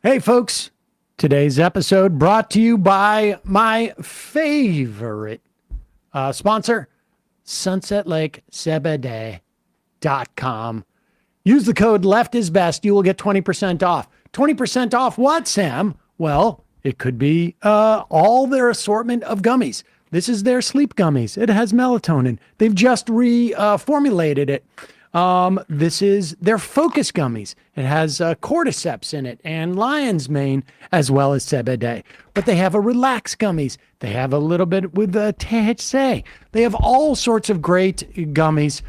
Hey, folks. Today's episode brought to you by my favorite sponsor, sunsetlakesebede.com. Use the code LEFTISBEST. You will get 20% off. 20% off what, Sam? Well, it could be all their assortment of gummies. This is their sleep gummies. It has melatonin. They've just reformulated it. This is their focus gummies. It has cordyceps in it and lion's mane as well as CBD. But they have a relax gummies. They have a little bit with THC. They have all sorts of great gummies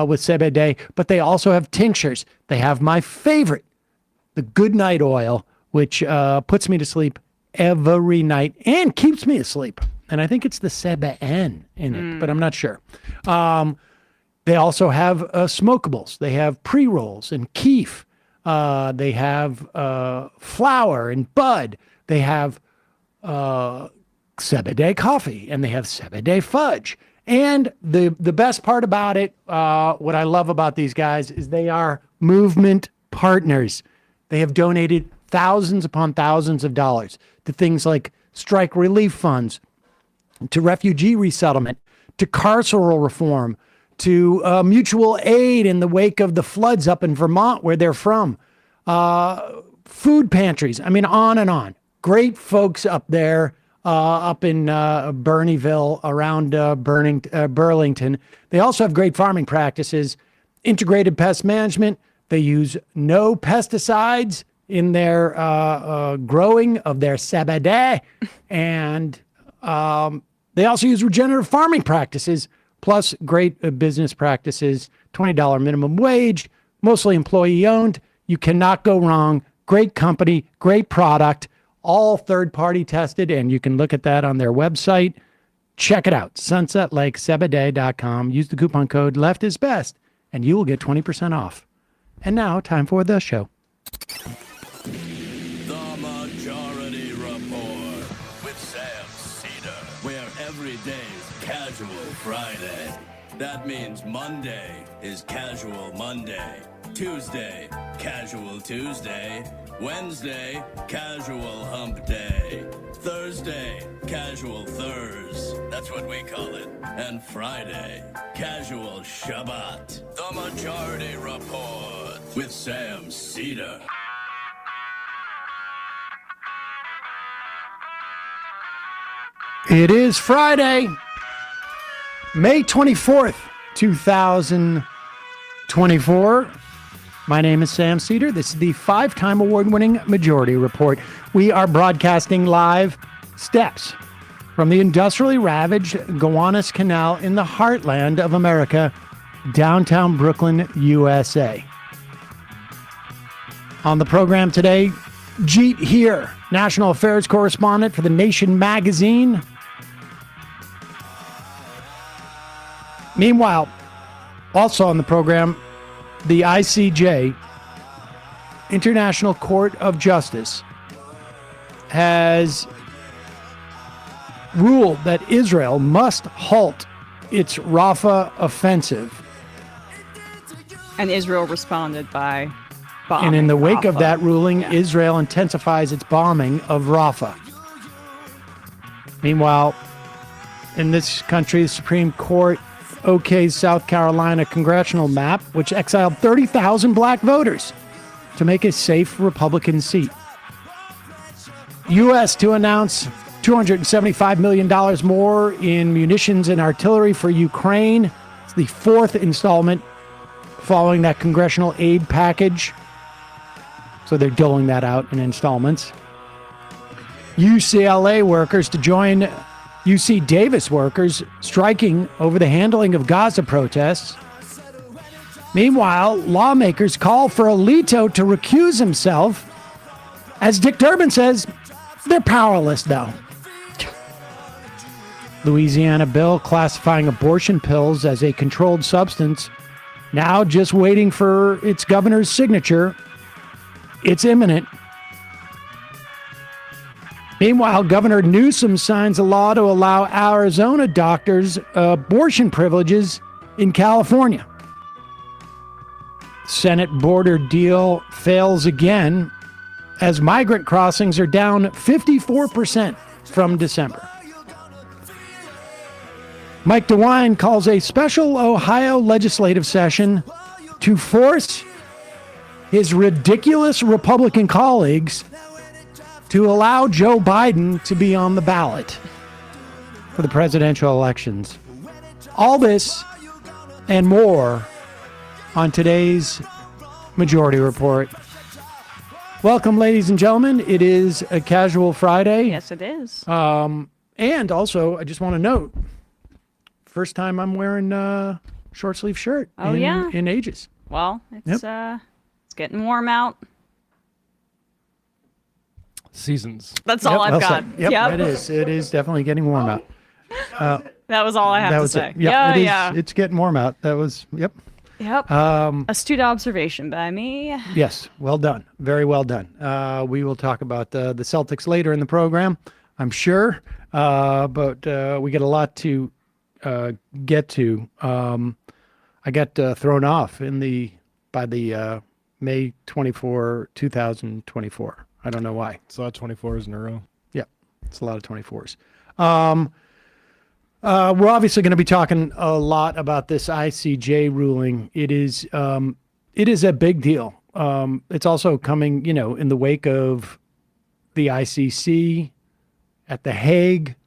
with CBD, but they also have tinctures. They have my favorite, the Good Night Oil, which puts me to sleep every night and keeps me asleep. And I think it's the CBN in it, but I'm not sure. They also have smokables. They have pre-rolls and keef. They have flower and bud. They have CBD coffee, and they have CBD fudge. And the best part about it, what I love about these guys, is they are movement partners. They have donated thousands upon thousands of dollars to things like strike relief funds, to refugee resettlement, to carceral reform, to mutual aid in the wake of the floods up in Vermont, where they're from, food pantries. I mean, on and on. Great folks up there, up in Bernieville, around Burlington. They also have great farming practices, integrated pest management. They use no pesticides in their growing of their CBD, and they also use regenerative farming practices, plus great business practices, $20 minimum wage, mostly employee owned. You cannot go wrong. Great company, great product, all third-party tested, and you can look at that on their website. Check it out, sunsetlakesebede.com. Use the coupon code LEFTISBEST, and you will get 20% off. And now, time for the show. The Majority Report with Sam Seder, where every day's Casual Friday. That means Monday is Casual Monday, Tuesday, Casual Tuesday, Wednesday, Casual Hump Day, Thursday, Casual Thurs, that's what we call it, and Friday, Casual Shabbat. The Majority Report with Sam Seder. It is Friday, May 24th, 2024. My name is Sam Seder. This is the 5-time award-winning Majority Report. We are broadcasting live steps from the industrially ravaged Gowanus Canal in the heartland of America, downtown Brooklyn, USA. On the program today, Jeet Heer, national affairs correspondent for The Nation magazine. Meanwhile, also on the program, the ICJ, International Court of Justice, has ruled that Israel must halt its Rafah offensive. And Israel responded by bombing. And in the wake Rafah. of that ruling, Israel intensifies its bombing of Rafah. Meanwhile, in this country, the Supreme Court OK's South Carolina congressional map, which exiled 30,000 black voters to make a safe Republican seat. U.S. to announce $275 million more in munitions and artillery for Ukraine. It's the fourth installment following that congressional aid package. So they're doling that out in installments. UCLA workers to join UC Davis workers striking over the handling of Gaza protests. Meanwhile, lawmakers call for Alito to recuse himself. As Dick Durbin says, they're powerless, though. Louisiana bill classifying abortion pills as a controlled substance, now just waiting for its governor's signature. It's imminent. Meanwhile, Governor Newsom signs a law to allow Arizona doctors abortion privileges in California. Senate border deal fails again as migrant crossings are down 54% from December. Mike DeWine calls a special Ohio legislative session to force his ridiculous Republican colleagues to allow Joe Biden to be on the ballot for the presidential elections. All this and more on today's Majority Report. Welcome, ladies and gentlemen. It is a casual Friday. Yes, it is. And also, I just want to note, first time I'm wearing a short sleeve shirt in ages. Well, it's getting warm out. Seasons. That's all I've got. Yep, it is. It is definitely getting warm out. That was all I have to say. It's getting warm out. That was, yep. Yep. Astute observation by me. Yes, well done. Very well done. We will talk about the Celtics later in the program, I'm sure. But we got a lot to get to. I got thrown off by the May 24, 2024. I don't know why. It's a lot of 24s in a row. Yeah, it's a lot of 24s. We're obviously going to be talking a lot about this ICJ ruling. It is a big deal. It's also coming, in the wake of the ICC at The Hague,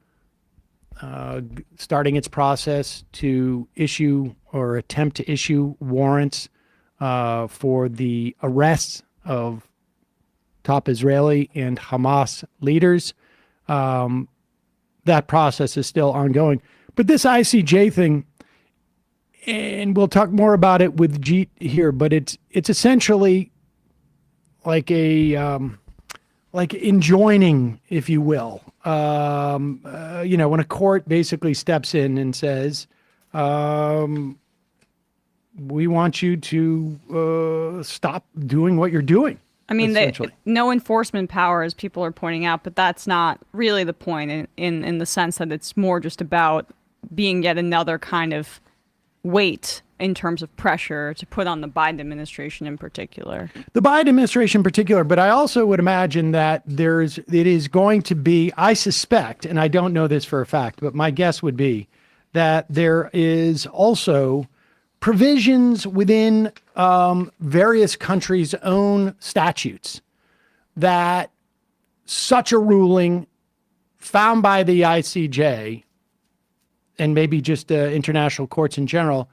starting its process to issue or attempt to issue warrants for the arrests of top Israeli and Hamas leaders. That process is still ongoing. But this ICJ thing, and we'll talk more about it with Jeet here, but it's essentially like like enjoining, if you will. When a court basically steps in and says, we want you to stop doing what you're doing. I mean, no enforcement power, as people are pointing out, but that's not really the point in the sense that it's more just about being yet another kind of weight in terms of pressure to put on the Biden administration in particular. The Biden administration in particular, but I also would imagine that it is going to be, I suspect, and I don't know this for a fact, but my guess would be that there is also provisions within various countries' own statutes that such a ruling found by the ICJ and maybe just international courts in general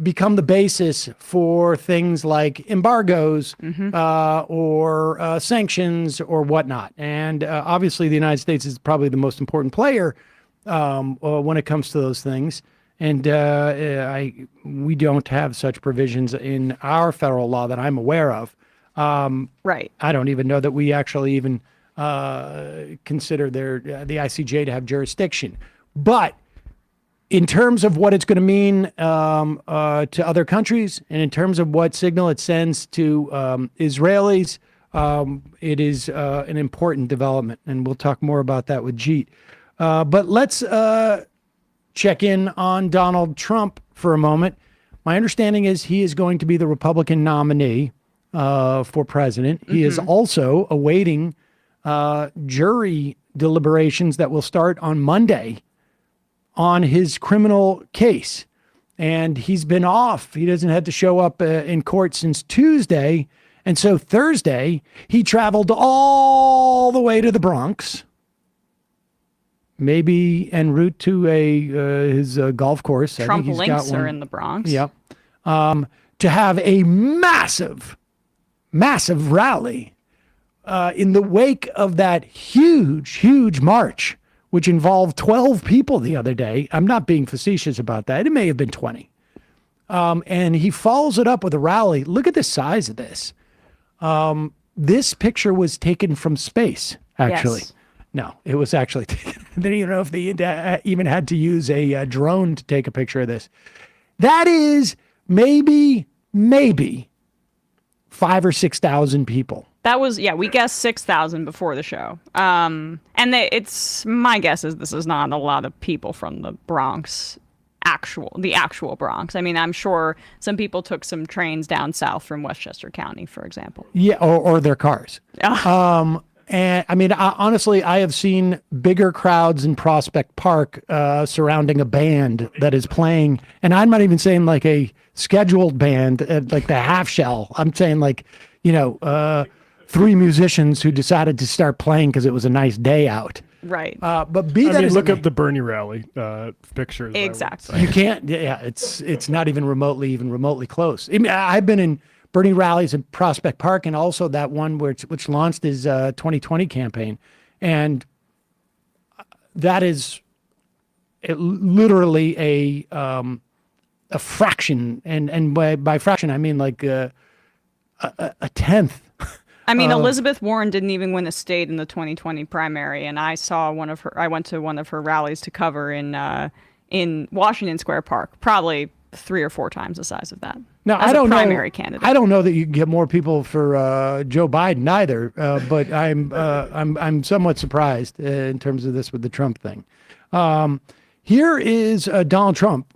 become the basis for things like embargoes or sanctions or whatnot. And obviously the United States is probably the most important player when it comes to those things. And we don't have such provisions in our federal law that I'm aware of. Right. I don't even know that we actually even consider the ICJ to have jurisdiction. But in terms of what it's going to mean to other countries, and in terms of what signal it sends to Israelis, it is an important development. And we'll talk more about that with Jeet. But let's check in on Donald Trump for a moment. My understanding is he is going to be the Republican nominee for president. He is also awaiting jury deliberations that will start on Monday on his criminal case. And he's been off. He doesn't have to show up in court since Tuesday. And so Thursday, he traveled all the way to the Bronx, maybe en route to his golf course. Trump I think he's links got one. are in the Bronx. Yep. To have a massive rally in the wake of that huge march, which involved 12 people the other day. I'm not being facetious about that. It may have been 20. And he follows it up with a rally. Look at the size of this. This picture was taken from space, actually. Yes. No, it was actually taken. I didn't even know if they even had to use a drone to take a picture of this. That is maybe 5,000 or 6,000 people. That was, we guessed 6,000 before the show. And it's, my guess is this is not a lot of people from the Bronx the actual Bronx. I mean, I'm sure some people took some trains down south from Westchester County, for example. Yeah, or their cars. And I mean, honestly, I have seen bigger crowds in Prospect Park surrounding a band that is playing. And I'm not even saying like a scheduled band, like the Half Shell. I'm saying like, 3 musicians who decided to start playing because it was a nice day out. Right. But be that as look it up the Bernie rally pictures. Exactly. you can't. Yeah, it's not even remotely close. I mean, I've been in Bernie rallies at Prospect Park, and also that one which launched his 2020 campaign, and that is literally a fraction, and by fraction I mean like a tenth. I mean, Elizabeth Warren didn't even win a state in the 2020 primary, and I went to one of her rallies to cover in Washington Square Park, probably 3 or 4 times the size of that. Now, as I don't a primary know. candidate. I don't know that you can get more people for Joe Biden either, but I'm somewhat surprised in terms of this with the Trump thing. Here is Donald Trump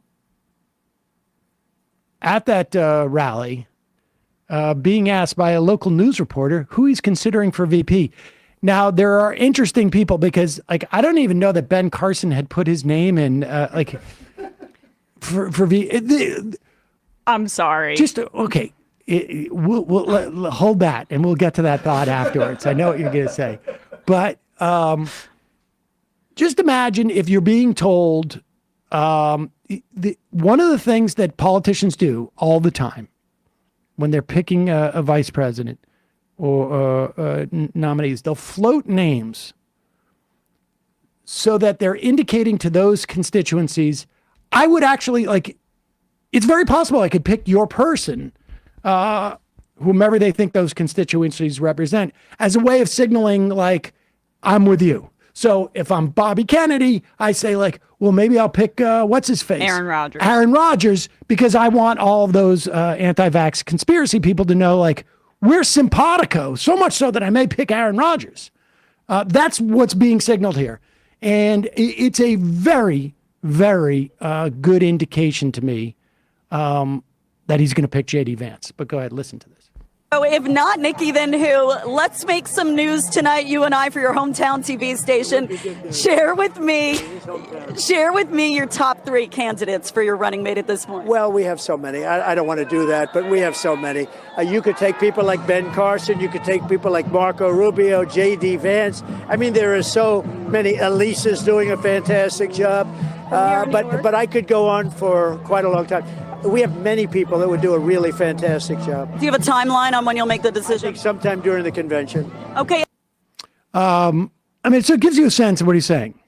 at that rally, being asked by a local news reporter who he's considering for VP. Now, there are interesting people because, like, I don't even know that Ben Carson had put his name in, for VP. I'm sorry. Just okay. We'll hold that, and we'll get to that thought afterwards. I know what you're going to say, but just imagine if you're being told one of the things that politicians do all the time when they're picking a vice president or nominees, they'll float names so that they're indicating to those constituencies, I would actually like. It's very possible I could pick your person, whomever they think those constituencies represent, as a way of signaling, like, I'm with you. So if I'm Bobby Kennedy, I say, like, well, maybe I'll pick, what's his face? Aaron Rodgers. Aaron Rodgers, because I want all of those anti-vax conspiracy people to know, like, we're simpatico, so much so that I may pick Aaron Rodgers. That's what's being signaled here. And it's a very, very good indication to me that he's going to pick J.D. Vance. But go ahead, listen to this. So if not Nikki, then who? Let's make some news tonight, you and I, for your hometown TV station. Share with me your top 3 candidates for your running mate at this point. Well, we have so many. I don't want to do that, but we have so many. You could take people like Ben Carson. You could take people like Marco Rubio, J.D. Vance. I mean, there are so many. Elisa's doing a fantastic job. But I could go on for quite a long time. We have many people that would do a really fantastic job. Do you have a timeline on when you'll make the decision? I think sometime during the convention. Okay. I mean, so it gives you a sense of what he's saying.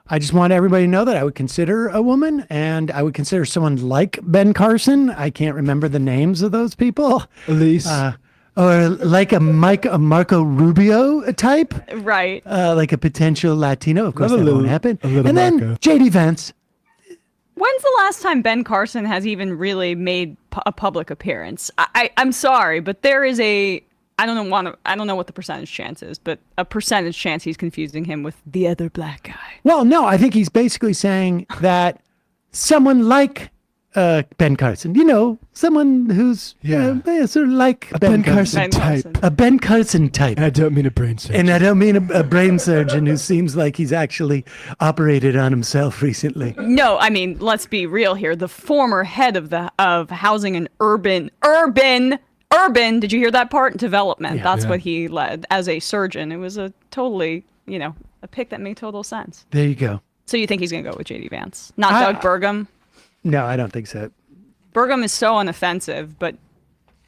I just want everybody to know that I would consider a woman, and I would consider someone like Ben Carson. I can't remember the names of those people. Elise. Or like a Marco Rubio type. Right. Like a potential Latino. Of course, that won't happen. And then Marco. J.D. Vance. When's the last time Ben Carson has even really made a public appearance? I'm sorry, but there is I don't know what the percentage chance is, but a percentage chance he's confusing him with the other black guy. Well, no, I think he's basically saying that someone like Ben Carson, someone who's sort of like a Ben Carson type. A Ben Carson type. And I don't mean a brain surgeon. And I don't mean a brain surgeon who seems like he's actually operated on himself recently. No, I mean, let's be real here. The former head of housing and urban, did you hear that part? Development. Yeah. That's what he led as a surgeon. It was a totally, a pick that made total sense. There you go. So you think he's going to go with J.D. Vance? Not Doug Burgum? No, I don't think so. Burgum is so unoffensive, but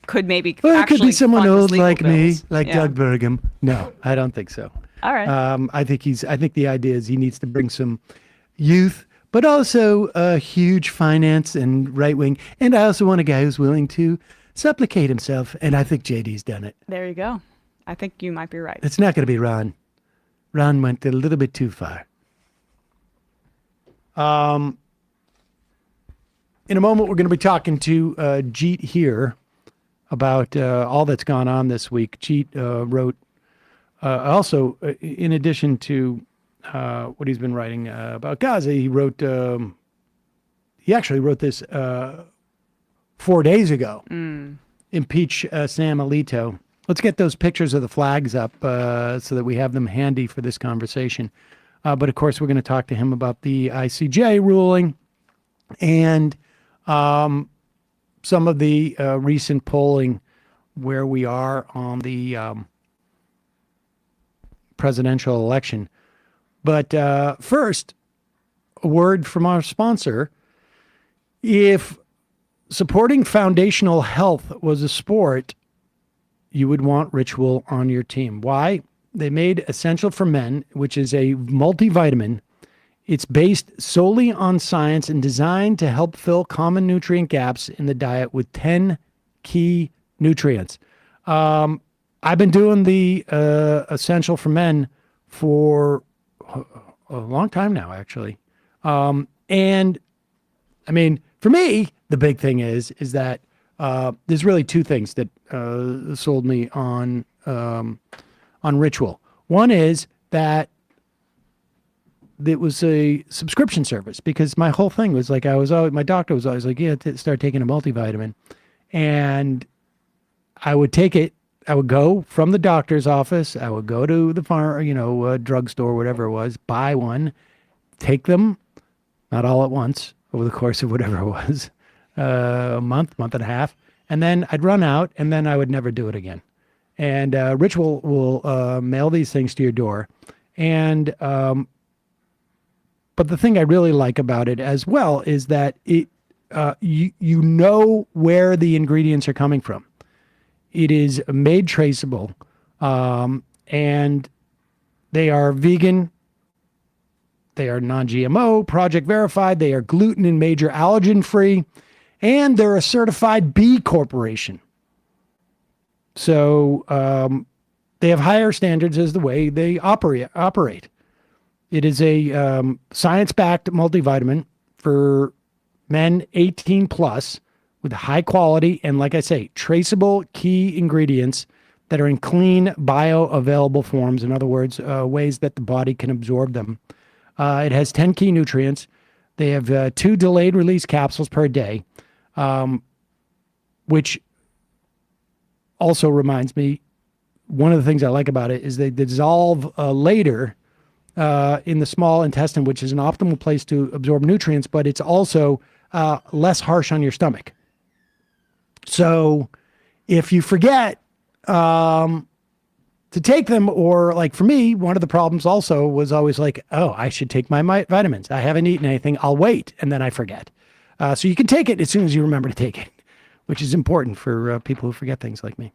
could maybe Well, it actually could be someone fund his old legal like bills. me, like Yeah. Doug Burgum. No, I don't think so. All right. I think the idea is he needs to bring some youth, but also huge finance and right wing. And I also want a guy who's willing to supplicate himself. And I think JD's done it. There you go. I think you might be right. It's not going to be Ron. Ron went a little bit too far. In a moment, we're going to be talking to Jeet Heer about all that's gone on this week. Jeet wrote also, in addition to what he's been writing about Gaza, he wrote he actually wrote this 4 days ago. Impeach Sam Alito. Let's get those pictures of the flags up so that we have them handy for this conversation. But of course, we're going to talk to him about the ICJ ruling and some of the recent polling where we are on the presidential election. But first, a word from our sponsor. If supporting foundational health was a sport, you would want Ritual on your team. Why? They made Essential for Men, which is a multivitamin. It's based solely on science and designed to help fill common nutrient gaps in the diet with 10 key nutrients. I've been doing the Essential for Men for a long time now, actually. And I mean, for me, the big thing is that there's really two things that sold me on Ritual. One is that it was a subscription service, because my whole thing was like, my doctor was always like, yeah, start taking a multivitamin. And I would take it. I would go from the doctor's office. I would go to the drugstore, whatever it was, buy one, take them, not all at once, over the course of whatever it was, a month and a half. And then I'd run out, and then I would never do it again. And Ritual will mail these things to your door. And but the thing I really like about it as well is that it you know where the ingredients are coming from. It is made traceable, and they are vegan. They are non-GMO, project verified. They are gluten and major allergen free, and they're a certified B Corporation. So they have higher standards as the way they operate. It is a science-backed multivitamin for men 18 plus with high quality and, like I say, traceable key ingredients that are in clean, bioavailable forms. In other words, ways that the body can absorb them. It has 10 key nutrients. They have 2 delayed release capsules per day, which also reminds me, one of the things I like about it is they dissolve later in the small intestine, which is an optimal place to absorb nutrients, but it's also less harsh on your stomach. So if you forget to take them, or like for me, one of the problems also was always like, oh, I should take my vitamins. I haven't eaten anything. I'll wait. And then I forget. So you can take it as soon as you remember to take it, which is important for people who forget things like me.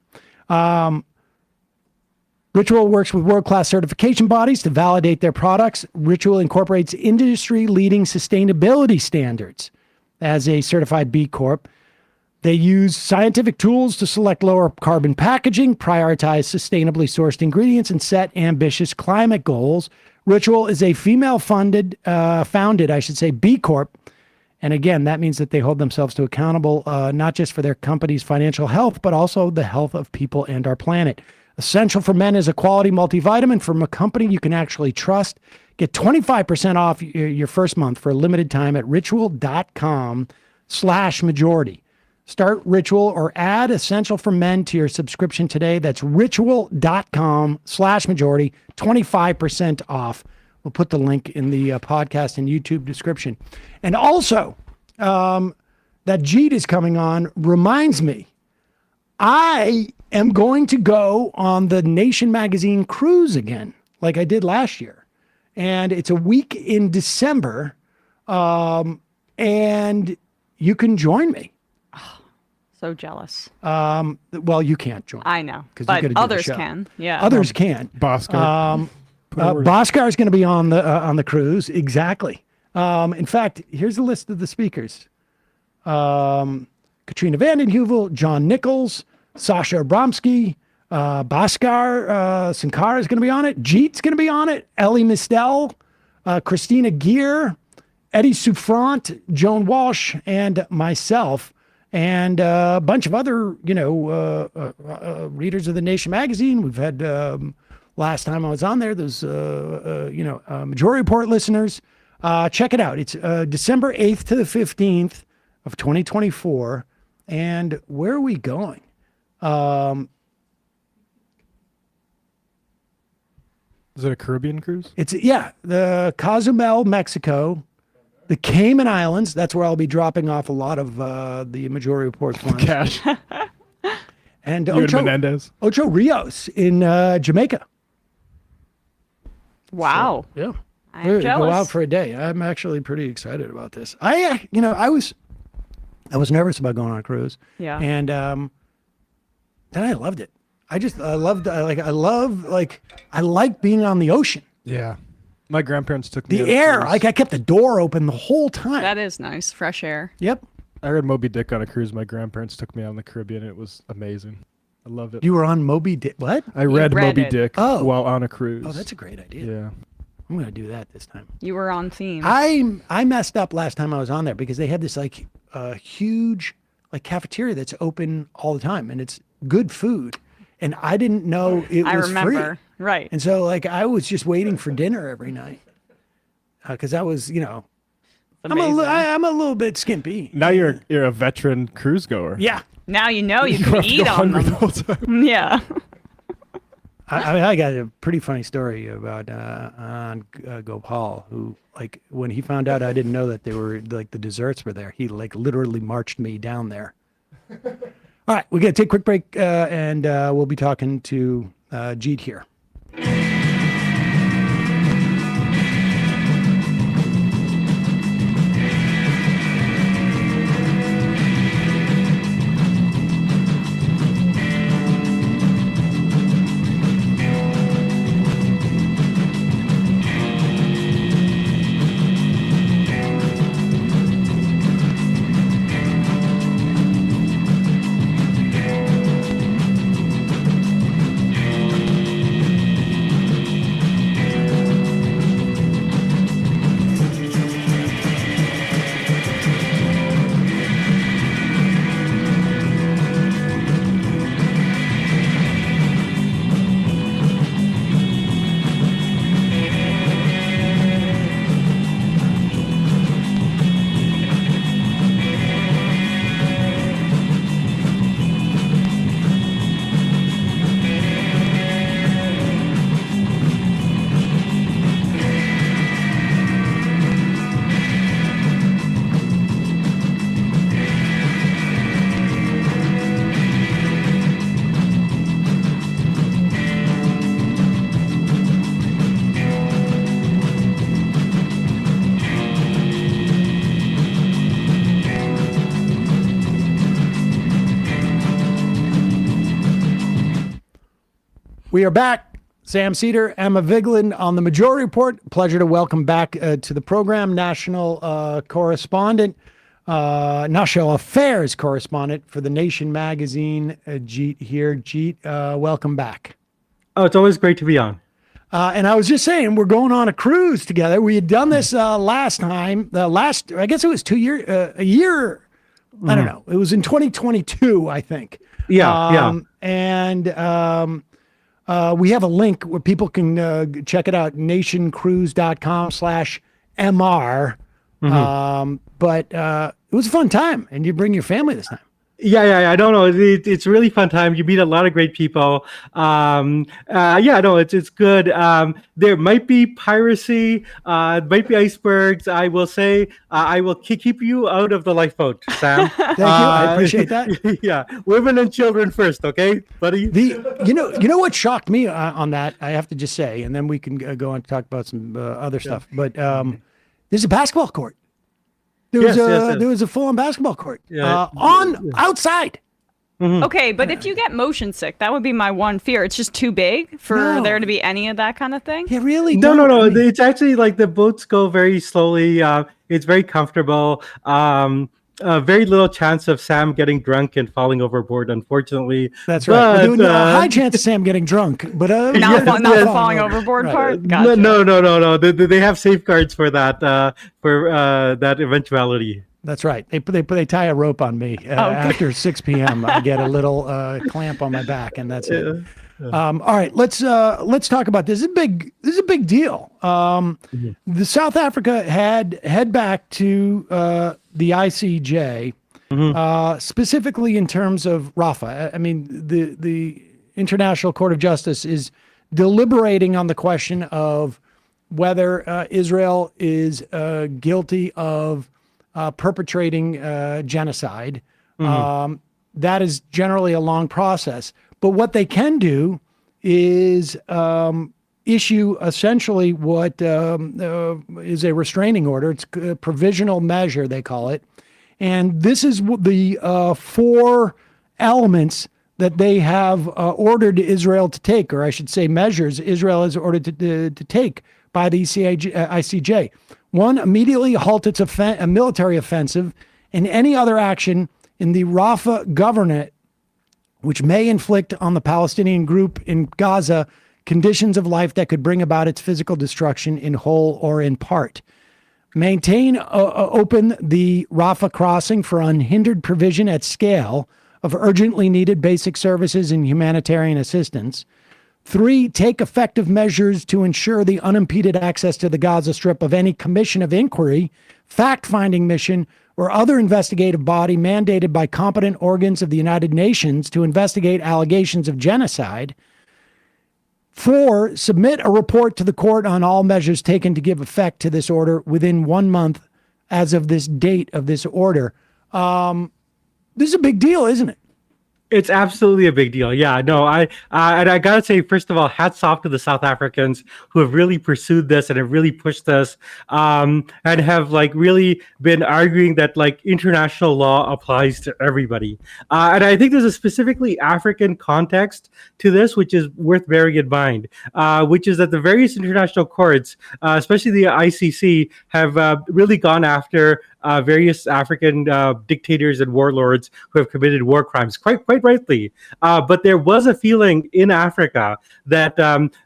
Ritual works with world-class certification bodies to validate their products. Ritual incorporates industry-leading sustainability standards as a certified B Corp. They use scientific tools to select lower carbon packaging, prioritize sustainably sourced ingredients, and set ambitious climate goals. Ritual is a founded B Corp. And again, that means that they hold themselves to accountable, not just for their company's financial health, but also the health of people and our planet. Essential for Men is a quality multivitamin from a company you can actually trust. Get 25% off your first month for a limited time at ritual.com/majority. Start Ritual or add Essential for Men to your subscription today. That's ritual.com/majority, 25% off. We'll put the link in the podcast and YouTube description. And also, that Jeet is coming on reminds me, I am going to go on the Nation Magazine cruise again, like I did last year. And it's a week in December, and you can join me. So jealous. Well, you can't join. I know, but others can. Yeah, others can. Bhaskar. Bhaskar is going to be on the cruise. Exactly. In fact, here's a list of the speakers: Katrina vanden Heuvel, John Nichols, Sasha Abramsky, Bhaskar Sankara is going to be on it. Jeet's going to be on it. Ellie Mistel, Christina Gear, Eddie Souffrant, Joan Walsh, and myself. And a bunch of other, readers of the Nation Magazine. We've had, last time I was on there, there's, Majority Report listeners. Check it out. It's December 8th to the 15th of 2024. And where are we going? Is it a Caribbean cruise? It's the Cozumel, Mexico, the Cayman Islands. That's where I'll be dropping off a lot of the Majority Report funds. Cash. And You and Menendez. Ocho Rios in Jamaica. Wow. Yeah. I'm We're gonna jealous. go out for a day. I'm actually pretty excited about this. I was nervous about going on a cruise. Yeah. And then I loved it. I like being on the ocean. Yeah. My grandparents took me The on a air, cruise. like I kept the door open the whole time. That is nice. Fresh air. Yep. I read Moby Dick on a cruise. My grandparents took me on the Caribbean. It was amazing. I love it. You were on Moby Dick. What? I read read Moby it. Dick Oh. while on a cruise. Oh, that's a great idea. Yeah. I'm going to do that this time. You were on theme. I messed up last time I was on there because they had this like huge like cafeteria that's open all the time and it's good food. And I didn't know it I was remember. free. Right. And so like I was just waiting for dinner every night because I was, Amazing. I'm a little bit skimpy. Now you're a veteran cruise goer. Yeah. Now you know you You can have to eat go on hungry the them. whole time. Yeah. I got a pretty funny story about on Gopal, who like when he found out I didn't know that they were like the desserts were there, he like literally marched me down there. All right, we're gonna take a quick break and we'll be talking to Jeet Heer. We are back. Sam Seder, Emma Vigeland on the Majority Report. Pleasure to welcome back to the program, national correspondent, national affairs correspondent for the Nation magazine, Jeet Heer. Jeet, welcome back. Oh, it's always great to be on. And I was just saying, we're going on a cruise together. We had done this last time. I guess it was a year. I don't know. It was in 2022, I think. Yeah. And we have a link where people can check it out, nationcruise.com/MR. But it was a fun time, and you bring your family this time. Yeah. I don't know. It's a really fun time. You meet a lot of great people. It's good. There might be piracy. Might be icebergs. I will say I will keep you out of the lifeboat, Sam. Thank you. I appreciate that. Yeah, women and children first, okay, buddy. You know what shocked me on that, I have to just say, and then we can go on to talk about some other stuff. But there's a basketball court. There was a full-on basketball court outside. Okay, but if you get motion sick, that would be my one fear. It's just too big for there to be any of that kind of thing. Yeah, really? No. It's actually like the boats go very slowly. It's very comfortable. Very little chance of Sam getting drunk and falling overboard, unfortunately. That's right. We're doing a high chance of Sam getting drunk, but Not the falling overboard part. Gotcha. No. They have safeguards for that. That eventuality. That's right. They tie a rope on me after 6 p.m. I get a little clamp on my back, and that's it. All right, let's talk about this. This is a big deal. The South Africa had head back to the ICJ, specifically in terms of Rafah. I mean, the International Court of Justice is deliberating on the question of whether Israel is guilty of perpetrating genocide. That is generally a long process. But what they can do is issue essentially what is a restraining order. It's a provisional measure, they call it. And this is the 4 elements that they have ordered Israel to take, or I should say measures Israel is ordered to take by the ICJ. 1, immediately halt its a military offensive and any other action in the Rafah governorate which may inflict on the Palestinian group in Gaza conditions of life that could bring about its physical destruction in whole or in part. Maintain open the Rafah crossing for unhindered provision at scale of urgently needed basic services and humanitarian assistance. 3, take effective measures to ensure the unimpeded access to the Gaza Strip of any commission of inquiry, fact-finding mission, or other investigative body mandated by competent organs of the United Nations to investigate allegations of genocide. 4, submit a report to the court on all measures taken to give effect to this order within 1 month as of this date of this order. This is a big deal, isn't it? It's absolutely a big deal. Yeah, no, and I gotta say, first of all, hats off to the South Africans who have really pursued this and have really pushed this, and have really been arguing that international law applies to everybody. And I think there's a specifically African context to this, which is worth bearing in mind, which is that the various international courts, especially the ICC, have really gone after various African dictators and warlords who have committed war crimes, quite rightly. But there was a feeling in Africa that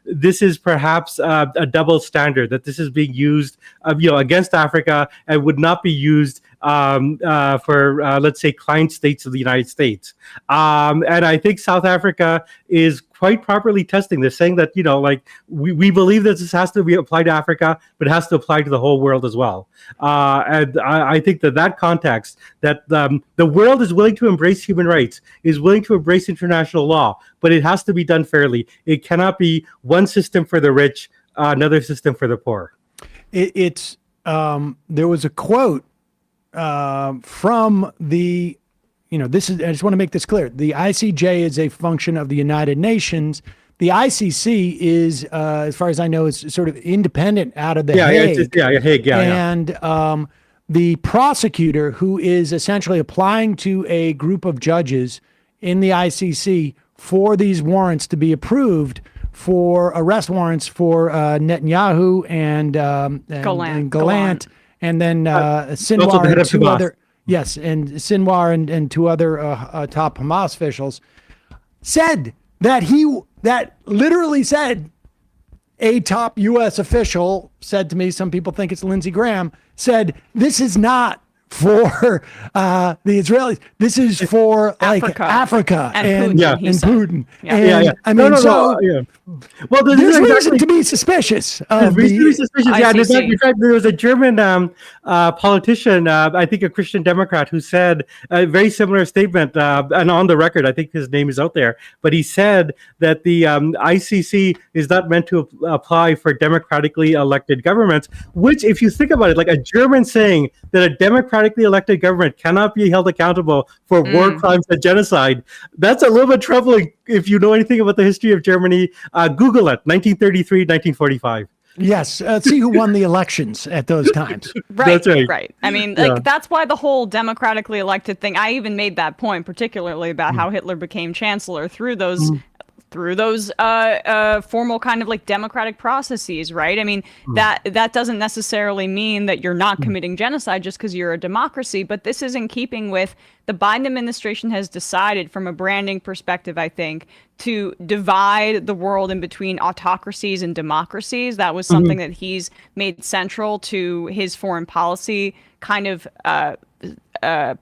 this is perhaps a double standard, that this is being used against Africa and would not be used for, let's say, client states of the United States. And I think South Africa is quite properly testing this, saying that, we believe that this has to be applied to Africa, but it has to apply to the whole world as well. And I think that context, that the world is willing to embrace human rights, is willing to embrace international law, but it has to be done fairly. It cannot be one system for the rich, another system for the poor. There was a quote from the, this is, I just want to make this clear. The ICJ is a function of the United Nations. The ICC is, as far as I know, is sort of independent out of the Hague. Hague, And the prosecutor, who is essentially applying to a group of judges in the ICC for these warrants to be approved, for arrest warrants for Netanyahu and Gallant. And then Sinwar and 2 other, and Sinwar and 2 other top Hamas officials, said that literally said, a top U.S. official said to me, some people think it's Lindsey Graham, said, this is not for the Israelis. This is for Africa and Putin. I mean, well, there's reason to be suspicious. In fact, there was a German politician, I think a Christian Democrat, who said a very similar statement, and on the record, I think his name is out there, but he said that the ICC is not meant to apply for democratically elected governments, which, if you think about it, like a German saying that a democratically elected government cannot be held accountable for war crimes and genocide, that's a little bit troubling if you know anything about the history of Germany. Google it, 1933, 1945. Yes, see who won the elections at those times. Right, that's right. I mean, that's why the whole democratically elected thing, I even made that point, particularly about how Hitler became chancellor through those formal kind of democratic processes, right? I mean, that doesn't necessarily mean that you're not committing genocide just because you're a democracy, but this is in keeping with the Biden administration has decided, from a branding perspective, I think, to divide the world in between autocracies and democracies. That was something that he's made central to his foreign policy kind of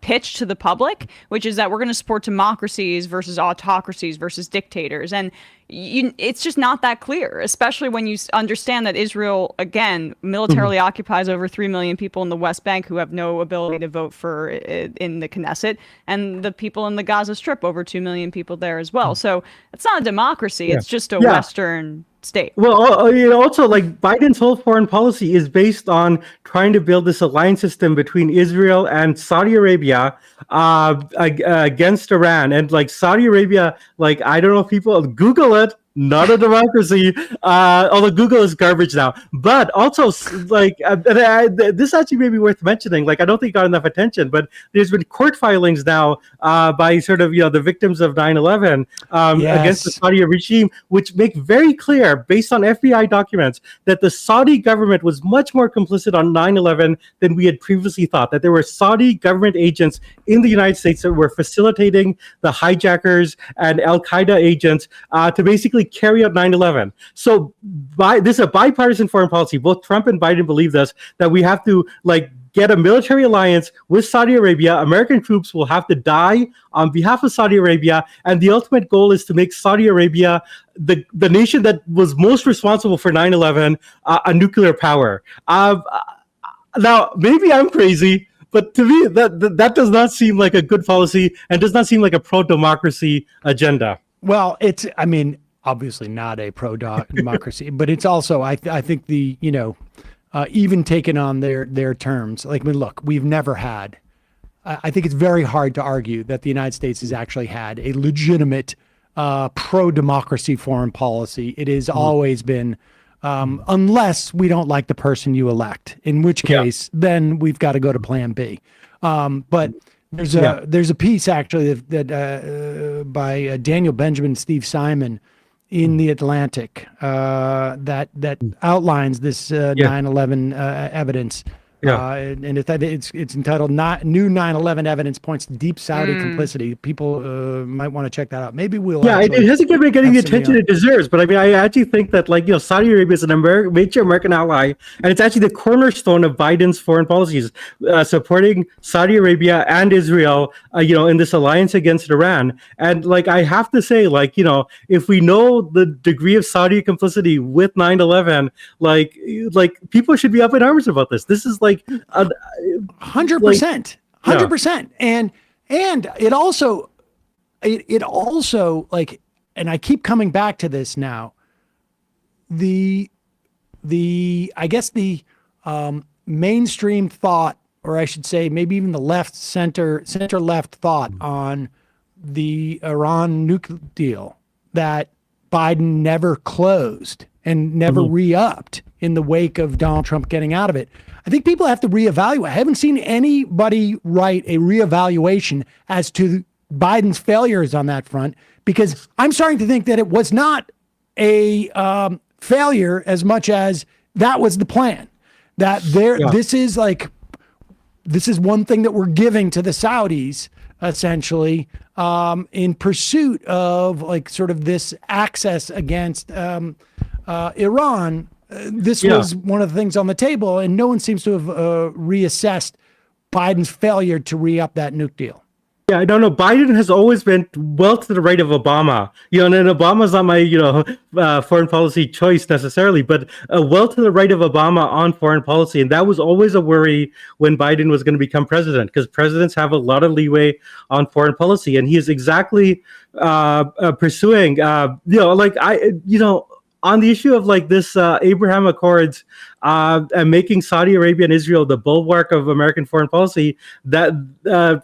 pitch to the public, which is that we're going to support democracies versus autocracies versus dictators. And it's just not that clear, especially when you understand that Israel, again, militarily occupies over 3 million people in the West Bank who have no ability to vote for in the Knesset, and the people in the Gaza Strip, over 2 million people there as well. So it's not a democracy. It's just a Western state. Well, also, like, Biden's whole foreign policy is based on trying to build this alliance system between Israel and Saudi Arabia against Iran. And like Saudi Arabia, like, I don't know if people Google it, not a democracy, although Google is garbage now. But also, like, this actually may be worth mentioning. Like, I don't think it got enough attention, but there's been court filings now by sort of, the victims of 9/11 against the Saudi regime, which make very clear, based on FBI documents, that the Saudi government was much more complicit on 9/11 than we had previously thought, that there were Saudi government agents in the United States that were facilitating the hijackers and Al-Qaeda agents to basically carry out 9/11. So this is a bipartisan foreign policy. Both Trump and Biden believe this, that we have to, like, get a military alliance with Saudi Arabia. American troops will have to die on behalf of Saudi Arabia, and the ultimate goal is to make Saudi Arabia the nation that was most responsible for 9/11 a nuclear power. Now, maybe I'm crazy, but to me, that does not seem like a good policy and does not seem like a pro-democracy agenda. Well, obviously not a pro-democracy, but it's also, I think even taken on their terms. Like, look, we've never had, I think it's very hard to argue that the United States has actually had a legitimate pro-democracy foreign policy. It has always been, unless we don't like the person you elect, in which case, then we've got to go to plan B. But there's a piece actually that by Daniel Benjamin and Steve Simon in The Atlantic that outlines this 9/11 evidence. And it's entitled "New 9/11 Evidence Points to Deep Saudi Complicity." People might want to check that out. Maybe we'll. Yeah, it hasn't been getting the attention it deserves. But I actually think that, like, Saudi Arabia is an major American ally, and it's actually the cornerstone of Biden's foreign policies, supporting Saudi Arabia and Israel, in this alliance against Iran. And, like, I have to say, like, if we know the degree of Saudi complicity with 9/11, like people should be up in arms about this. This is like 100%, 100%. And it also like, and I keep coming back to this now, I guess the mainstream thought, or I should say maybe even the center left thought on the Iran nuke deal that Biden never closed and never re-upped in the wake of Donald Trump getting out of it. I think people have to reevaluate. I haven't seen anybody write a reevaluation as to Biden's failures on that front, because I'm starting to think that it was not a failure as much as that was the plan. That this is one thing that we're giving to the Saudis, essentially, in pursuit of, like, sort of this access against Iran. This was one of the things on the table, and no one seems to have reassessed Biden's failure to re-up that nuke deal. Yeah, I don't know. Biden has always been well to the right of Obama. And Obama's not my, foreign policy choice necessarily, but well to the right of Obama on foreign policy. And that was always a worry when Biden was going to become president, because presidents have a lot of leeway on foreign policy. And he is exactly pursuing, on the issue of, like, this Abraham Accords and making Saudi Arabia and Israel the bulwark of American foreign policy, that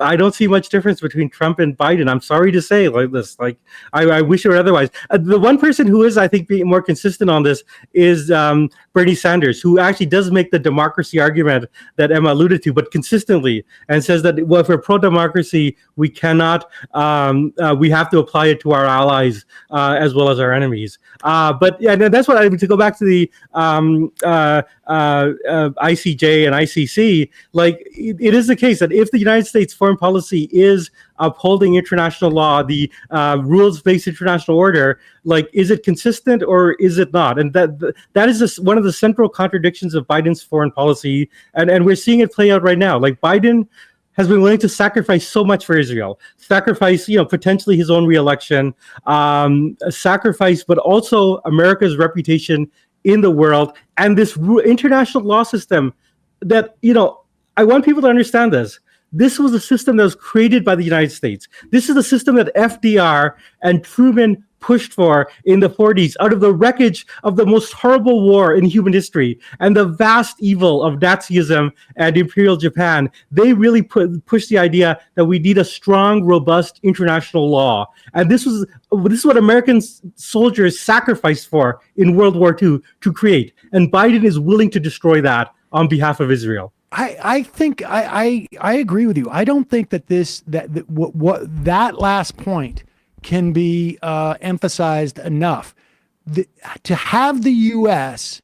I don't see much difference between Trump and Biden. I'm sorry to say, like this. Like, I wish it were otherwise. The one person who is, I think, being more consistent on this is Bernie Sanders, who actually does make the democracy argument that Emma alluded to, but consistently, and says that, well, if we're pro-democracy, we cannot, we have to apply it to our allies as well as our enemies. But yeah, that's what to go back to the ICJ and ICC. Like, it is the case that if the United States foreign policy is upholding international law, the rules-based international order, like, is it consistent or is it not? And that is one of the central contradictions of Biden's foreign policy, and we're seeing it play out right now. Like, Biden has been willing to sacrifice so much for Israel, sacrifice, potentially his own reelection, sacrifice, but also America's reputation in the world and this international law system that, I want people to understand this. This was a system that was created by the United States. This is the system that FDR and Truman pushed for in the 40s out of the wreckage of the most horrible war in human history and the vast evil of Nazism and Imperial Japan. They really pushed the idea that we need a strong, robust international law. And this is what American soldiers sacrificed for in World War II to create. And Biden is willing to destroy that on behalf of Israel. I think I agree with you. I don't think that that last point can be emphasized enough. To have the U.S.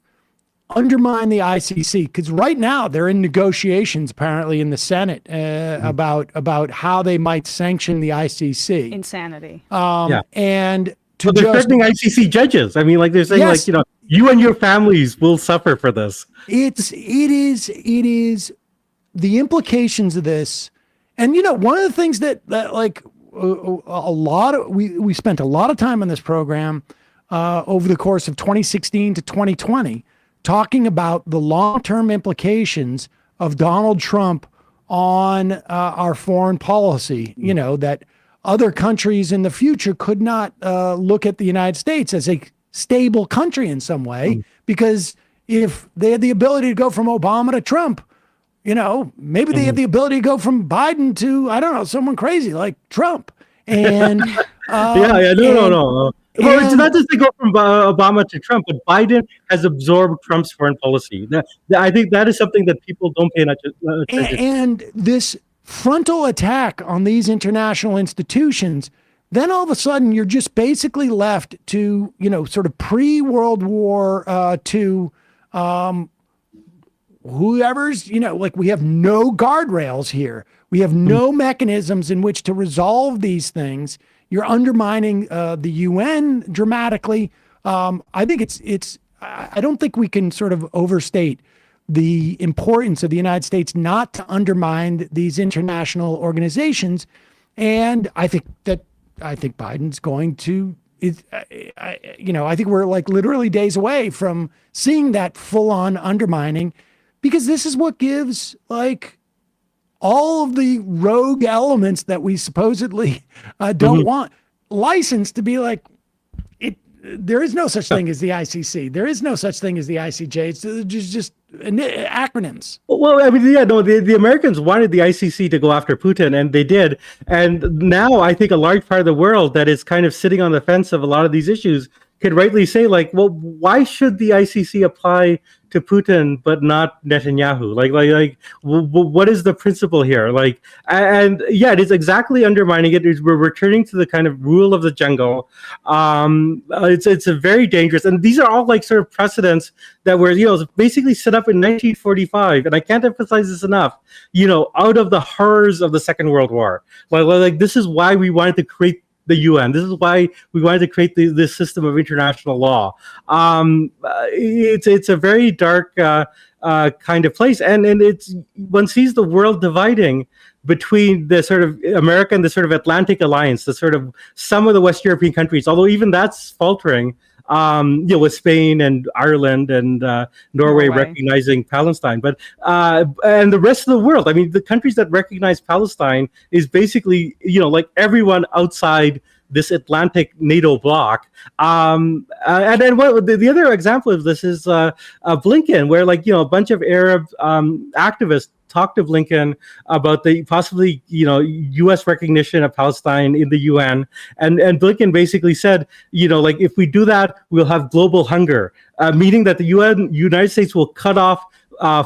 undermine the ICC, because right now they're in negotiations apparently in the Senate about how they might sanction the ICC. Insanity. And they're threatening ICC judges. I mean, like they're saying, Yes. you and your families will suffer for this. It is the implications of this. And, one of the things that we spent a lot of time on this program over the course of 2016 to 2020, talking about the long-term implications of Donald Trump on our foreign policy, that other countries in the future could not look at the United States as a stable country in some way, because if they had the ability to go from Obama to Trump, maybe they have the ability to go from Biden to, I don't know, someone crazy like Trump. And no. Well, it's not just to go from Obama to Trump, but Biden has absorbed Trump's foreign policy. I think that is something that people don't pay attention to. And this frontal attack on these international institutions, then all of a sudden you're just basically left to, sort of pre-World War II, whoever's, we have no guardrails here. We have no mechanisms in which to resolve these things. You're undermining the UN dramatically. I think I don't think we can sort of overstate the importance of the United States not to undermine these international organizations. And I think Biden's going to, I think we're like literally days away from seeing that full on undermining, because this is what gives all of the rogue elements that we supposedly don't want license to be like, there is no such thing as the ICC. There is no such thing as the ICJ. It's just acronyms. Well, I mean, the Americans wanted the ICC to go after Putin, and they did. And now I think a large part of the world that is kind of sitting on the fence of a lot of these issues could rightly say, why should the ICC apply to Putin but not Netanyahu? What is the principle here? It is exactly undermining it. We're returning to the kind of rule of the jungle. It's a very dangerous, and these are all sort of precedents that were basically set up in 1945, and I can't emphasize this enough. Out of the horrors of the Second World War, this is why we wanted to create the UN. This is why we wanted to create this system of international law. It's a very dark kind of place, and one sees the world dividing between the sort of America and the sort of Atlantic Alliance, the sort of some of the West European countries, although even that's faltering. With Spain and Ireland and Norway recognizing Palestine, but and the rest of the world. I mean, the countries that recognize Palestine is basically everyone outside this Atlantic NATO bloc. And then the other example of this is Blinken, where a bunch of Arab activists talked to Blinken about the possibly, U.S. recognition of Palestine in the UN. And Blinken basically said, if we do that, we'll have global hunger, meaning that the United States will cut off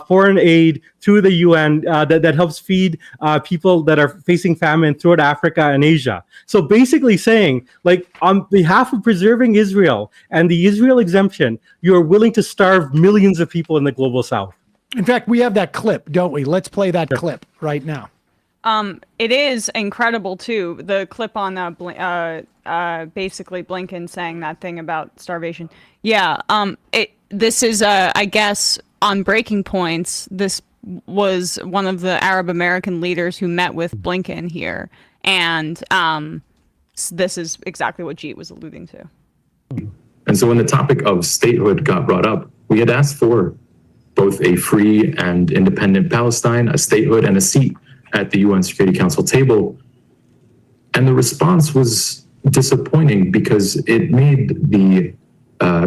foreign aid through the UN that helps feed people that are facing famine throughout Africa and Asia. So basically saying, on behalf of preserving Israel and the Israel exemption, you're willing to starve millions of people in the global South. In fact, we have that clip, don't we? Let's play that clip right now. It is incredible too. The clip on basically Blinken saying that thing about starvation. Yeah. This is I guess on breaking points. This was one of the Arab American leaders who met with Blinken here, and this is exactly what Jeet was alluding to. And so when the topic of statehood got brought up, we had asked for both a free and independent Palestine, a statehood, and a seat at the UN Security Council table. And the response was disappointing because it made the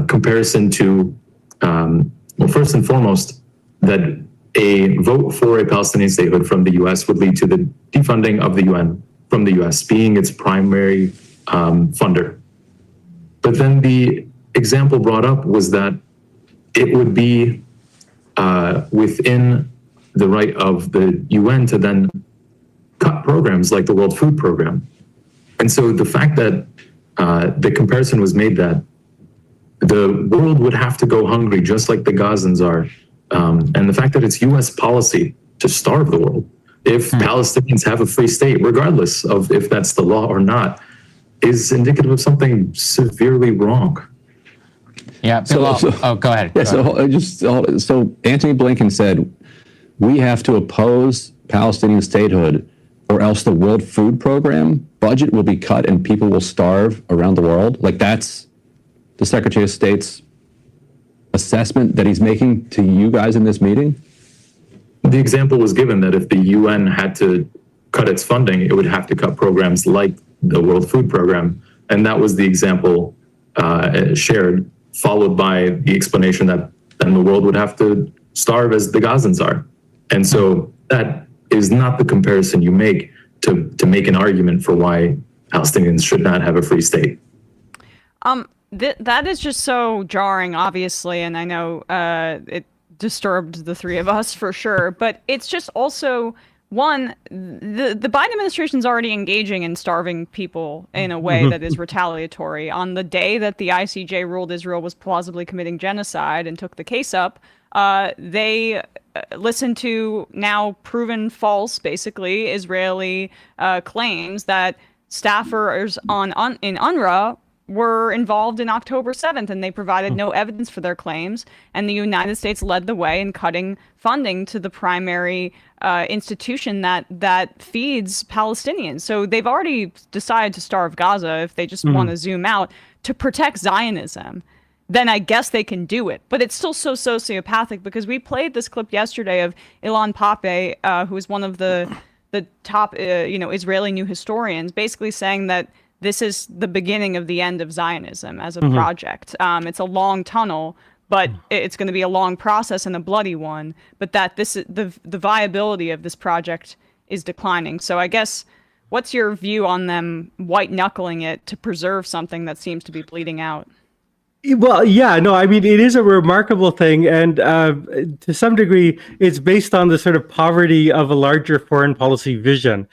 comparison to, well, first and foremost, that a vote for a Palestinian statehood from the US would lead to the defunding of the UN from the US being its primary funder. But then the example brought up was that it would be within the right of the UN to then cut programs like the World Food Program. And so the fact that the comparison was made that the world would have to go hungry just like the Gazans are, and the fact that it's US policy to starve the world if Palestinians have a free state, regardless of if that's the law or not, is indicative of something severely wrong. Yeah. Oh, go ahead. Yeah. So Anthony Blinken said, we have to oppose Palestinian statehood or else the World Food Program budget will be cut and people will starve around the world. Like, that's the Secretary of State's assessment that he's making to you guys in this meeting? The example was given that if the UN had to cut its funding, it would have to cut programs like the World Food Program. And that was the example shared, followed by the explanation that then the world would have to starve as the Gazans are. And so that is not the comparison you make to make an argument for why Palestinians should not have a free state. That is just so jarring, obviously, and I know it disturbed the three of us for sure, but it's just also, one, the Biden administration is already engaging in starving people in a way that is retaliatory. On the day that the ICJ ruled Israel was plausibly committing genocide and took the case up, they listened to now proven false, basically, Israeli claims that staffers in UNRWA were involved in October 7th, and they provided no evidence for their claims. And the United States led the way in cutting funding to the primary institution that feeds Palestinians. So they've already decided to starve Gaza if they just want to zoom out to protect Zionism. Then I guess they can do it. But it's still so sociopathic, because we played this clip yesterday of Ilan Pappé, who is one of the top Israeli new historians, basically saying that this is the beginning of the end of Zionism as a project. It's a long tunnel, but it's going to be a long process and a bloody one. But that the viability of this project is declining. So I guess, what's your view on them white knuckling it to preserve something that seems to be bleeding out? Well, yeah, no, I mean, it is a remarkable thing. And to some degree, it's based on the sort of poverty of a larger foreign policy vision.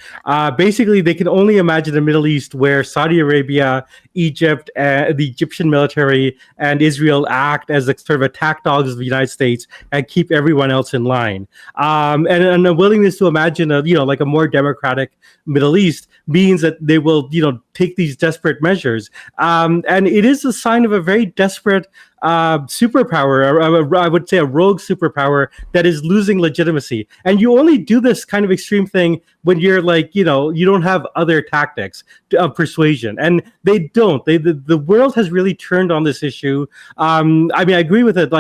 Basically, they can only imagine a Middle East where Saudi Arabia, Egypt, the Egyptian military, and Israel act as a sort of attack dogs of the United States and keep everyone else in line. And a willingness to imagine like a more democratic Middle East means that they will, take these desperate measures. And it is a sign of a very desperate superpower, I would say a rogue superpower that is losing legitimacy. And you only do this kind of extreme thing when you're like, you don't have other tactics of persuasion. And they don't. The world has really turned on this issue. I mean, I agree with it.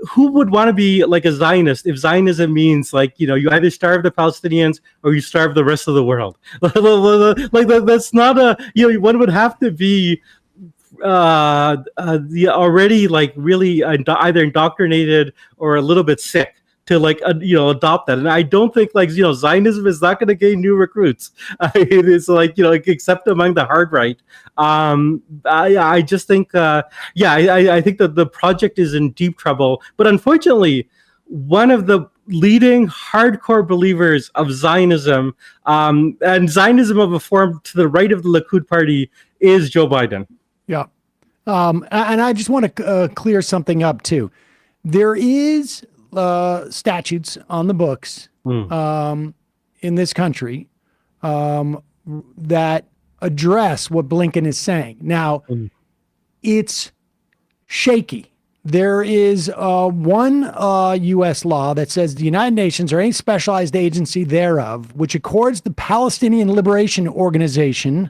Who would want to be like a Zionist if Zionism means you either starve the Palestinians or you starve the rest of the world? That's not one would have to be the already really either indoctrinated or a little bit sick to adopt that. And I don't think Zionism is not going to gain new recruits. It is except among the hard right. I just think I think that the project is in deep trouble. But unfortunately, one of the leading hardcore believers of Zionism and Zionism of a form to the right of the Likud party is Joe Biden. Yeah. And I just want to clear something up too. There is statutes on the books in this country that address what Blinken is saying. Now, it's shaky. there is one U.S. law that says the United Nations or any specialized agency thereof, which accords the Palestinian Liberation Organization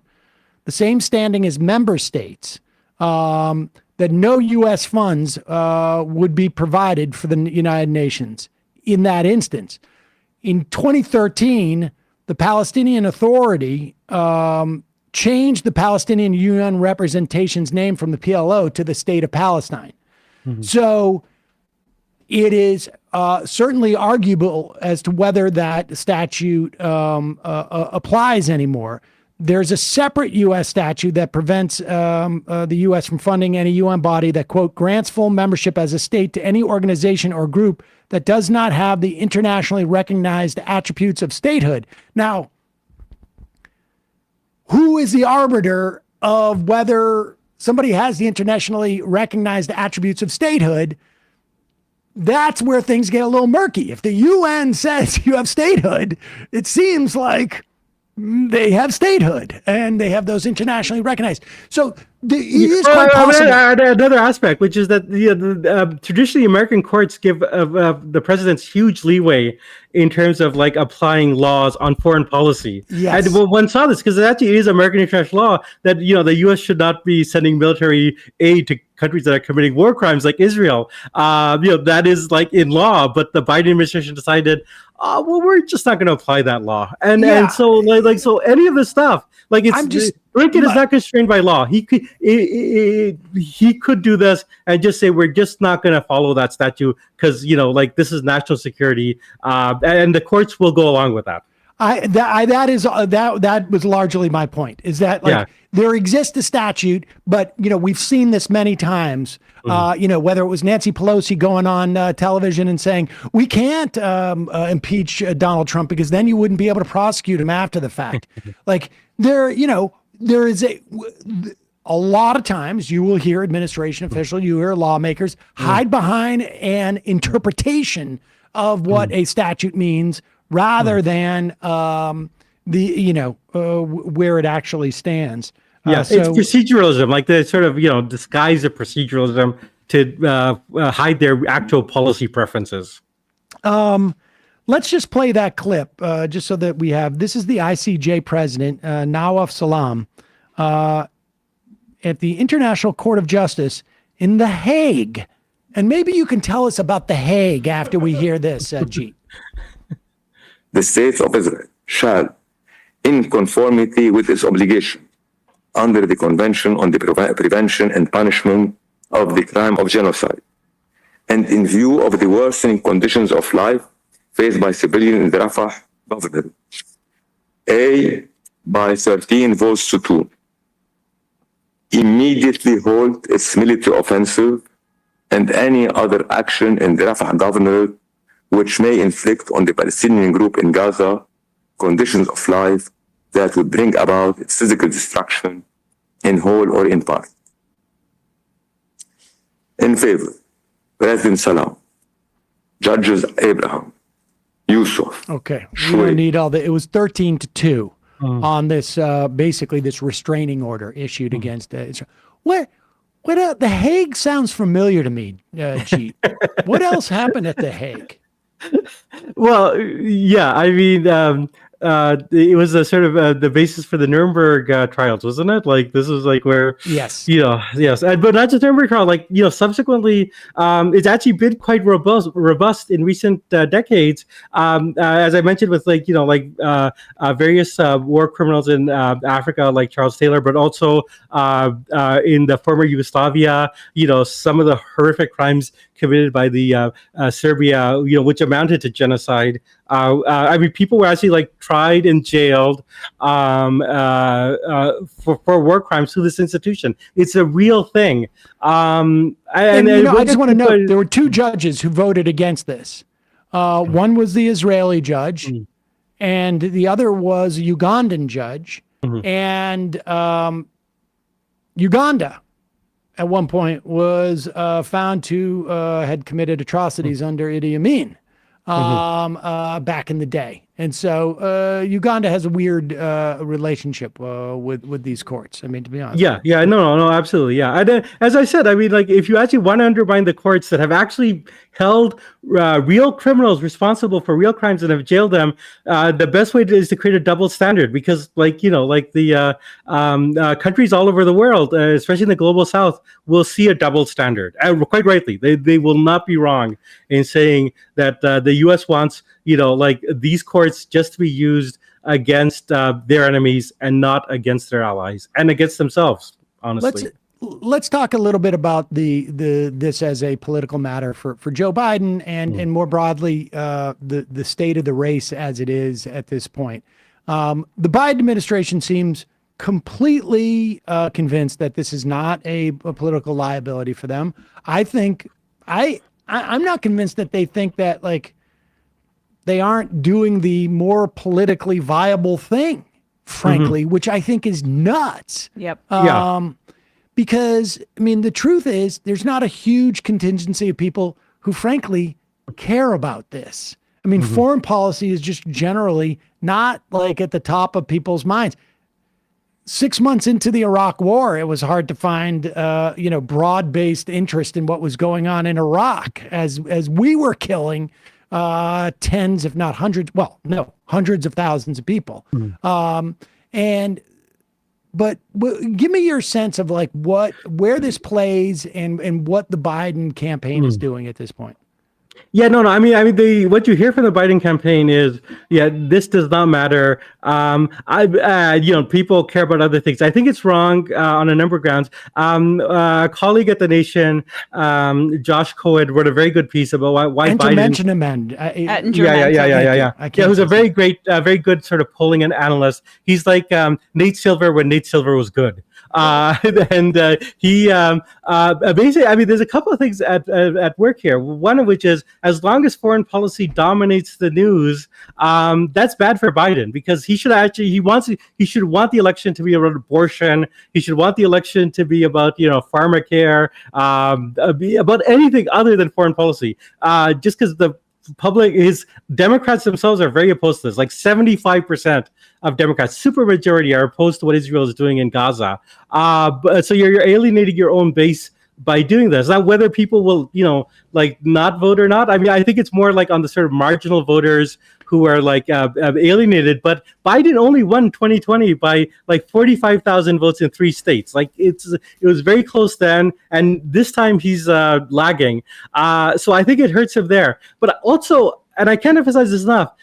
the same standing as member states, that no U.S. funds would be provided for the United Nations in that instance. In 2013, the Palestinian Authority changed the Palestinian UN representation's name from the PLO to the State of Palestine. So it is certainly arguable as to whether that statute applies anymore. There's a separate U.S. statute that prevents the U.S. from funding any UN body that, quote, grants full membership as a state to any organization or group that does not have the internationally recognized attributes of statehood. Now, who is the arbiter of whether somebody has the internationally recognized attributes of statehood? That's where things get a little murky. If the UN says you have statehood, it seems like they have statehood and they have those internationally recognized. So it is quite possible. Another aspect, which is that traditionally American courts give the presidents huge leeway in terms of like applying laws on foreign policy. Yes. And one saw this because it actually is American international law that, you know, the U.S. should not be sending military aid to countries that are committing war crimes like Israel. That is like in law, but the Biden administration decided, well, we're just not going to apply that law. And so so any of this stuff, like Blinken is not constrained by law. He could do this and just say we're just not going to follow that statute because this is national security, and the courts will go along with that. That was largely my point. Is that there exists a statute, but we've seen this many times. Whether it was Nancy Pelosi going on television and saying we can't impeach Donald Trump because then you wouldn't be able to prosecute him after the fact. There is a lot of times you will hear administration officials, you hear lawmakers hide behind an interpretation of what a statute means rather than where it actually stands. It's proceduralism, like they sort of disguise the proceduralism to hide their actual policy preferences. Let's just play that clip just so that we have. This is the ICJ president, Nawaf Salam, at the International Court of Justice in The Hague. And maybe you can tell us about The Hague after we hear this, Jeet. The State of Israel shall, in conformity with its obligation under the Convention on the Prevention and Punishment of the Crime of Genocide, and in view of the worsening conditions of life faced by civilians in the Rafah government, by 13 votes to 2, immediately halt its military offensive and any other action in the Rafah government which may inflict on the Palestinian group in Gaza conditions of life that would bring about its physical destruction in whole or in part. In favor, President Salam, Judges Abraham, Yusuf. Okay, we don't need all that. It was 13-2 on this, basically this restraining order issued against Israel. What The Hague sounds familiar to me, Jeet. What else happened at The Hague? Well, yeah, I mean, it was a sort of the basis for the Nuremberg trials, wasn't it? Like this was like where, yes, but not just Nuremberg trial. Like subsequently, it's actually been quite robust in recent decades. As I mentioned, with various war criminals in Africa, like Charles Taylor, but also in the former Yugoslavia. Some of the horrific crimes committed by the Serbia, which amounted to genocide. I mean, people were actually tried and jailed for war crimes through this institution. It's a real thing. I just want to note there were two judges who voted against this. One was the Israeli judge, and the other was a Ugandan judge. And Uganda, at one point, was found to had committed atrocities under Idi Amin. back in the day. And so Uganda has a weird relationship with these courts. I mean, to be honest. Yeah, no, absolutely, yeah. And as I said, I mean, like, if you actually want to undermine the courts that have actually held real criminals responsible for real crimes and have jailed them, the best way is to create a double standard. Because, like, the countries all over the world, especially in the global South, will see a double standard. Quite rightly, they will not be wrong in saying that the U.S. wants, these courts just to be used against their enemies and not against their allies and against themselves, honestly. Let's talk a little bit about this as a political matter for Joe Biden and more broadly the state of the race as it is at this point. The Biden administration seems completely convinced that this is not a political liability for them. I think I'm not convinced that they think that, like, they aren't doing the more politically viable thing, frankly, which I think is nuts. Yep. Because, I mean, the truth is there's not a huge contingency of people who, frankly, care about this. I mean, foreign policy is just generally not, like, at the top of people's minds. 6 months into the Iraq War, it was hard to find, broad-based interest in what was going on in Iraq as we were killing tens, if not hundreds, hundreds of thousands of people. But give me your sense of, like, where this plays and what the Biden campaign is doing at this point. Yeah, no. I mean, what you hear from the Biden campaign is, this does not matter. People care about other things. I think it's wrong on a number of grounds. A colleague at The Nation, Josh Cohen, wrote a very good piece about why and Biden. To mention him, Yeah. Who's a very good sort of polling and analyst. He's like Nate Silver when Nate Silver was good. He basically, I mean, there's a couple of things at work here. One of which is, as long as foreign policy dominates the news, that's bad for Biden, because he should want the election to be about abortion. He should want the election to be about pharmacare, about anything other than foreign policy. Just because the Democrats themselves are very opposed to this. Like 75% of Democrats, supermajority, are opposed to what Israel is doing in Gaza. So you're alienating your own base by doing this. Now, whether people will, not vote or not, I mean, I think it's more like on the sort of marginal voters who are alienated. But Biden only won 2020 by 45,000 votes in 3 states. It was very close then, and this time he's lagging. So I think it hurts him there. But also, and I can't emphasize this enough,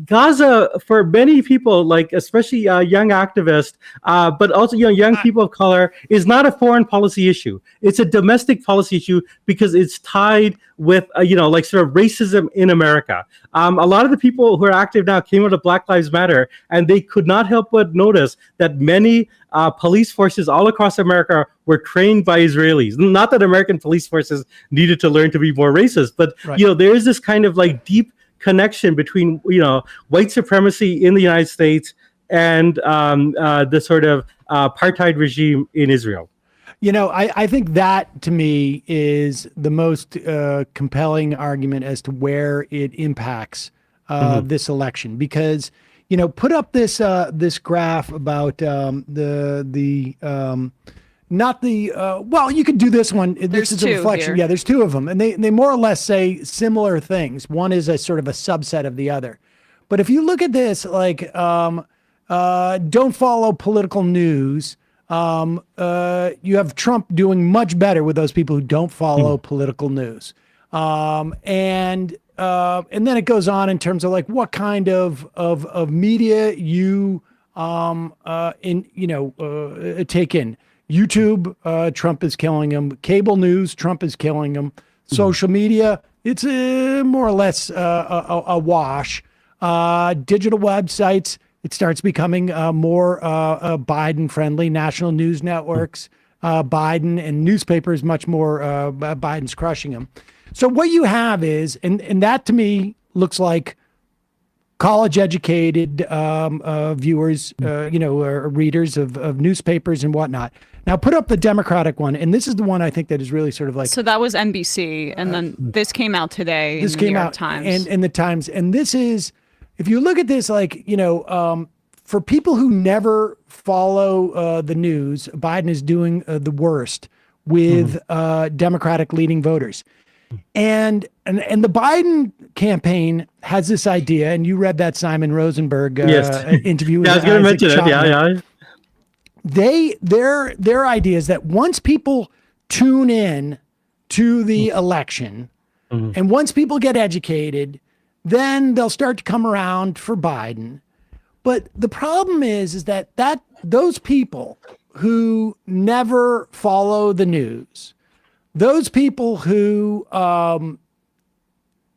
Gaza, for many people, especially young activists, but also young people of color, is not a foreign policy issue. It's a domestic policy issue because it's tied with sort of racism in America. A lot of the people who are active now came out of Black Lives Matter, and they could not help but notice that many police forces all across America were trained by Israelis. Not that American police forces needed to learn to be more racist, but there is this kind of deep connection between white supremacy in the United States and the sort of apartheid regime in Israel. I think that, to me, is the most compelling argument as to where it impacts this election. Because, put up this graph about you could do this one. This is a reflection. Here. Yeah, there's 2 of them. And they more or less say similar things. One is a sort of a subset of the other. But if you look at this, don't follow political news. You have Trump doing much better with those people who don't follow political news. And then it goes on in terms of what kind of media you take in. YouTube, Trump is killing him. Cable news, Trump is killing him. Social media, it's more or less a wash. Digital websites, it starts becoming more Biden-friendly. National news networks, Biden, and newspapers, much more Biden's crushing him. So what you have is, and that to me looks like college-educated viewers, or readers of newspapers and whatnot. Now, put up the Democratic one, and this is the one I think that is really sort of like. So that was NBC, and then this came out today. This in the came New York out Times. and the Times, and this is, if you look at this, like for people who never follow the news, Biden is doing the worst with Democratic leading voters. And the Biden campaign has this idea, and you read that Simon Rosenberg interview. Yeah, I was going to mention it. Yeah. Their idea is that once people tune in to the election, and once people get educated, then they'll start to come around for Biden. But the problem is that those people who never follow the news, those people who,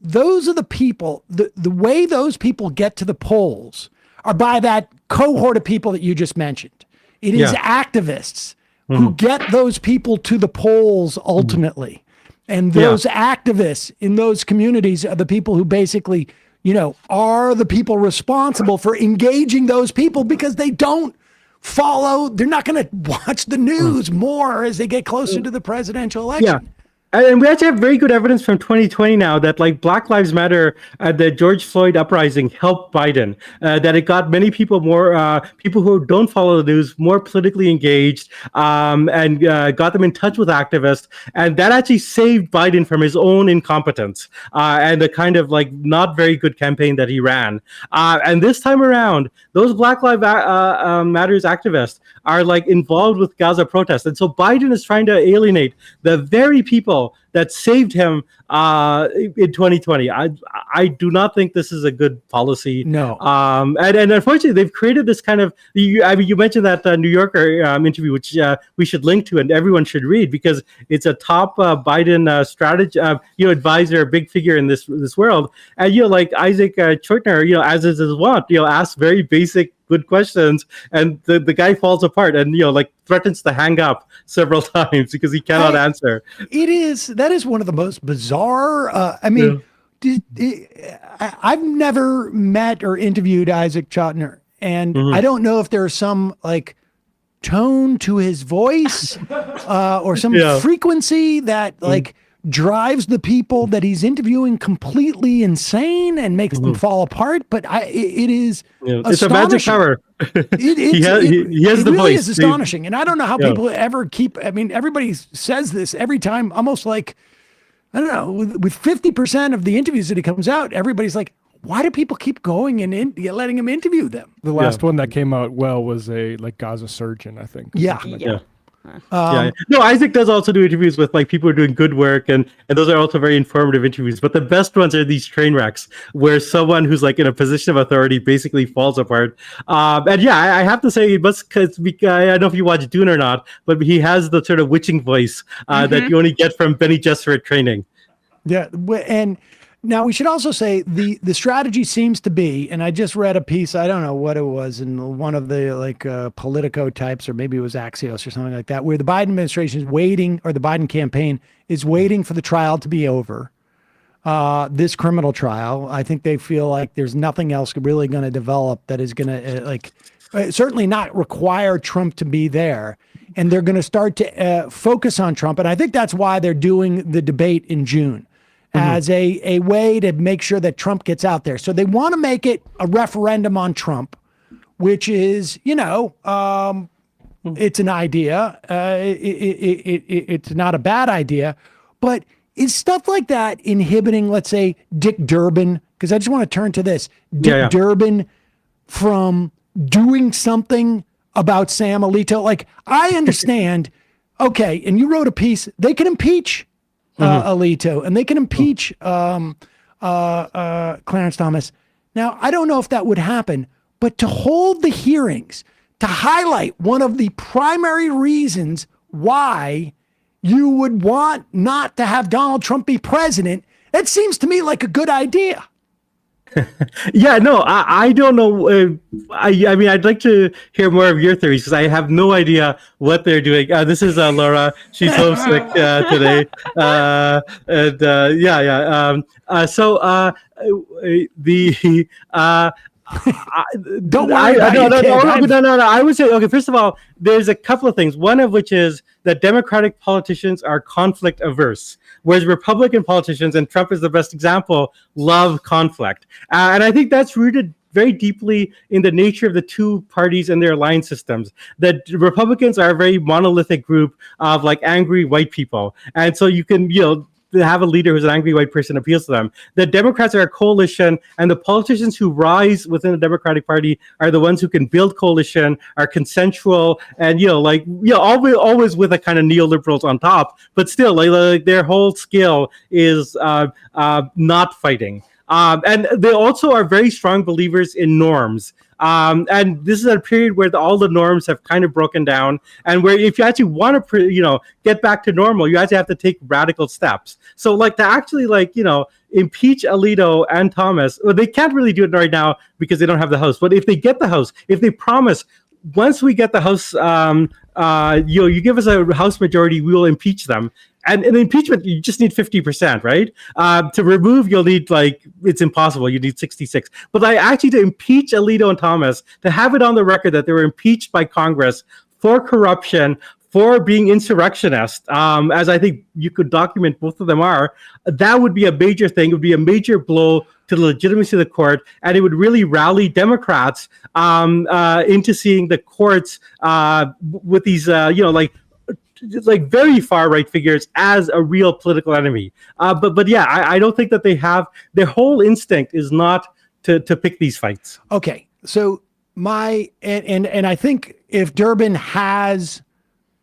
those are the people, the way those people get to the polls are by that cohort of people that you just mentioned. It is activists who get those people to the polls ultimately. And those activists in those communities are the people who basically, are the people responsible for engaging those people because they don't follow. They're not going to watch the news more as they get closer to the presidential election. Yeah. And we actually have very good evidence from 2020 now that like Black Lives Matter, the George Floyd uprising helped Biden, that it got many people more, people who don't follow the news, more politically engaged, and got them in touch with activists. And that actually saved Biden from his own incompetence and the kind of like not very good campaign that he ran. And this time around, those Black Lives Matters activists are like involved with Gaza protests. And so Biden is trying to alienate the very people that saved him in 2020. I do not think this is a good policy. No. And unfortunately, they've created this kind of. You mentioned that New Yorker interview, which we should link to and everyone should read because it's a top Biden strategy, advisor, big figure in this world. And like Isaac Chortner, as is his wont, asks very basic good questions, and the guy falls apart and threatens to hang up several times because he cannot answer. That is one of the most bizarre. I've never met or interviewed Isaac Chotiner, and I don't know if there's some like tone to his voice or some frequency that drives the people that he's interviewing completely insane and makes them fall apart. But it is it's a magic power. He has the really voice. Is astonishing, and I don't know how people ever keep. I mean, everybody says this every time, almost like I don't know. With 50% of the interviews that he comes out, everybody's like, "Why do people keep going and letting him interview them?" The last one that came out well was a Gaza surgeon, I think. No, Isaac does also do interviews with people who are doing good work, and those are also very informative interviews. But the best ones are these train wrecks where someone who's in a position of authority basically falls apart. And I have to say, I don't know if you watch Dune or not, but he has the sort of witching voice that you only get from Benny Gesserit training. Yeah, and now we should also say the strategy seems to be, and I just read a piece, I don't know what it was, in one of the Politico types, or maybe it was Axios or something like that, where the Biden administration is waiting, or the Biden campaign is waiting for the trial to be over, this criminal trial. I think they feel like there's nothing else really going to develop that is going to certainly not require Trump to be there. And they're going to start to focus on Trump. And I think that's why they're doing the debate in June. As a way to make sure that Trump gets out there. So they want to make it a referendum on Trump, which is, it's an idea. It's not a bad idea. But is stuff like that inhibiting, let's say, Dick Durbin? Because I just want to turn to this. Dick Durbin from doing something about Sam Alito. I understand, okay, and you wrote a piece, they can impeach Alito, and they can impeach Clarence Thomas. Now, I don't know if that would happen, but to hold the hearings, to highlight one of the primary reasons why you would want not to have Donald Trump be president, that seems to me like a good idea. Yeah, no, I don't know. I mean, I'd like to hear more of your theories because I have no idea what they're doing. This is Laura. She's homesick today. The Don't worry about your kid. no. I would say, okay, first of all, there's a couple of things. One of which is that Democratic politicians are conflict averse, whereas Republican politicians, and Trump is the best example, love conflict. And I think that's rooted very deeply in the nature of the two parties and their alliance systems. That Republicans are a very monolithic group of like angry white people. And so you can, to have a leader who's an angry white person appeals to them. The Democrats are a coalition, and the politicians who rise within the Democratic Party are the ones who can build coalition, are consensual, and always with a kind of neoliberals on top, but still like their whole skill is not fighting. And they also are very strong believers in norms. And this is a period where all the norms have kind of broken down, and where if you actually want to, get back to normal, you actually have to take radical steps. So, like to actually, impeach Alito and Thomas, well, they can't really do it right now because they don't have the House. But if they get the House, if they promise, once we get the House, you give us a House majority, we will impeach them. And in impeachment, you just need 50%, right? To remove, you'll need it's impossible. You need 66. But actually to impeach Alito and Thomas, to have it on the record that they were impeached by Congress for corruption, for being insurrectionists, as I think you could document both of them are, that would be a major thing. It would be a major blow to the legitimacy of the court, and it would really rally Democrats into seeing the courts with these, very far right figures as a real political enemy. But yeah, I don't think that they have, their whole instinct is not to pick these fights. Okay. So and I think if Durbin has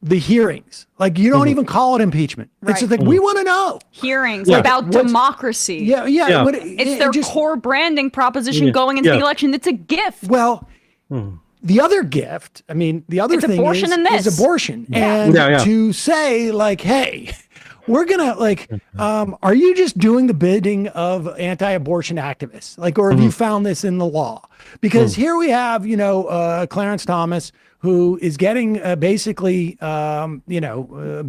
the hearings, you don't even call it impeachment. Right. It's just we want to know. Hearings about democracy. Yeah. It's their core branding proposition going into the election. It's a gift. Well, the other gift, the other thing is abortion. Yeah. And to say hey, we're going to are you just doing the bidding of anti-abortion activists? Or have you found this in the law? Because here we have, Clarence Thomas, who is getting basically,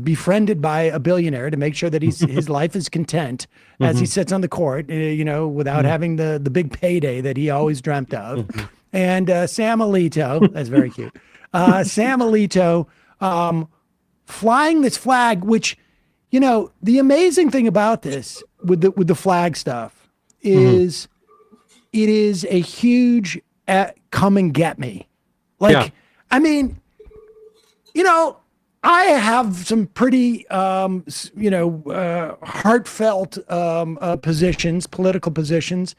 befriended by a billionaire to make sure that his life is content as he sits on the court, without having the big payday that he always dreamt of. And Sam Alito, that's very cute. Sam Alito flying this flag, which, the amazing thing about this with the flag stuff is it is a huge come and get me. I have some pretty, heartfelt positions, political positions.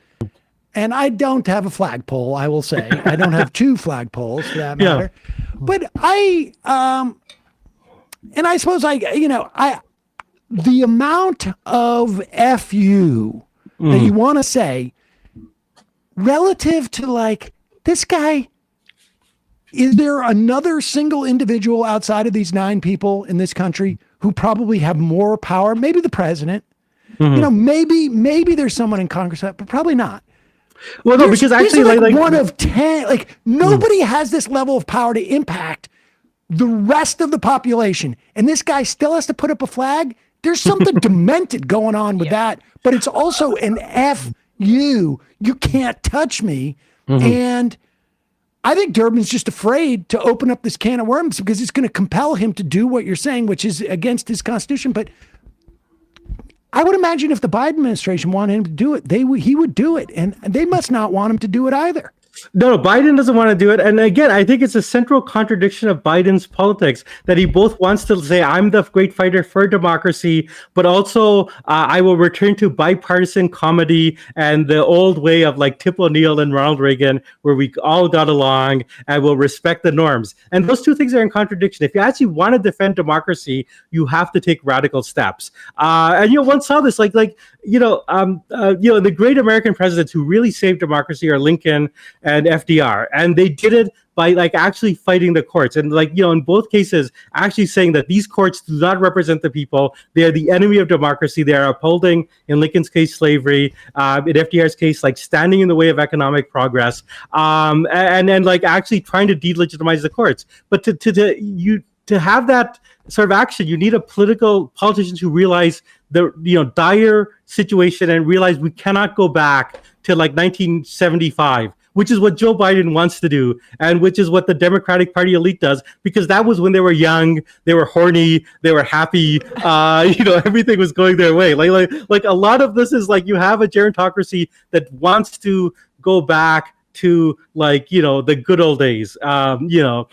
And I don't have a flagpole, I will say. I don't have two flagpoles for that matter. But I suppose the amount of FU that you want to say relative to this guy, is there another single individual outside of these 9 people in this country who probably have more power? Maybe the president, maybe there's someone in Congress, but probably not. Well, no, because actually, one of 10. Nobody has this level of power to impact the rest of the population, and this guy still has to put up a flag. There's something demented going on with that, but it's also an FU. You can't touch me, and I think Durbin's just afraid to open up this can of worms because it's going to compel him to do what you're saying, which is against his constitution. But I would imagine if the Biden administration wanted him to do it, he would do it, and they must not want him to do it either. No, Biden doesn't want to do it. And again, I think it's a central contradiction of Biden's politics that he both wants to say, I'm the great fighter for democracy, but also I will return to bipartisan comedy and the old way of Tip O'Neill and Ronald Reagan, where we all got along and will respect the norms. And those two things are in contradiction. If you actually want to defend democracy, you have to take radical steps. And one saw this, the great American presidents who really saved democracy are Lincoln and FDR, and they did it by like actually fighting the courts, and in both cases actually saying that these courts do not represent the people. They are the enemy of democracy. They are upholding, in Lincoln's case, slavery, in FDR's case, like standing in the way of economic progress, and like actually trying to delegitimize the courts. But to have that sort of action, you need politicians who realize the dire situation and realize we cannot go back to like 1975, which is what Joe Biden wants to do, and which is what the Democratic Party elite does, because that was when they were young, they were horny, they were happy, everything was going their way. Like a lot of this is like you have a gerontocracy that wants to go back to the good old days, when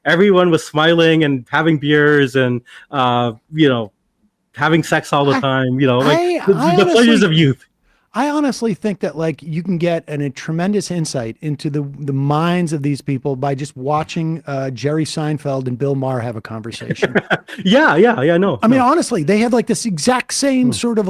everyone was smiling and having beers and having sex all the time, the pleasures of youth. I honestly think that you can get a tremendous insight into the minds of these people by just watching Jerry Seinfeld and Bill Maher have a conversation. No. I mean, honestly, they have this exact same sort of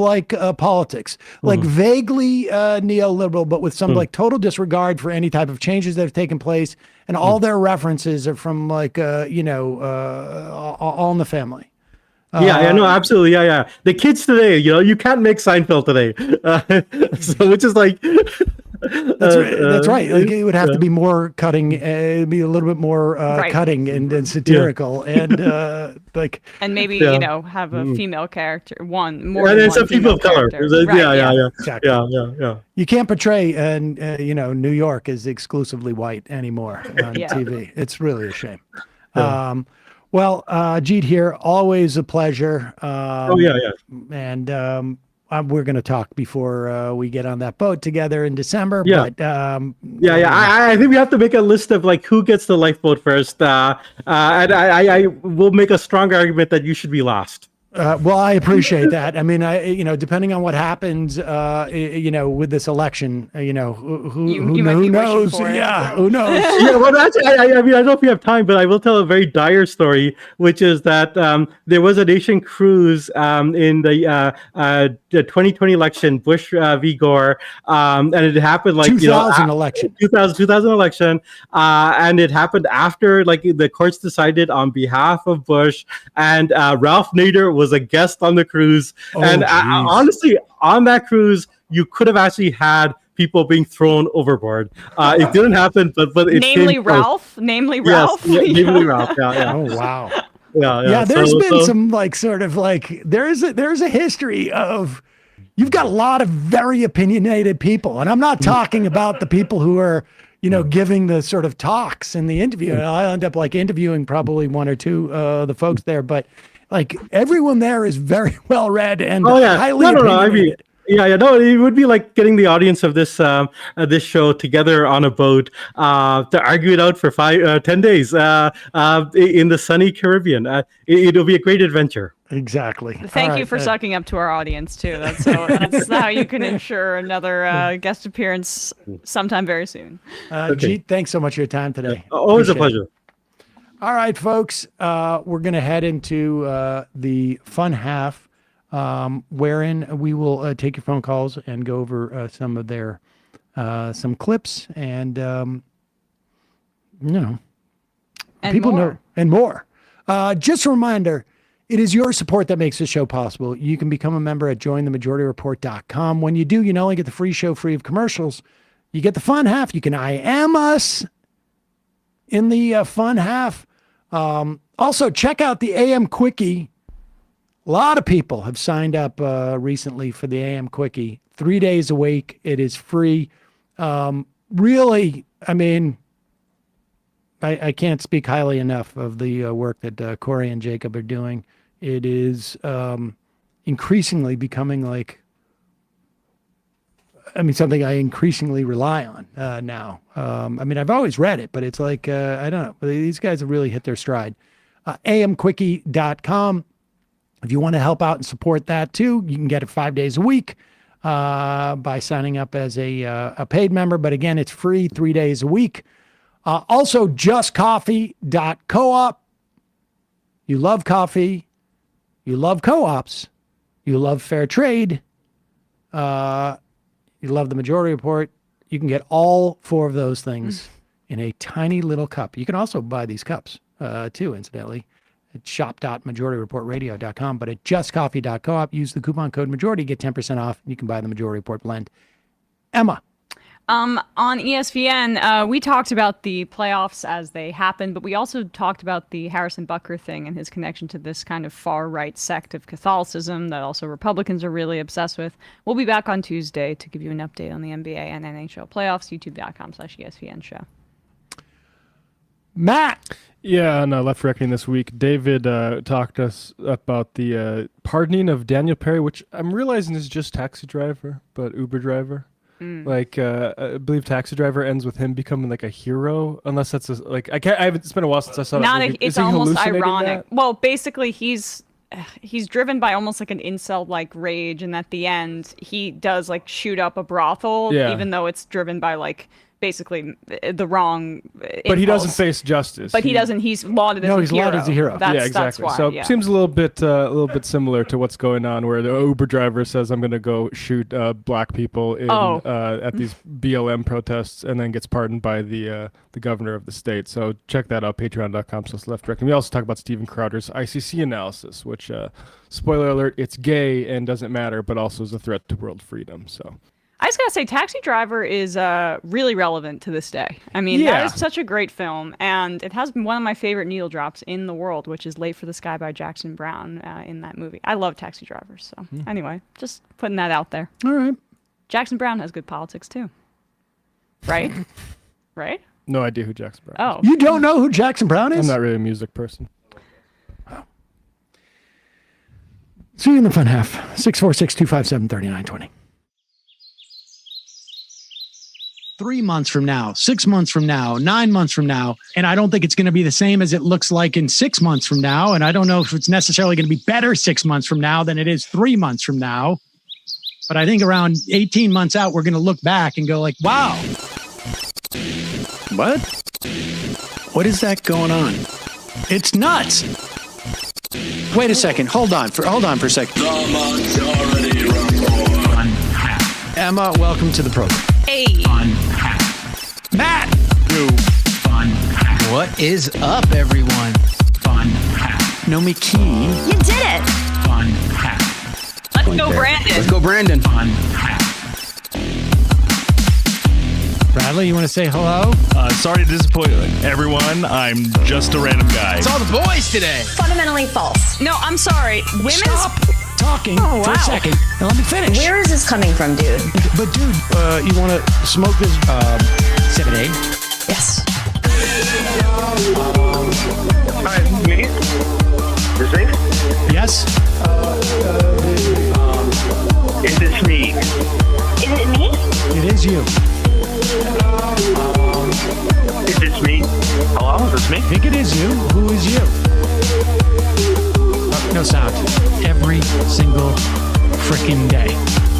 politics, vaguely neoliberal, but with some total disregard for any type of changes that have taken place, and all their references are from All in the Family. No, absolutely. The kids today, you can't make Seinfeld today. So which is that's right. It would have to be more cutting, be a little bit more cutting and satirical, and and maybe have a female character, more and than some one people of color. Exactly. Yeah. You can't portray New York as exclusively white anymore on TV. It's really a shame. Well, Jeet Heer, always a pleasure. And we're going to talk before we get on that boat together in December. But, I think we have to make a list of who gets the lifeboat first. And I will make a strong argument that you should be last. Well, I appreciate that. I mean, depending on what happens, with this election, who knows? Who knows? Well, I don't know if we have time, but I will tell a very dire story, which is that there was a nation cruise in the 2020 election, Bush v. Gore, and it happened 2000 election, 2000 election, and it happened after the courts decided on behalf of Bush, and Ralph Nader was a guest on the cruise. Honestly, on that cruise, you could have actually had people being thrown overboard. It didn't happen, but it namely Ralph. Namely Ralph. Yes, namely Ralph. Yeah. Oh wow. Yeah. There's been some there's a history of. You've got a lot of very opinionated people, and I'm not talking about the people who are giving the sort of talks in the interview. I'll end up interviewing probably one or two the folks there, but everyone there is very well read and highly opinionated. It would be like getting the audience of this this show together on a boat to argue it out for 10 days in the sunny Caribbean. It'll be a great adventure. Exactly. Thank you for sucking up to our audience too. That's how you can ensure another guest appearance sometime very soon. Jeet, thanks so much for your time today. Always a pleasure. All right, folks, we're going to head into the fun half, wherein we will take your phone calls and go over some of their some clips and and people more. know and more. Just a reminder. It is your support that makes this show possible. You can become a member at jointhemajorityreport.com. When you do, you not only get the free show free of commercials, you get the fun half. You can I am us in the fun half. Also, check out the AM Quickie. A lot of people have signed up recently for the AM Quickie. 3 days a week. It is free. Really, I mean, I can't speak highly enough of the work that Corey and Jacob are doing. It is increasingly becoming something I increasingly rely on now. I've always read it, but it's I don't know. These guys have really hit their stride. amquickie.com. If you want to help out and support that too, you can get it 5 days a week by signing up as a paid member. But again, it's free 3 days a week. Also, justcoffee.coop. You love coffee. You love co-ops. you love fair trade, you love the Majority Report, you can get all 4 of those things in a tiny little cup. You can also buy these cups, too, incidentally, at shop.majorityreportradio.com. But at justcoffee.coop, use the coupon code majority, get 10% off, and you can buy the Majority Report blend. Emma. On ESPN, we talked about the playoffs as they happened, but we also talked about the Harrison Butker thing and his connection to this kind of far-right sect of Catholicism that also Republicans are really obsessed with. We'll be back on Tuesday to give you an update on the NBA and NHL playoffs, youtube.com/ESPN show. Matt. Yeah, on Left Reckoning this week, David talked to us about the pardoning of Daniel Perry, which I'm realizing is just Taxi Driver, but Uber driver. Like, I believe Taxi Driver ends with him becoming like a hero, unless that's like I haven't. It's been a while since I saw that movie. It's Is he almost hallucinating ironic. that? Well, basically, he's driven by almost like an incel-like rage, and at the end, he does like shoot up a brothel, even though it's driven by like basically the wrong But he doesn't face justice. But he doesn't. He's lauded as a hero. No, he's lauded as a hero. That's, yeah, exactly. That's why, so yeah. it seems a little bit similar to what's going on, where the Uber driver says, "I'm going to go shoot black people in at these BLM protests," and then gets pardoned by the governor of the state. So check that out, patreon.com/leftreckoning. We also talk about Steven Crowder's ICC analysis, which, spoiler alert, it's gay and doesn't matter, but also is a threat to world freedom. So. I just gotta say, Taxi Driver is really relevant to this day. I mean, that is such a great film, and it has been one of my favorite needle drops in the world, which is "Late for the Sky" by Jackson Browne in that movie. I love Taxi Driver, so anyway, just putting that out there. All right. Jackson Browne has good politics too, right? Right? No idea who Jackson Browne is. Oh, You don't know who Jackson Browne is? I'm not really a music person. See you in the fun half. 646-257-3920. 3 months from now, 6 months from now, 9 months from now. And I don't think it's going to be the same as it looks like in 6 months from now. And I don't know if it's necessarily going to be better 6 months from now than it is 3 months from now. But I think around 18 months out, we're going to look back and go like, wow. What? What is that going on? It's nuts. Wait a second. Hold on for a second. The Majority Report. Emma, welcome to the program. hey. Matt. What is up, everyone? Nomi Key. You did it. Let's go, Brandon. Let's go, Brandon. Bradley, you want to say hello? Sorry to disappoint everyone. I'm just a random guy. It's all the boys today. Fundamentally false. No, I'm sorry. Women's. Stop talking Oh, for a wow. second and let me finish. Where is this coming from, dude? But dude, you want to smoke this 7A? Yes. Hi, me? This me? Yes. Is this me? Is it me? It is you. Is this me? Hello, is this me? I think it is you. Who is you? No sound. Every single freaking day.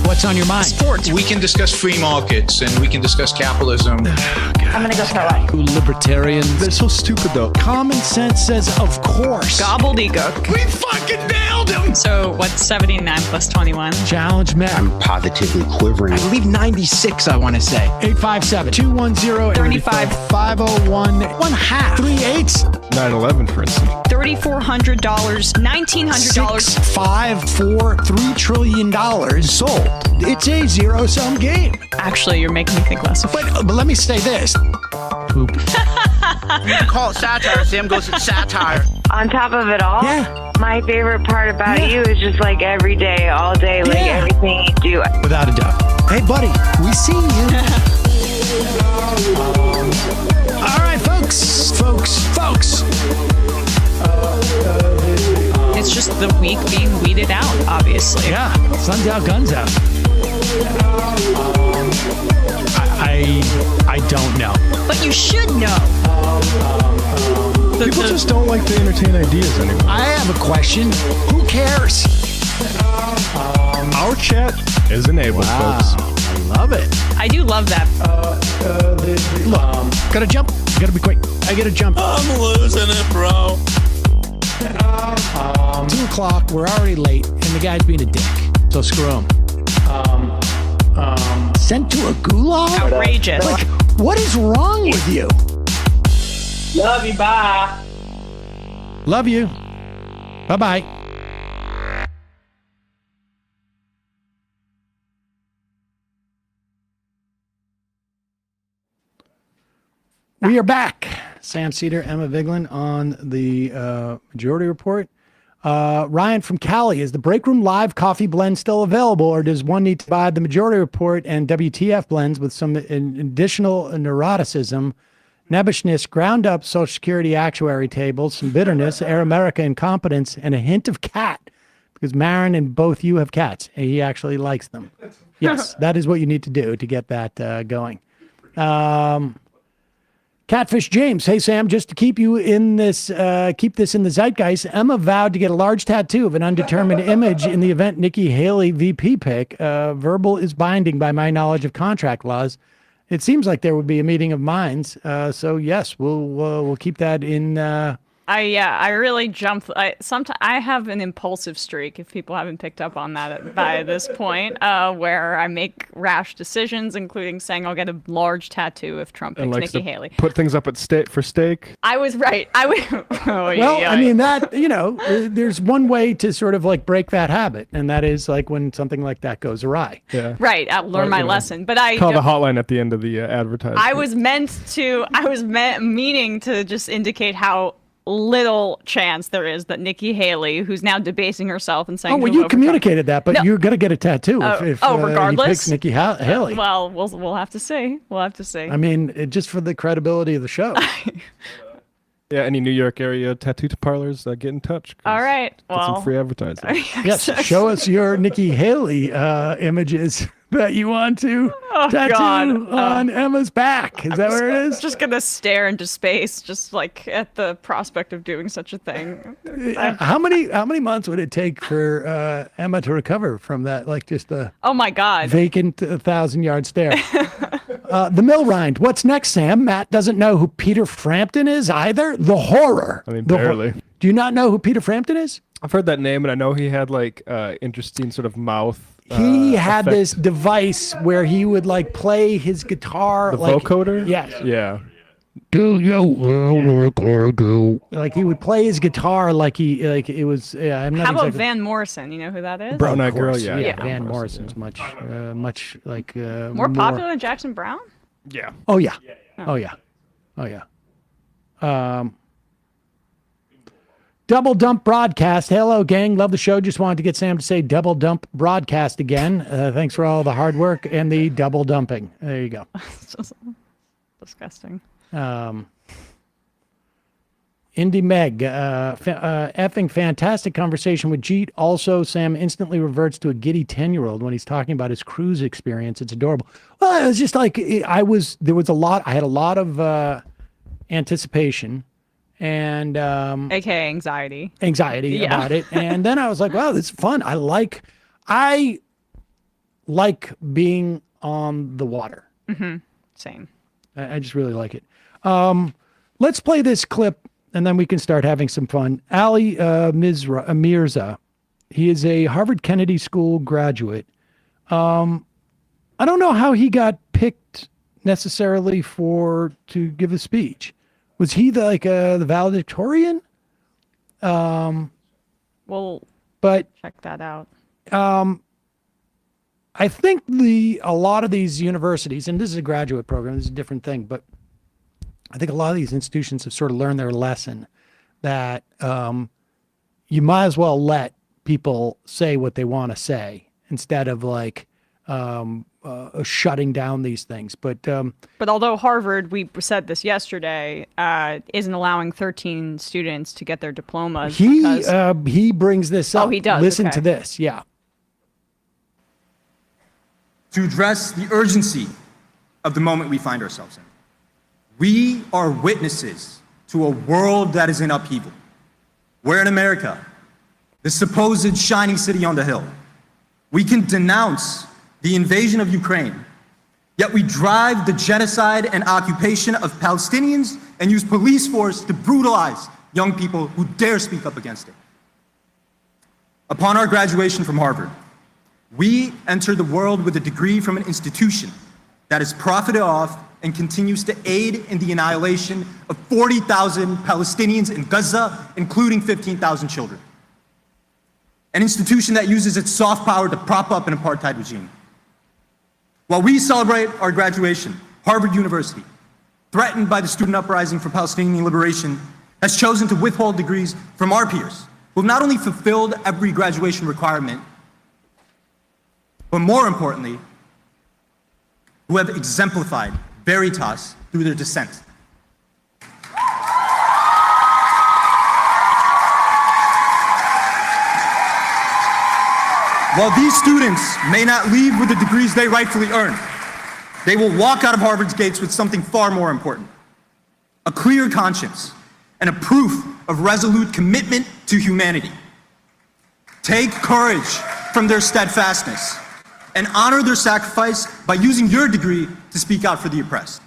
What's on your mind? Sports. We can discuss free markets and we can discuss capitalism. I'm gonna go throw up. Who libertarians? They're so stupid though. Common sense says, of course. Gobbledygook. We fucking nailed him. So what's 79 plus 21? Challenge Matt. I'm positively quivering. I believe 96, I want to say. 857-210-35 501 1 half 3 8s 9/11, for instance. $3,400, $1,900. 5 4 $3 trillion sold. It's a zero-sum game. Actually, you're making me think less of it. But let me say this. Poop. Call it satire. Sam goes, it's satire. On top of it all, Yeah. my favorite part about you is just like every day, all day, like Yeah. everything you do. Without a doubt. Hey, buddy, we see you. All right, folks. It's just the week being weeded out, obviously. Yeah, sun's out, guns out. I don't know. But you should know. People just don't like to entertain ideas anymore. I have a question. Who cares? Our chat is enabled, folks. I love it. I do love that. Look, gotta jump. Gotta be quick. I gotta jump. I'm losing it, bro. 2 o'clock. We're already late, and the guy's being a dick. So screw him. Sent to a gulag? Outrageous. Like, what is wrong with you? Love you. Bye. Love you. Bye-bye. We are back. Sam Seder, Emma Vigeland on the Majority Report. Ryan from Cali, is the Break Room Live coffee blend still available, or does one need to buy the Majority Report and WTF blends with some additional neuroticism, nebbishness, ground up Social Security actuary tables, some bitterness, Air America incompetence, and a hint of cat? Because Marin and both you have cats, and he actually likes them. Yes, that is what you need to do to get that going. Catfish James, hey Sam, just to keep you in this, keep this in the zeitgeist, Emma vowed to get a large tattoo of an undetermined image in the event Nikki Haley VP pick. Verbal is binding by my knowledge of contract laws. It seems like there would be a meeting of minds. So yes, we'll keep that in. I really jumped. Sometimes I have an impulsive streak, if people haven't picked up on that by this point, where I make rash decisions, including saying I'll get a large tattoo if Trump picks Nikki Haley. Put things up at for steak. I was right. I mean that, there's one way to sort of like break that habit, and that is like when something like that goes awry. Yeah. Right. I'll learn my lesson, but I call the hotline at the end of the advertisement. I was meaning to just indicate how little chance there is that Nikki Haley, who's now debasing herself and saying, "Oh, well, you communicated that, but you're gonna get a tattaoo if regardless, he picks Nikki Haley." Well, we'll have to see. We'll have to see. I mean, just for the credibility of the show. Yeah, any New York area tattoo parlors, get in touch. All right. Get some free advertising. Yes, show us your Nikki Haley images that you want to tattoo on Emma's back. Is that where it is? Just gonna stare into space, just like at the prospect of doing such a thing. How many months would it take for Emma to recover from that? Like just a oh my God, vacant 1,000-yard stare. The mill rind. What's next, Sam? Matt doesn't know who Peter Frampton is either. The horror. I mean, barely. Do you not know who Peter Frampton is? I've heard that name, and I know he had like interesting sort of mouth. He had effect. this device where he would like play his guitar. The like, vocoder? Yes. Yeah. Do you do? Like he would play his guitar like it was. Yeah, I'm not. How about exactly, Van Morrison? You know who that is? Brown Eyed Girl. Yeah. Van Morrison's much like more popular than Jackson Brown. Yeah. Oh yeah. Oh yeah. Oh yeah. Double Dump Broadcast. Hello, gang. Love the show. Just wanted to get Sam to say Double Dump Broadcast again. Thanks for all the hard work and the double dumping. There you go. It's just disgusting. Indy Meg. Effing fantastic conversation with Jeet. Also, Sam instantly reverts to a giddy 10-year-old when he's talking about his cruise experience. It's adorable. Well, it was just like I had a lot of anticipation. And aka anxiety about it, and then I was like, wow, this is fun. I like being on the water. Same. I just really like it. Let's play this clip and then we can start having some fun. Ali Mirza, he is a Harvard Kennedy School graduate. I don't know how he got picked necessarily to give a speech. Was he the valedictorian? But check that out. I think a lot of these universities, and this is a graduate program, this is a different thing, but I think a lot of these institutions have sort of learned their lesson that you might as well let people say what they want to say instead of shutting down these things. But although Harvard, we said this yesterday, isn't allowing 13 students to get their diplomas. He brings this up. Oh, he does. Listen okay. to this. Yeah. To address the urgency of the moment we find ourselves in. We are witnesses to a world that is in upheaval. We're in America, the supposed shining city on the hill. We can denounce the invasion of Ukraine, yet we drive the genocide and occupation of Palestinians and use police force to brutalize young people who dare speak up against it. Upon our graduation from Harvard, we enter the world with a degree from an institution that has profited off and continues to aid in the annihilation of 40,000 Palestinians in Gaza, including 15,000 children. An institution that uses its soft power to prop up an apartheid regime. While we celebrate our graduation, Harvard University, threatened by the student uprising for Palestinian liberation, has chosen to withhold degrees from our peers, who have not only fulfilled every graduation requirement, but more importantly, who have exemplified veritas through their dissent. While these students may not leave with the degrees they rightfully earned, they will walk out of Harvard's gates with something far more important: a clear conscience and a proof of resolute commitment to humanity. Take courage from their steadfastness and honor their sacrifice by using your degree to speak out for the oppressed.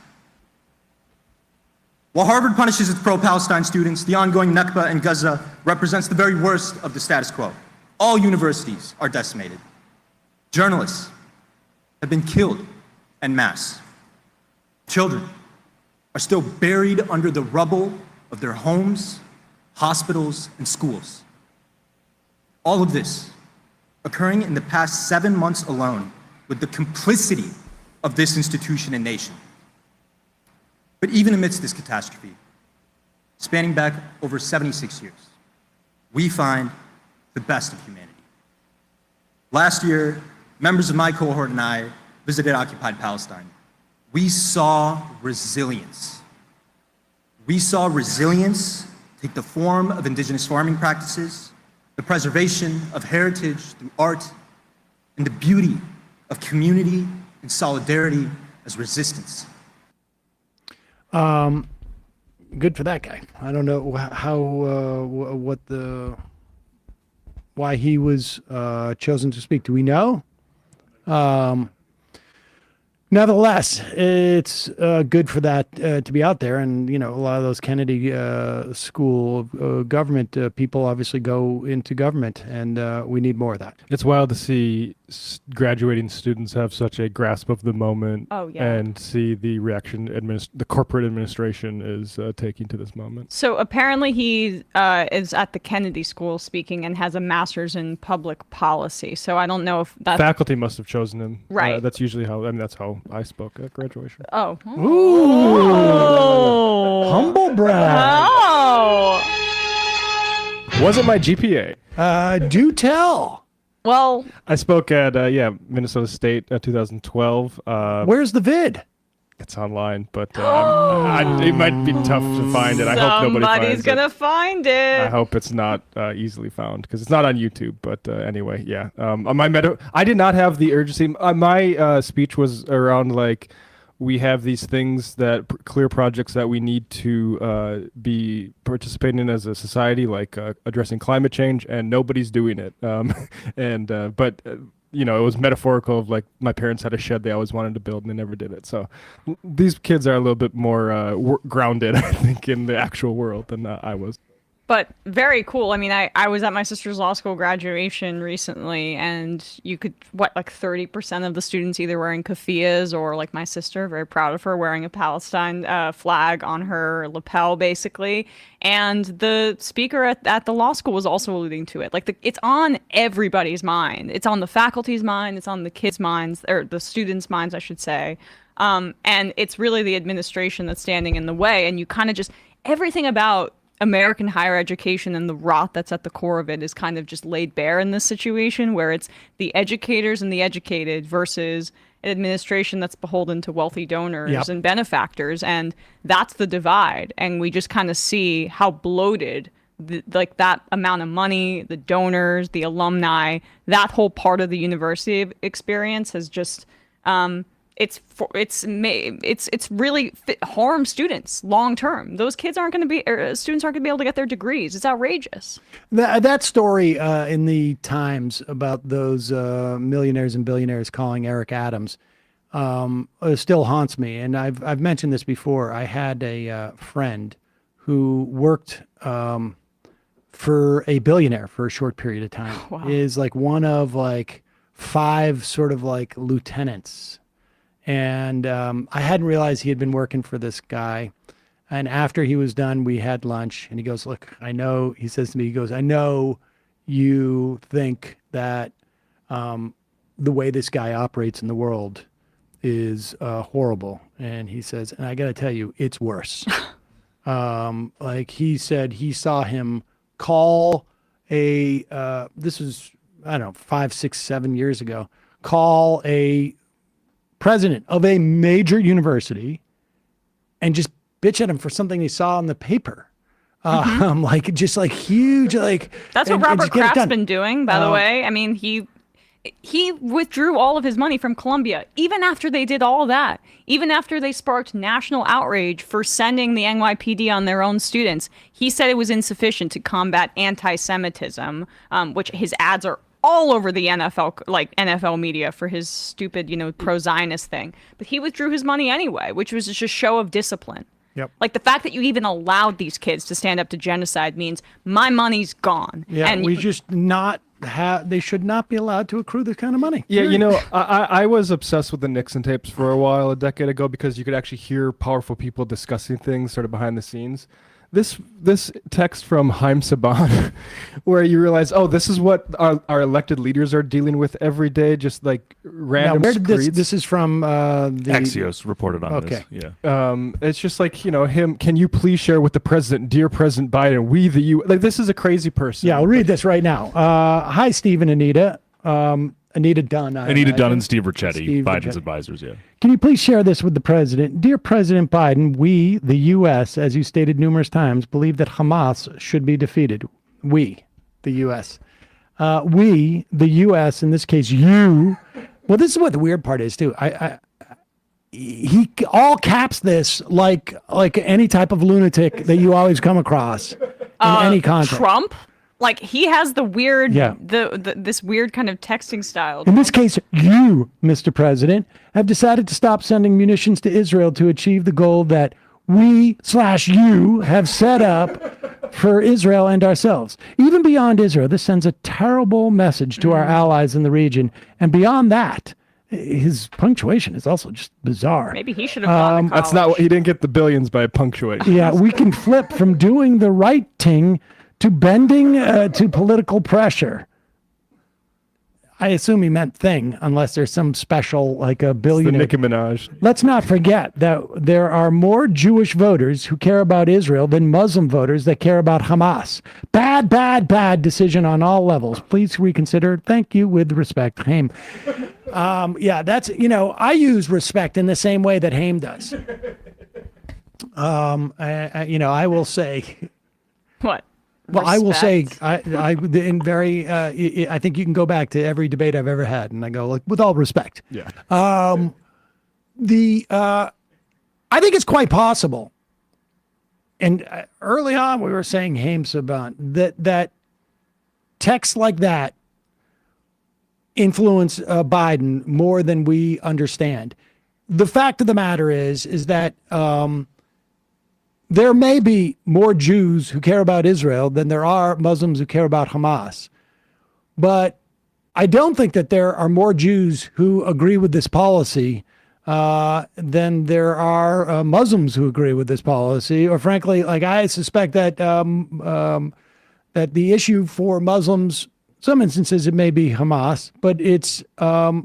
While Harvard punishes its pro-Palestine students, the ongoing Nakba in Gaza represents the very worst of the status quo. All universities are decimated. Journalists have been killed en masse. Children are still buried under the rubble of their homes, hospitals, and schools. All of this occurring in the past 7 months alone with the complicity of this institution and nation. But even amidst this catastrophe, spanning back over 76 years, we find the best of humanity. Last year, members of my cohort and I visited occupied Palestine. We saw resilience. We saw resilience take the form of indigenous farming practices, the preservation of heritage through art, and the beauty of community and solidarity as resistance. Good for that guy. I don't know why he was chosen to speak. Do we know? Nevertheless, it's good for that to be out there. And, you know, a lot of those Kennedy School of Government people obviously go into government, and we need more of that. It's wild to see graduating students have such a grasp of the moment and see the reaction the corporate administration is taking to this moment. So apparently he is at the Kennedy School speaking and has a master's in public policy. So I don't know if that faculty must have chosen him. Right. That's usually that's how I spoke at graduation. Oh. Ooh. Humble brag. Oh. Wasn't my GPA. Do tell. Well, I spoke at Minnesota State 2012. Where's the vid? It's online, but it might be tough to find it. I hope nobody finds it. Somebody's gonna find it. I hope it's not easily found because it's not on YouTube. But anyway, yeah. I did not have the urgency. My speech was around like we have these things clear projects that we need to be participating in as a society, like addressing climate change, and nobody's doing it. But you know, it was metaphorical of like my parents had a shed they always wanted to build and they never did it. So these kids are a little bit more grounded, I think, in the actual world than I was. But very cool. I mean, I was at my sister's law school graduation recently, and you could, like 30% of the students either wearing keffiyehs or, like my sister, very proud of her, wearing a Palestine flag on her lapel, basically. And the speaker at the law school was also alluding to it. Like, it's on everybody's mind. It's on the faculty's mind. It's on the kids' minds, or the students' minds, I should say. And it's really the administration that's standing in the way. And you kind of just, everything about American higher education and the rot that's at the core of it is kind of just laid bare in this situation, where it's the educators and the educated versus an administration that's beholden to wealthy donors and benefactors. And that's the divide. And we just kind of see how bloated that amount of money, the donors, the alumni, that whole part of the university experience has just it's really harm students long term. Those kids aren't going to be, students aren't going to be able to get their degrees. It's outrageous. That story in the Times about those millionaires and billionaires calling Eric Adams still haunts me. And I've mentioned this before. I had a friend who worked for a billionaire for a short period of time, is like one of like 5 sort of like lieutenants. And I hadn't realized he had been working for this guy. And after he was done, we had lunch, and he goes, look, I know, he says to me, he goes, I know you think that the way this guy operates in the world is horrible. And he says, and I got to tell you, it's worse. Like he said, he saw him call this was, I don't know, 5, 6, 7 years ago, call a president of a major university and just bitch at him for something he saw in the paper. Like just like huge, like that's what Robert Kraft's been doing, by the way. I mean, he withdrew all of his money from Columbia, even after they did all that, even after they sparked national outrage for sending the NYPD on their own students. He said it was insufficient to combat anti-Semitism, which his ads are all over the NFL media for his stupid, pro-Zionist thing. But he withdrew his money anyway, which was just a show of discipline. Yep. Like the fact that you even allowed these kids to stand up to genocide means my money's gone. Yeah, and we just not have, they should not be allowed to accrue this kind of money. Yeah, I was obsessed with the Nixon tapes for a while, a decade ago, because you could actually hear powerful people discussing things sort of behind the scenes. This text from Haim Saban, where you realize, oh, this is what our elected leaders are dealing with every day, just like random. Now, where did this is from? The Axios reported on this. Yeah. It's just like him. Can you please share with the president, dear President Biden, we the U. Like this is a crazy person. Yeah, I'll read this right now. Hi, Steve and Anita. Anita Dunn. Anita Dunn and Steve Ricchetti, Biden's advisors, yeah. Can you please share this with the president? Dear President Biden, we, the U.S., as you stated numerous times, believe that Hamas should be defeated. We, the U.S. We, the U.S., in this case, you. Well, this is what the weird part is, too. He all caps this like any type of lunatic that you always come across in any context. Trump? Like he has the weird, this weird kind of texting style. In this case, you, Mr. President, have decided to stop sending munitions to Israel to achieve the goal that we/you have set up for Israel and ourselves. Even beyond Israel, this sends a terrible message to our allies in the region. And beyond that, his punctuation is also just bizarre. Maybe he should have gone to college. That's not what he didn't get the billions by punctuation. Yeah, we can flip from doing the right thing to bending to political pressure. I assume he meant thing, unless there's some special, like a billionaire. It's the Nicki Minaj. Let's not forget that there are more Jewish voters who care about Israel than Muslim voters that care about Hamas. Bad, bad, bad decision on all levels. Please reconsider. Thank you. With respect, Haim. Yeah, that's, I use respect in the same way that Haim does. I will say. What? Well, I will say, I think you can go back to every debate I've ever had, and I go, like, with all respect. Yeah. I think it's quite possible. And early on, we were saying, Haim Saban, that texts like that influence Biden more than we understand. The fact of the matter is that there may be more Jews who care about Israel than there are Muslims who care about Hamas. But I don't think that there are more Jews who agree with this policy than there are Muslims who agree with this policy. Or frankly, like I suspect that that the issue for Muslims, some instances it may be Hamas, but it's more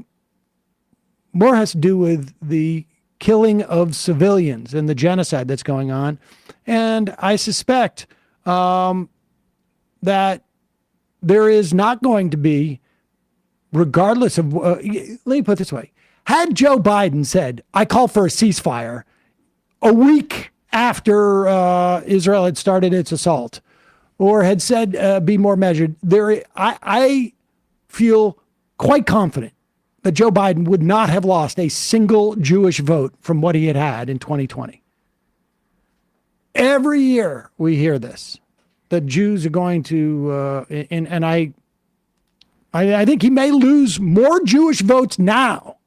has to do with the killing of civilians and the genocide that's going on. And I suspect that there is not going to be, regardless of, let me put it this way. Had Joe Biden said, I call for a ceasefire a week after Israel had started its assault, or had said, be more measured, I feel quite confident that Joe Biden would not have lost a single Jewish vote from what he had in 2020. Every year we hear this, that Jews are going to, and I think he may lose more Jewish votes now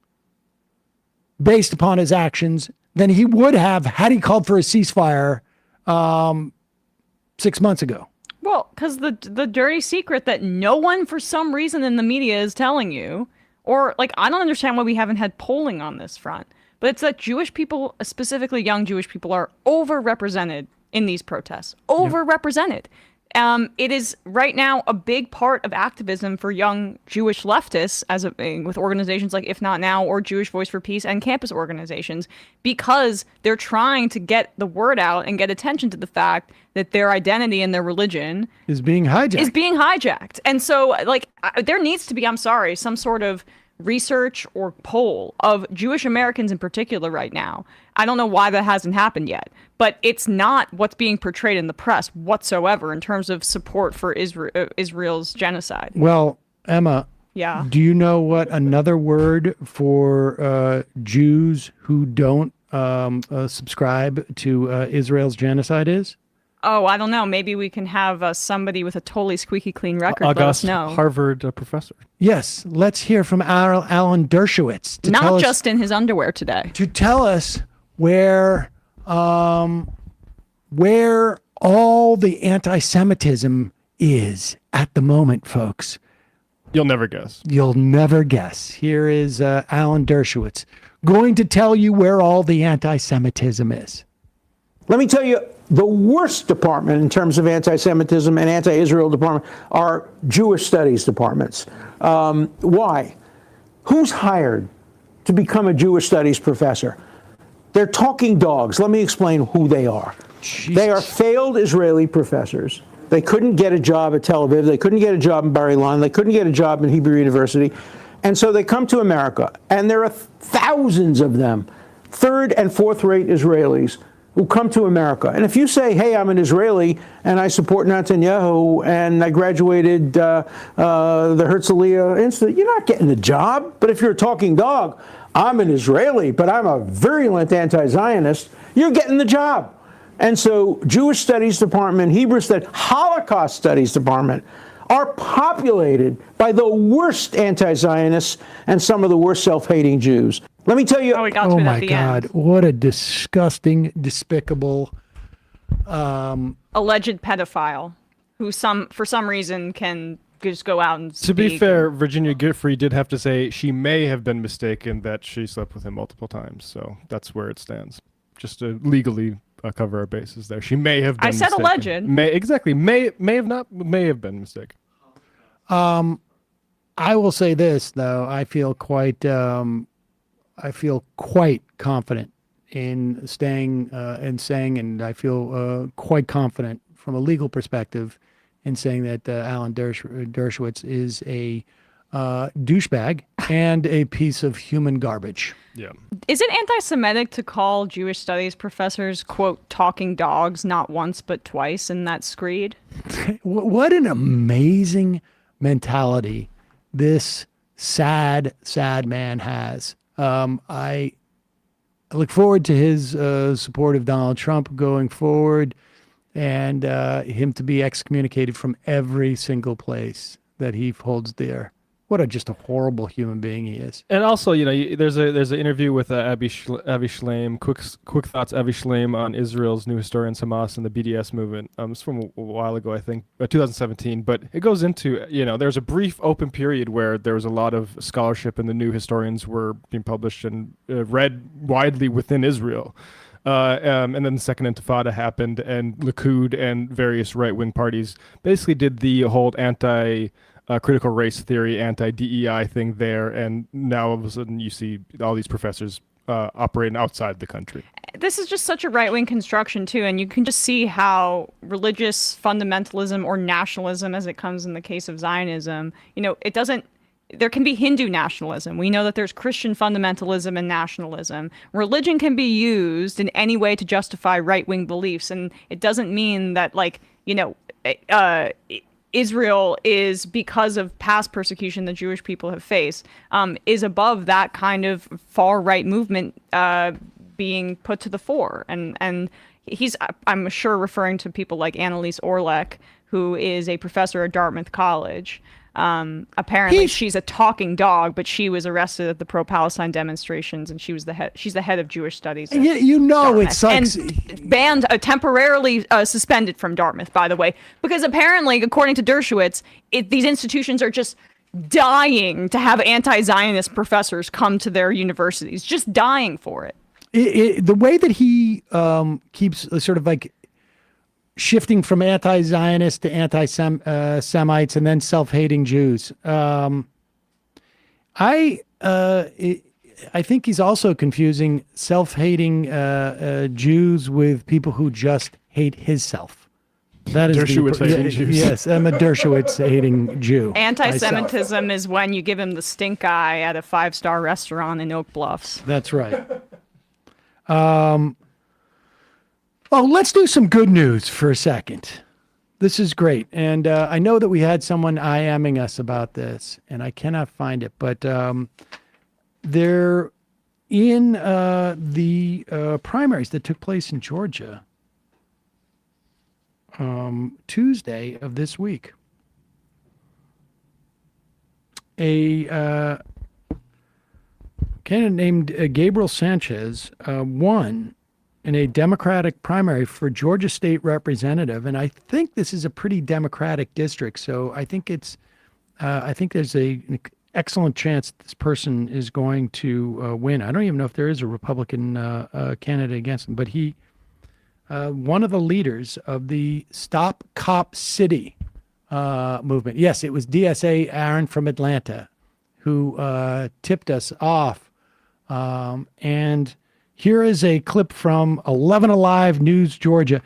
based upon his actions than he would have had he called for a ceasefire 6 months ago? Well, because the dirty secret that no one for some reason in the media is telling you, or like I don't understand why we haven't had polling on this front, but it's that Jewish people, specifically young Jewish people, are overrepresented in these protests. Overrepresented. It is right now a big part of activism for young Jewish leftists, with organizations like If Not Now or Jewish Voice for Peace and campus organizations, because they're trying to get the word out and get attention to the fact that their identity and their religion is being hijacked. And so, like, there needs to be, I'm sorry, some sort of research or poll of Jewish Americans in particular right now. I don't know why that hasn't happened yet, but it's not what's being portrayed in the press whatsoever in terms of support for Israel's genocide. Well, Emma, yeah. Do you know what another word for Jews who don't subscribe to Israel's genocide is? Oh, I don't know. Maybe we can have somebody with a totally squeaky clean record let us know. Harvard professor. Yes, let's hear from Alan Dershowitz. Not just in his underwear today. To tell us where all the anti-Semitism is at the moment, folks. You'll never guess. You'll never guess. Here is Alan Dershowitz going to tell you where all the anti-Semitism is. Let me tell you, the worst department in terms of anti-Semitism and anti-Israel department are Jewish studies departments. Why? Who's hired to become a Jewish studies professor? They're talking dogs. Let me explain who they are. Jesus. They are failed Israeli professors. They couldn't get a job at Tel Aviv. They couldn't get a job in Bar Ilan. They couldn't get a job in Hebrew University. And so they come to America, and there are thousands of them, third and fourth rate Israelis who come to America. And if you say, hey, I'm an Israeli and I support Netanyahu and I graduated the Herzliya Institute, you're not getting the job. But if you're a talking dog, I'm an Israeli, but I'm a virulent anti-Zionist, you're getting the job. And so Jewish Studies Department, Hebrew Studies, Holocaust Studies Department are populated by the worst anti-Zionists and some of the worst self-hating Jews. Let me tell you. Oh my God! What a disgusting, despicable, alleged pedophile who for some reason can just go out and speak. To be fair, Virginia Giuffre did have to say she may have been mistaken that she slept with him multiple times. So that's where it stands. Just to legally cover our bases there. She may have been. I said mistaken. alleged. May have not. May have been mistaken. I will say this though. I feel quite confident in staying and saying, and I feel quite confident from a legal perspective in saying that Alan Dershowitz is a douchebag and a piece of human garbage. Yeah. Is it anti-Semitic to call Jewish studies professors, quote, talking dogs not once but twice in that screed? What an amazing mentality this sad, sad man has. I look forward to his support of Donald Trump going forward and him to be excommunicated from every single place that he holds dear. What just a horrible human being he is. And also, there's an interview with Avi Shlaim, quick thoughts, Avi Shlaim on Israel's new historians, Hamas and the BDS movement. It's from a while ago, I think, 2017. But it goes into, there's a brief open period where there was a lot of scholarship and the new historians were being published and read widely within Israel. And then the Second Intifada happened, and Likud and various right-wing parties basically did the whole critical race theory, anti-DEI thing there, and now all of a sudden you see all these professors operating outside the country. This is just such a right-wing construction too, and you can just see how religious fundamentalism or nationalism, as it comes in the case of Zionism, it doesn't. There can be Hindu nationalism. We know that there's Christian fundamentalism and nationalism. Religion can be used in any way to justify right-wing beliefs, and it doesn't mean that, Israel is, because of past persecution the Jewish people have faced, is above that kind of far-right movement being put to the fore. And he's, I'm sure, referring to people like Annalise Orlek, who is a professor at Dartmouth College. Apparently, she's a talking dog, but she was arrested at the pro-Palestine demonstrations, and she's the head of Jewish studies. You know, Dartmouth. it sucks. And banned, temporarily suspended from Dartmouth, by the way, because apparently, according to Dershowitz, these institutions are just dying to have anti-Zionist professors come to their universities, just dying for it. The way that he keeps sort of like shifting from anti-Zionist to anti-Semites and then self-hating Jews. I think he's also confusing self-hating Jews with people who just hate his self. That is Dershowitz hating Jews. Yes, I'm a Dershowitz hating Jew. Anti-Semitism is when you give him the stink eye at a 5-star restaurant in Oak Bluffs. That's right. Let's do some good news for a second. This is great. And I know that we had someone IMing us about this, and I cannot find it, but they're in the primaries that took place in Georgia Tuesday of this week. A candidate named Gabriel Sanchez won in a Democratic primary for Georgia State Representative, and I think this is a pretty Democratic district. So I think there's an excellent chance this person is going to win. I don't even know if there is a Republican candidate against him, but he one of the leaders of the Stop Cop City movement. Yes, it was DSA Aaron from Atlanta who tipped us off, and here is a clip from 11 Alive News Georgia.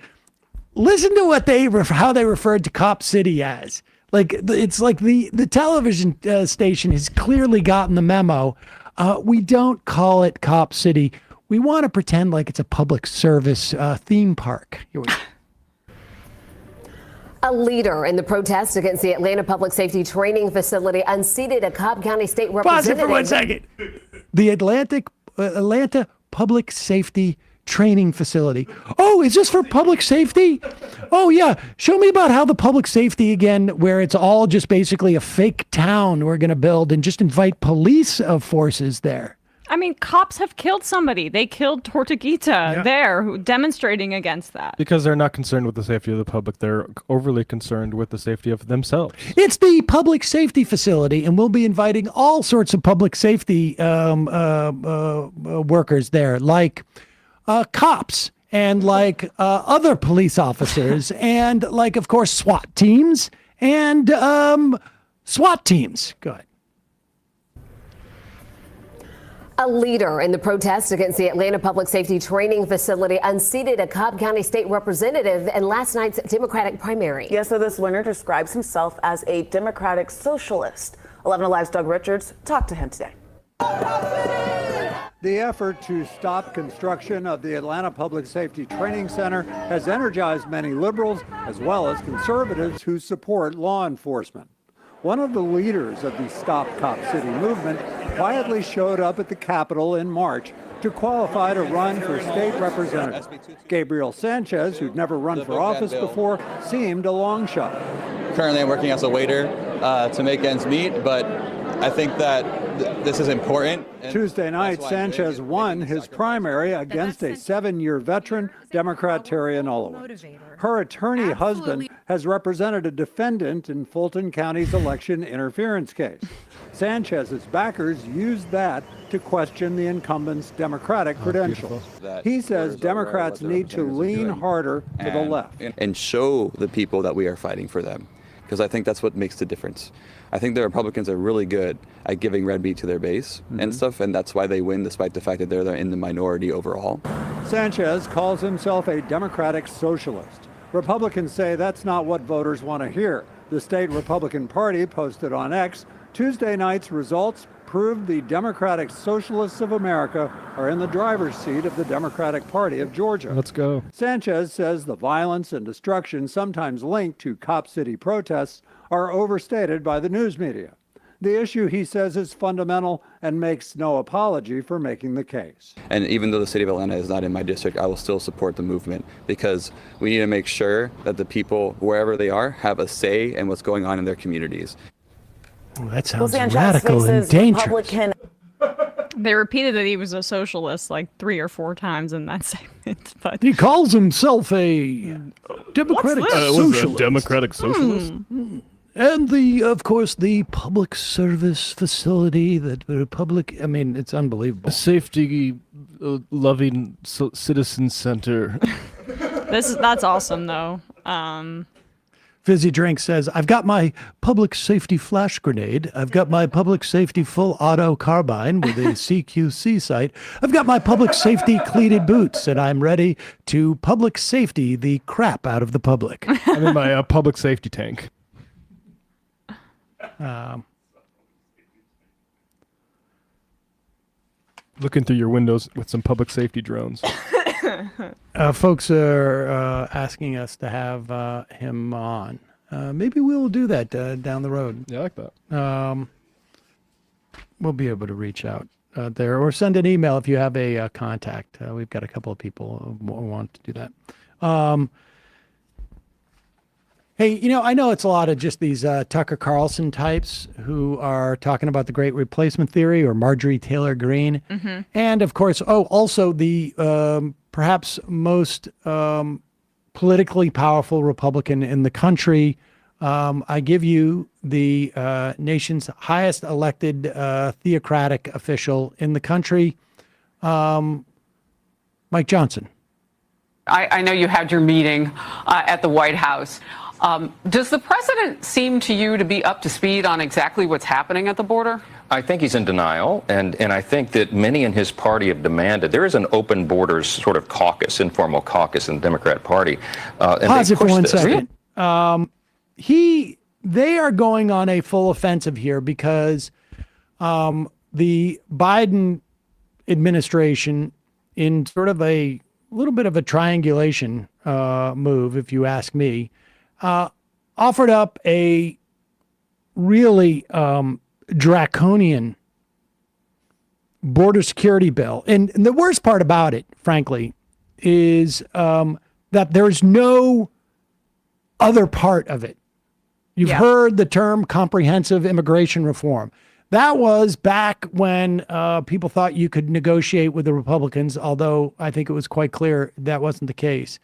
Listen to how they referred to Cop City as. Like, it's like the television station has clearly gotten the memo. We don't call it Cop City. We want to pretend like it's a public service theme park. Here we go. A leader in the protest against the Atlanta Public Safety Training Facility unseated a Cobb County State Representative. Pause it for 1 second. The Atlanta Public Safety Training Facility. Oh, is this for public safety? Oh, yeah. Show me about how the public safety again, where it's all just basically a fake town we're going to build and just invite police forces there. I mean, cops have killed somebody. They killed Tortuguita there, demonstrating against that. Because they're not concerned with the safety of the public. They're overly concerned with the safety of themselves. It's the public safety facility, and we'll be inviting all sorts of public safety workers there, like cops and like other police officers and like, of course, SWAT teams and SWAT teams. Go ahead. A leader in the protest against the Atlanta Public Safety Training Facility unseated a Cobb County State Representative in last night's Democratic primary. Yes, so this winner describes himself as a Democratic socialist. 11 Alive's Doug Richards talked to him today. The effort to stop construction of the Atlanta Public Safety Training Center has energized many liberals as well as conservatives who support law enforcement. One of the leaders of the Stop Cop City movement quietly showed up at the Capitol in March to qualify to run for state representative. Gabriel Sanchez, who'd never run for office before, seemed a long shot. Currently, I'm working as a waiter to make ends meet, but I think that this is important. Tuesday night, Sanchez won his primary against a 7-year veteran, Democrat Terry Anulowicz. Her attorney husband has represented a defendant in Fulton County's election interference case. Sanchez's backers used that to question the incumbent's Democratic credentials. He says Democrats need to lean harder to the left. And show the people that we are fighting for them, because I think that's what makes the difference. I think the Republicans are really good at giving red meat to their base and stuff, and that's why they win despite the fact that they're in the minority overall. Sanchez calls himself a Democratic socialist. Republicans say that's not what voters want to hear. The state Republican Party posted on X, Tuesday night's results proved the Democratic Socialists of America are in the driver's seat of the Democratic Party of Georgia. Let's go. Sanchez says the violence and destruction sometimes linked to Cop City protests are overstated by the news media. The issue, he says, is fundamental and makes no apology for making the case. And even though the city of Atlanta is not in my district, I will still support the movement because we need to make sure that the people, wherever they are, have a say in what's going on in their communities. Well, that Los sounds Angeles radical and faces dangerous. Republican. They repeated that he was a socialist like 3 or 4 times in that segment. But He calls himself a democratic What's this? Was a socialist. democratic socialist. And of course, the public service facility that the Republic, I mean, it's unbelievable. A safety loving citizen center. that's awesome though. Fizzy Drink says, I've got my public safety flash grenade. I've got my public safety full auto carbine with a CQC sight. I've got my public safety cleated boots, and I'm ready to public safety the crap out of the public. I'm in my public safety tank. Looking through your windows with some public safety drones. Folks are asking us to have him on. Maybe we'll do that down the road. Yeah, I like that. We'll be able to reach out there or send an email if you have a contact. We've got a couple of people who want to do that. Hey, I know it's a lot of just these Tucker Carlson types who are talking about the Great Replacement Theory or Marjorie Taylor Greene. Mm-hmm. And of course, also the perhaps most politically powerful Republican in the country. I give you the nation's highest elected theocratic official in the country, Mike Johnson. I know you had your meeting at the White House. Does the president seem to you to be up to speed on exactly what's happening at the border? I think he's in denial, and I think that many in his party have demanded there is an open borders sort of caucus, informal caucus in the Democrat Party. And Pause they it for pushed 1 this. second. They are going on a full offensive here because the Biden administration, in sort of a little bit of a triangulation move, if you ask me, offered up a really draconian border security bill. And the worst part about it, frankly, is that there's no other part of it. You've heard the term comprehensive immigration reform. That was back when people thought you could negotiate with the Republicans, although I think it was quite clear that wasn't the case.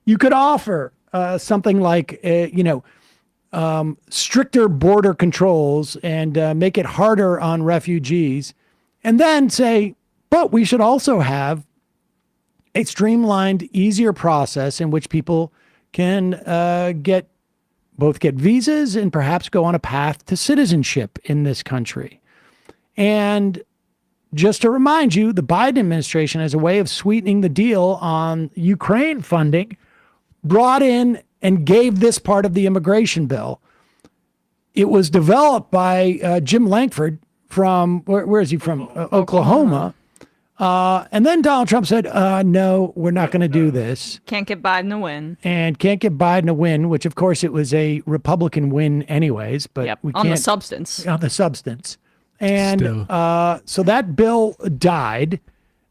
You could offer something like, stricter border controls and make it harder on refugees, and then say, but we should also have a streamlined, easier process in which people can get visas and perhaps go on a path to citizenship in this country. And just to remind you, the Biden administration, as a way of sweetening the deal on Ukraine funding, brought in and gave this part of the immigration bill. It was developed by Jim Lankford from, where is he from? Oklahoma. And then Donald Trump said, no, we're not going to do this. Can't get Biden a win. And can't get Biden a win, which of course it was a Republican win anyways, but we can't. On the substance. On the substance. And so that bill died,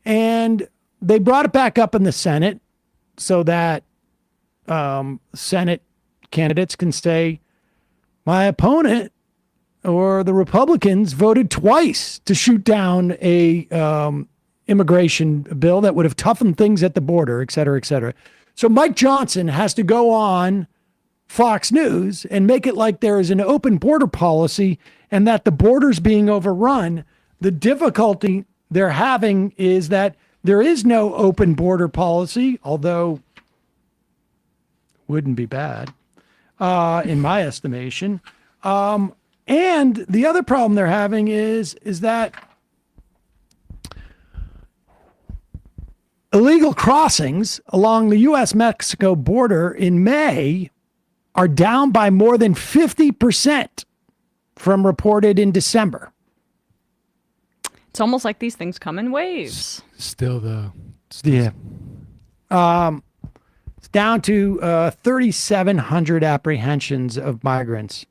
and they brought it back up in the Senate so that Senate candidates can say, my opponent or the Republicans voted twice to shoot down a immigration bill that would have toughened things at the border, et cetera, et cetera. So Mike Johnson has to go on Fox News and make it like there is an open border policy and that the border's being overrun. The difficulty they're having is that there is no open border policy, although wouldn't be bad, in my estimation. And the other problem they're having is that illegal crossings along the U.S.-Mexico border in May are down by more than 50% from reported in December. It's almost like these things come in waves. Still, though. Yeah. It's down to 3,700 apprehensions of migrants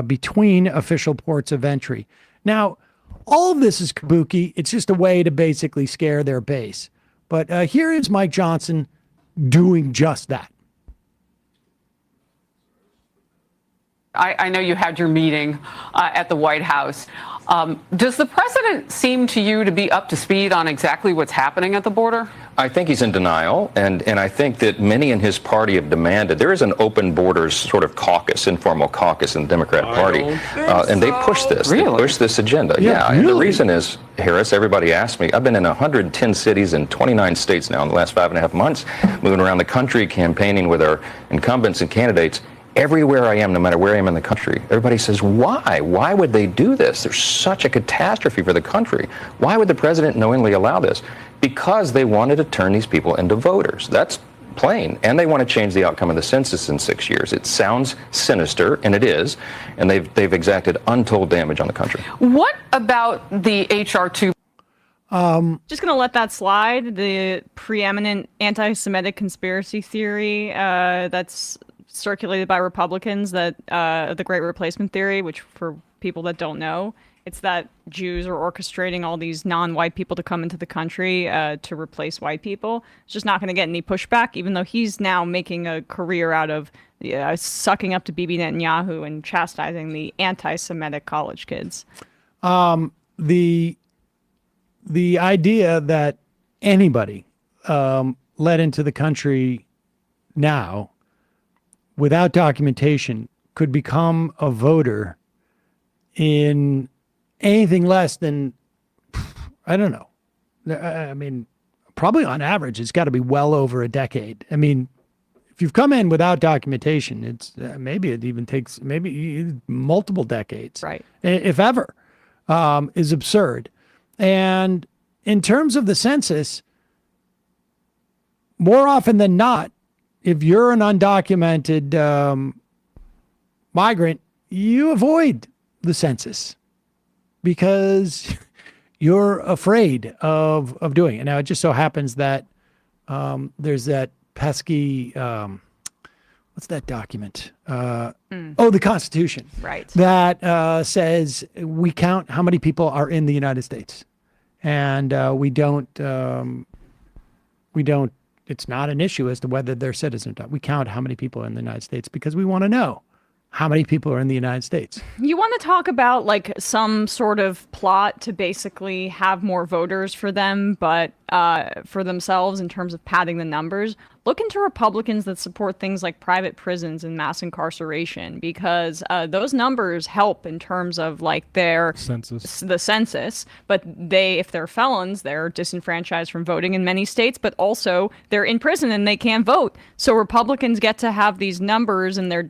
between official ports of entry. Now, all of this is kabuki. It's just a way to basically scare their base. But here is Mike Johnson doing just that. I know you had your meeting at the White House. Does the president seem to you to be up to speed on exactly what's happening at the border? I think he's in denial, and I think that many in his party have demanded there is an open borders sort of caucus, informal caucus in the Democrat Party, and they push this. Really? They push this agenda. Yeah, and the reason is, Harris, everybody asked me, I've been in 110 cities in 29 states now in the last 5.5 months, moving around the country, campaigning with our incumbents and candidates. Everywhere I am, no matter where I am in the country, everybody says, why? Why would they do this? There's such a catastrophe for the country. Why would the president knowingly allow this? Because they wanted to turn these people into voters. That's plain. And they want to change the outcome of the census in 6 years. It sounds sinister, and it is. And they've exacted untold damage on the country. What about the H.R. 2? Just going to let that slide. The preeminent anti-Semitic conspiracy theory that's circulated by Republicans, that the Great Replacement theory, which for people that don't know, it's that Jews are orchestrating all these non-white people to come into the country to replace white people. It's just not going to get any pushback, even though he's now making a career out of sucking up to Bibi Netanyahu and chastising the anti-Semitic college kids. The idea that anybody let into the country now without documentation could become a voter in anything less than, I don't know. I mean, probably on average, it's got to be well over a decade. I mean, if you've come in without documentation, it's maybe it even takes multiple decades, right? If ever, is absurd. And in terms of the census, more often than not, if you're an undocumented migrant, you avoid the census because you're afraid of doing it. Now, it just so happens that there's that pesky, what's that document? Oh, the Constitution. Right. That says we count how many people are in the United States. And we don't, it's not an issue as to whether they're citizens or not. We count how many people are in the United States because we want to know how many people are in the United States. You want to talk about like some sort of plot to basically have more voters for them, but for themselves in terms of padding the numbers. Look into Republicans that support things like private prisons and mass incarceration, because those numbers help in terms of like their the census. But if they're felons, they're disenfranchised from voting in many states, but also they're in prison and they can't vote. So Republicans get to have these numbers in their,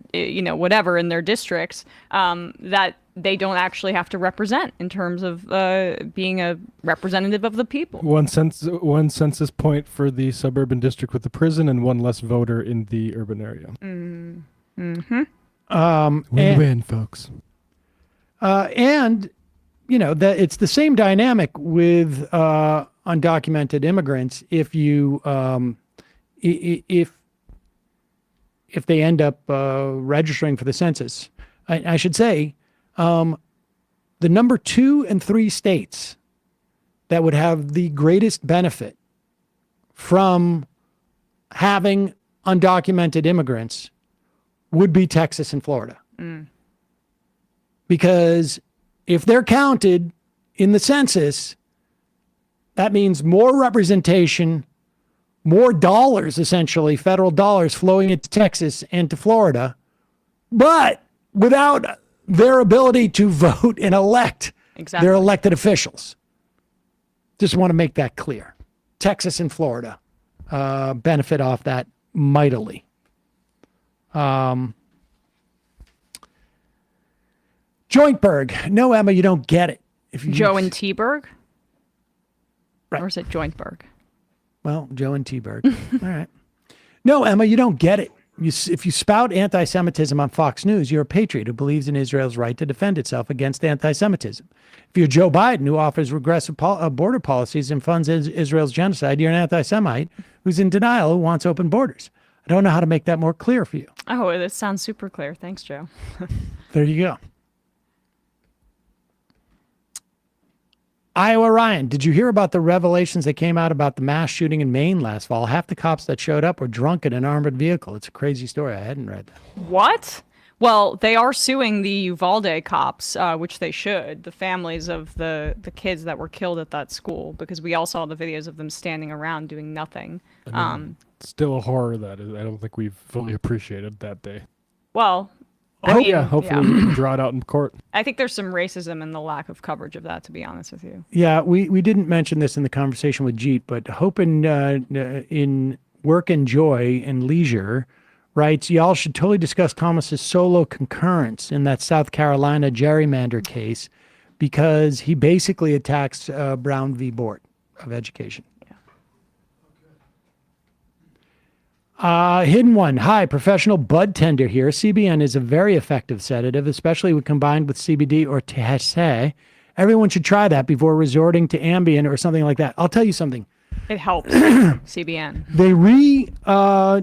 whatever, in their districts that they don't actually have to represent in terms of being a representative of the people. One census point for the suburban district with the prison and one less voter in the urban area. Win-win, folks. And, that it's the same dynamic with undocumented immigrants. If you, if they end up registering for the census, I should say, the number 2 and 3 states that would have the greatest benefit from having undocumented immigrants would be Texas and Florida. Because if they're counted in the census, that means more representation, more dollars, essentially, federal dollars flowing into Texas and to Florida, but without their ability to vote and elect their elected officials. Just want to make that clear. Texas and Florida benefit off that mightily. Jointberg. No, Emma, you don't get it. Joe and T-Berg? Right. Or is it Jointberg? Well, Joe and T-Berg. All right. No, Emma, you don't get it. If you spout anti-Semitism on Fox News, you're a patriot who believes in Israel's right to defend itself against anti-Semitism. If you're Joe Biden, who offers regressive border policies and funds Israel's genocide, you're an anti-Semite who's in denial, who wants open borders. I don't know how to make that more clear for you. Oh, this sounds super clear. Thanks, Joe. There you go. Iowa Ryan, did you hear about the revelations that came out about the mass shooting in Maine last fall? Half the cops that showed up were drunk in an armored vehicle. It's a crazy story. I hadn't read that. What? Well, they are suing the Uvalde cops, which they should, the families of the kids that were killed at that school, because we all saw the videos of them standing around doing nothing. Still a horror that is, I don't think we've fully appreciated that day. Well, Hopefully we can draw it out in court. I think there's some racism in the lack of coverage of that, to be honest with you. Yeah, we didn't mention this in the conversation with Jeet, but Hope in Work and Joy and Leisure writes, y'all should totally discuss Thomas's solo concurrence in that South Carolina gerrymander case, because he basically attacks Brown v. Board of Education. Hidden one. Hi, professional bud tender here. CBN is a very effective sedative, especially when combined with CBD or THC. Everyone should try that before resorting to Ambien or something like that. I'll tell you something. It helps. CBN. They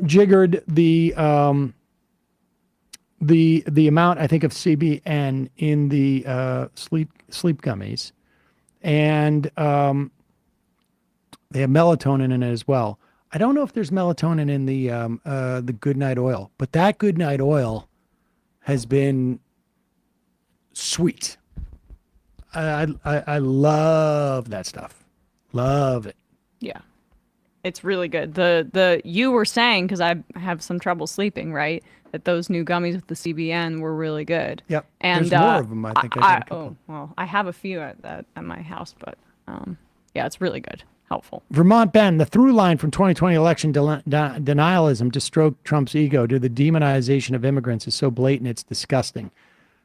jiggered the amount, I think, of CBN in the sleep gummies, and they have melatonin in it as well. I don't know if there's melatonin in the Goodnight Oil, but that Goodnight Oil has been sweet. I love that stuff. Love it. Yeah. It's really good. You were saying, because I have some trouble sleeping, right? That those new gummies with the CBN were really good. Yep. And there's more of them, I think. I have a few at my house, but yeah, it's really good. Helpful. Vermont Ben, the through line from 2020 election denialism to stroke Trump's ego to the demonization of immigrants is so blatant it's disgusting.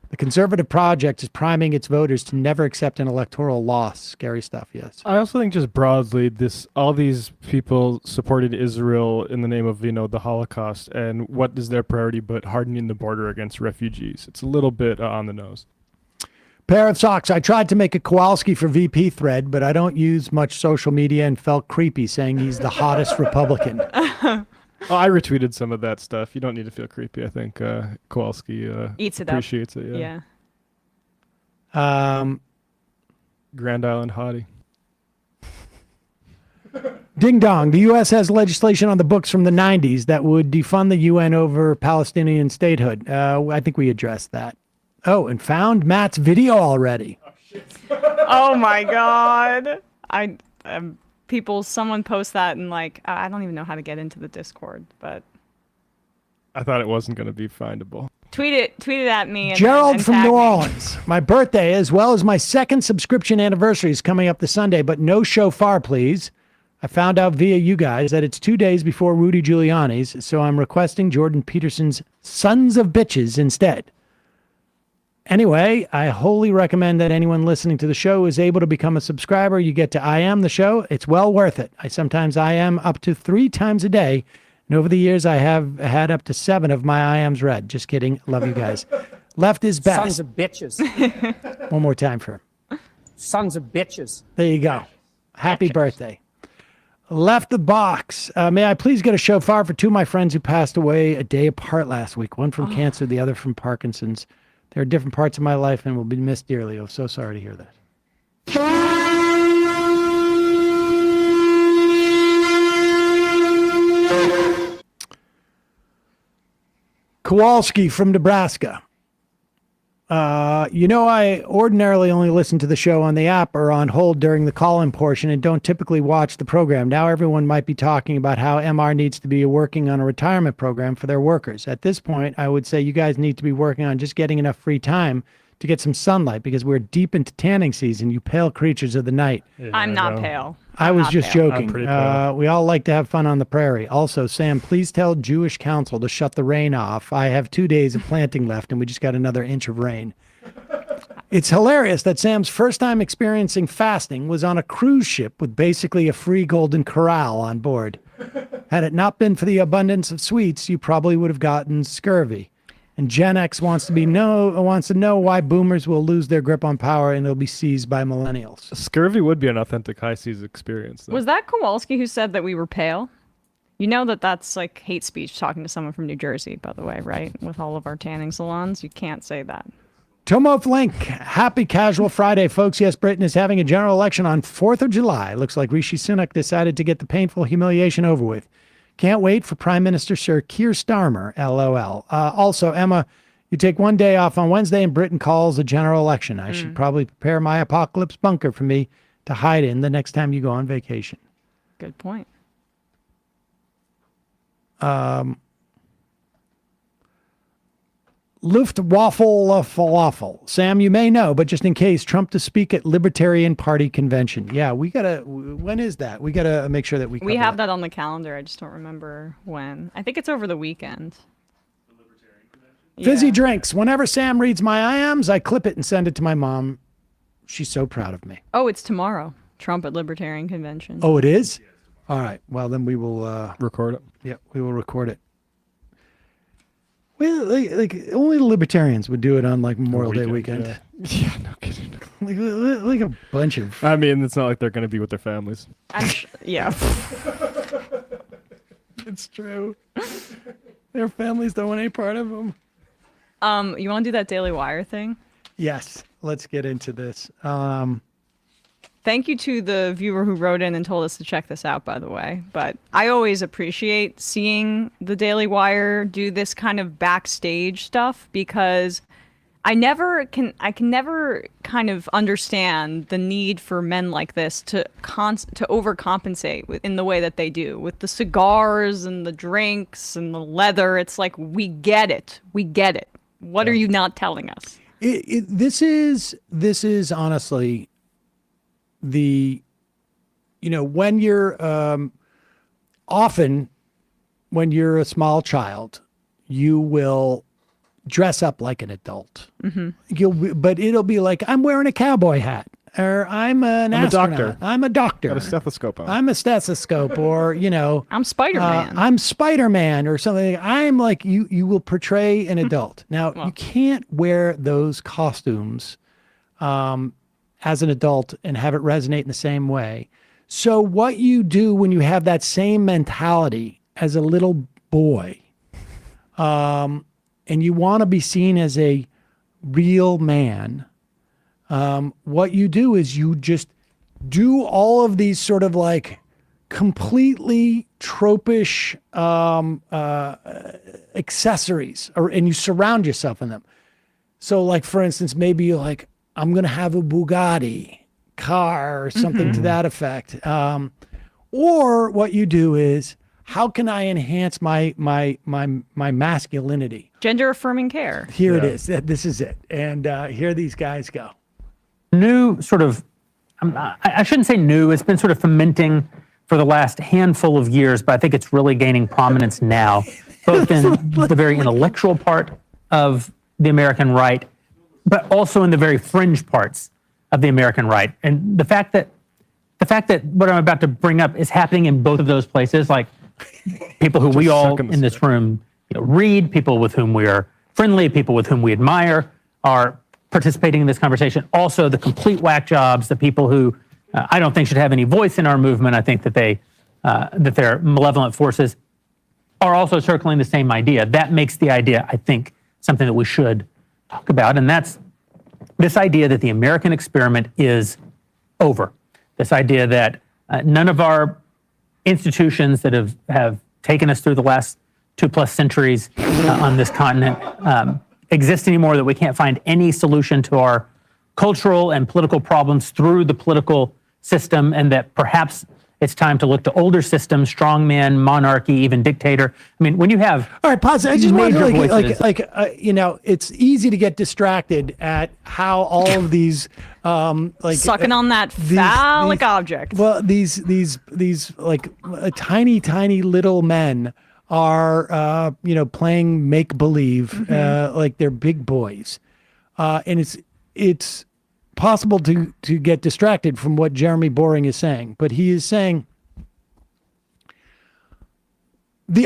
The conservative project is priming its voters to never accept an electoral loss. Scary stuff, yes. I also think just broadly, all these people supported Israel in the name of, the Holocaust, and what is their priority but hardening the border against refugees? It's a little bit on the nose. Pair of socks. I tried to make a Kowalski for VP thread, but I don't use much social media and felt creepy saying he's the hottest Republican. I retweeted some of that stuff. You don't need to feel creepy. I think Kowalski eats it appreciates up. it. Yeah. Grand Island hottie. Ding dong. The U.S. has legislation on the books from the 90s that would defund the UN over Palestinian statehood. I think we addressed that. Oh, and found Matt's video already. Oh my God. Someone post that and I don't even know how to get into the Discord, but I thought it wasn't going to be findable. Tweet it at me. Gerald and from tag New me. Orleans. My birthday, as well as my second subscription anniversary, is coming up this Sunday, but no shofar, please. I found out via you guys that it's 2 days before Rudy Giuliani's, so I'm requesting Jordan Peterson's Sons of Bitches instead. Anyway, I wholly recommend that anyone listening to the show is able to become a subscriber. You get to I Am the show. It's well worth it. I sometimes I Am up to 3 times a day. And over the years, I have had up to 7 of my I Ams read. Just kidding. Love you guys. Left is best. Sons of bitches. One more time for him. Sons of bitches. There you go. Happy birthday. Left the box. May I please get a shofar for 2 of my friends who passed away a day apart last week. One from cancer, the other from Parkinson's. There are different parts of my life and will be missed dearly. I'm so sorry to hear that. Kowalski from Nebraska. I ordinarily only listen to the show on the app or on hold during the call-in portion and don't typically watch the program. Now everyone might be talking about how MR needs to be working on a retirement program for their workers. At this point, I would say you guys need to be working on just getting enough free time to get some sunlight because we're deep into tanning season, you pale creatures of the night. Yeah, I'm not pale. I was just joking. pale. We all like to have fun on the prairie. Also, Sam, please tell Jewish Council to shut the rain off. I have 2 days of planting left, and we just got another inch of rain. It's hilarious that Sam's first time experiencing fasting was on a cruise ship with basically a free golden corral on board. Had it not been for the abundance of sweets, you probably would have gotten scurvy. And Gen X wants to know why boomers will lose their grip on power and it'll be seized by millennials. Scurvy would be an authentic high seas experience, though. Was that Kowalski who said that we were pale? You know that's like hate speech talking to someone from New Jersey, by the way, right? With all of our tanning salons, you can't say that. Tomo Flink, happy casual Friday, folks. Yes, Britain is having a general election on 4th of July. Looks like Rishi Sunak decided to get the painful humiliation over with. Can't wait for Prime Minister Sir Keir Starmer, LOL. Also, Emma, You take one day off on Wednesday and Britain calls a general election. I should probably prepare my apocalypse bunker for me to hide in the next time you go on vacation. Good point. Luftwaffe falafel. Sam, you may know, but just in case, Trump to speak at Libertarian Party convention. Yeah, we gotta. When is that? We gotta make sure that we. We have that on the calendar. I just don't remember when. I think it's over the weekend. Fizzy drinks. Whenever Sam reads my IAMs, I clip it and send it to my mom. She's so proud of me. Oh, it's tomorrow. Trump at Libertarian convention. Oh, it is? All right. Well, then we will record it. Yeah, we will record it. Well, like only the libertarians would do it on like Memorial Day weekend. Yeah, no kidding. Like a bunch of. I mean, it's not like they're going to be with their families. Yeah. It's true. Their families don't want any part of them. You want to do that Daily Wire thing? Yes. Let's get into this. Thank you to the viewer who wrote in and told us to check this out, by the way. But I always appreciate seeing the Daily Wire do this kind of backstage stuff because I can never kind of understand the need for men like this to overcompensate in the way that they do with the cigars and the drinks and the leather. It's like, we get it. We get it. What are you not telling us? This is honestly when you're often when you're a small child, you will dress up like an adult. But it'll be like, I'm wearing a cowboy hat, or I'm an astronaut. Doctor. I'm a doctor. Got a stethoscope on. I'm a stethoscope, or I'm Spider-Man. I'm Spider-Man, or something. I'm like you will portray an adult. Now you can't wear those costumes as an adult and have it resonate in the same way. So what you do when you have that same mentality as a little boy, and you want to be seen as a real man, what you do is you just do all of these sort of like completely tropish accessories, and you surround yourself in them. So like, for instance, maybe you're like, I'm going to have a Bugatti car or something to that effect. Or what you do is, how can I enhance my masculinity? Gender affirming care. Here it is. This is it. And here these guys go. New sort of, I shouldn't say new, it's been sort of fermenting for the last handful of years, but I think it's really gaining prominence now, both in the very intellectual part of the American right, but also in the very fringe parts of the American right. And the fact that what I'm about to bring up is happening in both of those places, like people who we all in this room read, people with whom we are friendly, people with whom we admire, are participating in this conversation. Also, the complete whack jobs, the people who I don't think should have any voice in our movement. I think that they're malevolent forces, are also circling the same idea. That makes the idea, I think, something that we should talk about, and that's this idea that the American experiment is over. This idea that none of our institutions that have taken us through the last 2+ centuries on this continent exist anymore, that we can't find any solution to our cultural and political problems through the political system, and that perhaps it's time to look to older systems, strongman, monarchy, even dictator. I mean, when you have all right, pause. I just want to voices, it's easy to get distracted at how all of these sucking on that phallic object. Well, these tiny little men are playing make believe like they're big boys, and it's possible to get distracted from what Jeremy Boring is saying, but he is saying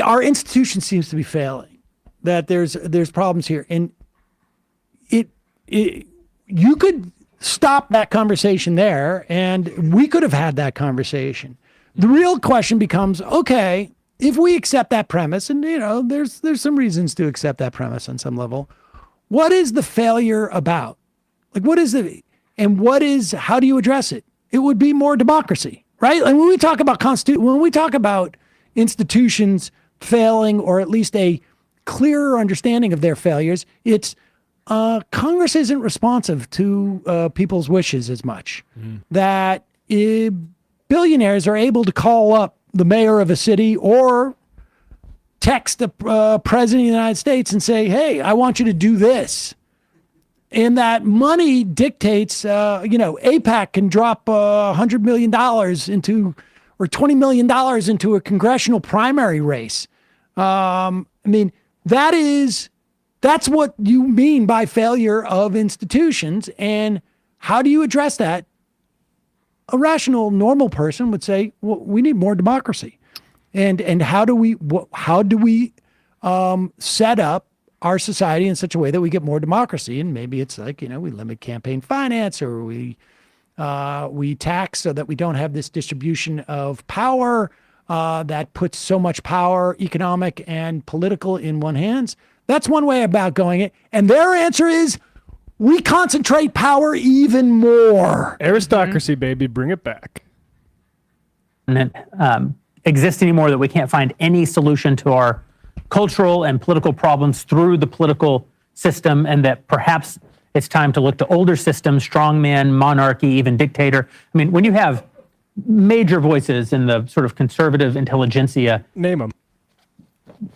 our institution seems to be failing, that there's problems here, and you could stop that conversation there, and we could have had that conversation. The real question becomes, okay, if we accept that premise, and there's some reasons to accept that premise on some level, what is the failure about? Like, what is it? And how do you address it? It would be more democracy, right? Like when we talk about institutions failing, or at least a clearer understanding of their failures. It's Congress isn't responsive to people's wishes as much. That billionaires are able to call up the mayor of a city or text the president of the United States and say, hey, I want you to do this. And that money dictates, AIPAC can drop $100 million into, or $20 million into a congressional primary race. That's what you mean by failure of institutions. And how do you address that? A rational, normal person would say, well, we need more democracy. And how do we set up our society in such a way that we get more democracy? And maybe it's like, we limit campaign finance, or we tax so that we don't have this distribution of power that puts so much power, economic and political, in one hands. That's one way about going it. And their answer is, we concentrate power even more. Aristocracy, baby, bring it back. And exist anymore, that we can't find any solution to our cultural and political problems through the political system, and that perhaps it's time to look to older systems, strongman, monarchy, even dictator. I mean, when you have major voices in the sort of conservative intelligentsia, name them,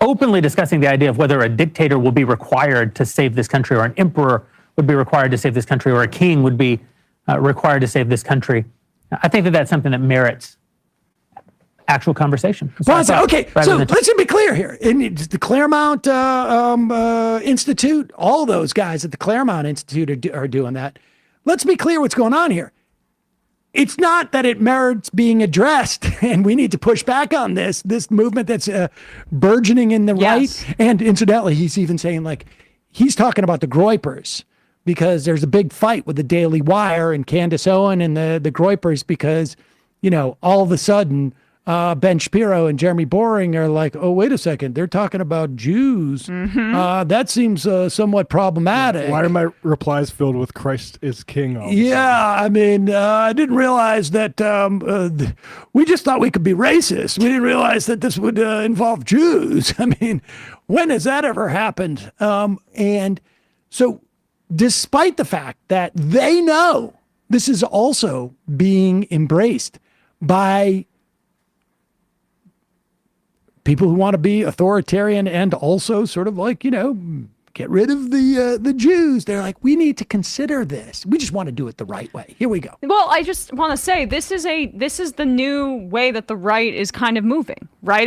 openly discussing the idea of whether a dictator will be required to save this country, or an emperor would be required to save this country, or a king would be required to save this country, I think that that's something that merits actual conversation. So let's be clear here. The Claremont Institute, all those guys at the Claremont Institute are doing that. Let's be clear what's going on here. It's not that it merits being addressed, and we need to push back on this movement that's burgeoning in the right. And incidentally, he's even saying, he's talking about the Groypers, because there's a big fight with the Daily Wire and Candace Owen and the Groypers, because, all of a sudden, Ben Shapiro and Jeremy Boring are like, oh, wait a second, they're talking about Jews. That seems somewhat problematic. Why are my replies filled with Christ is King? I didn't realize that we just thought we could be racist. We didn't realize that this would involve Jews. When has that ever happened? And so despite the fact that they know this is also being embraced by people who want to be authoritarian and also sort of get rid of the Jews. They're like, we need to consider this. We just want to do it the right way. Here we go. Well, I just want to say this is the new way that the right is kind of moving, right?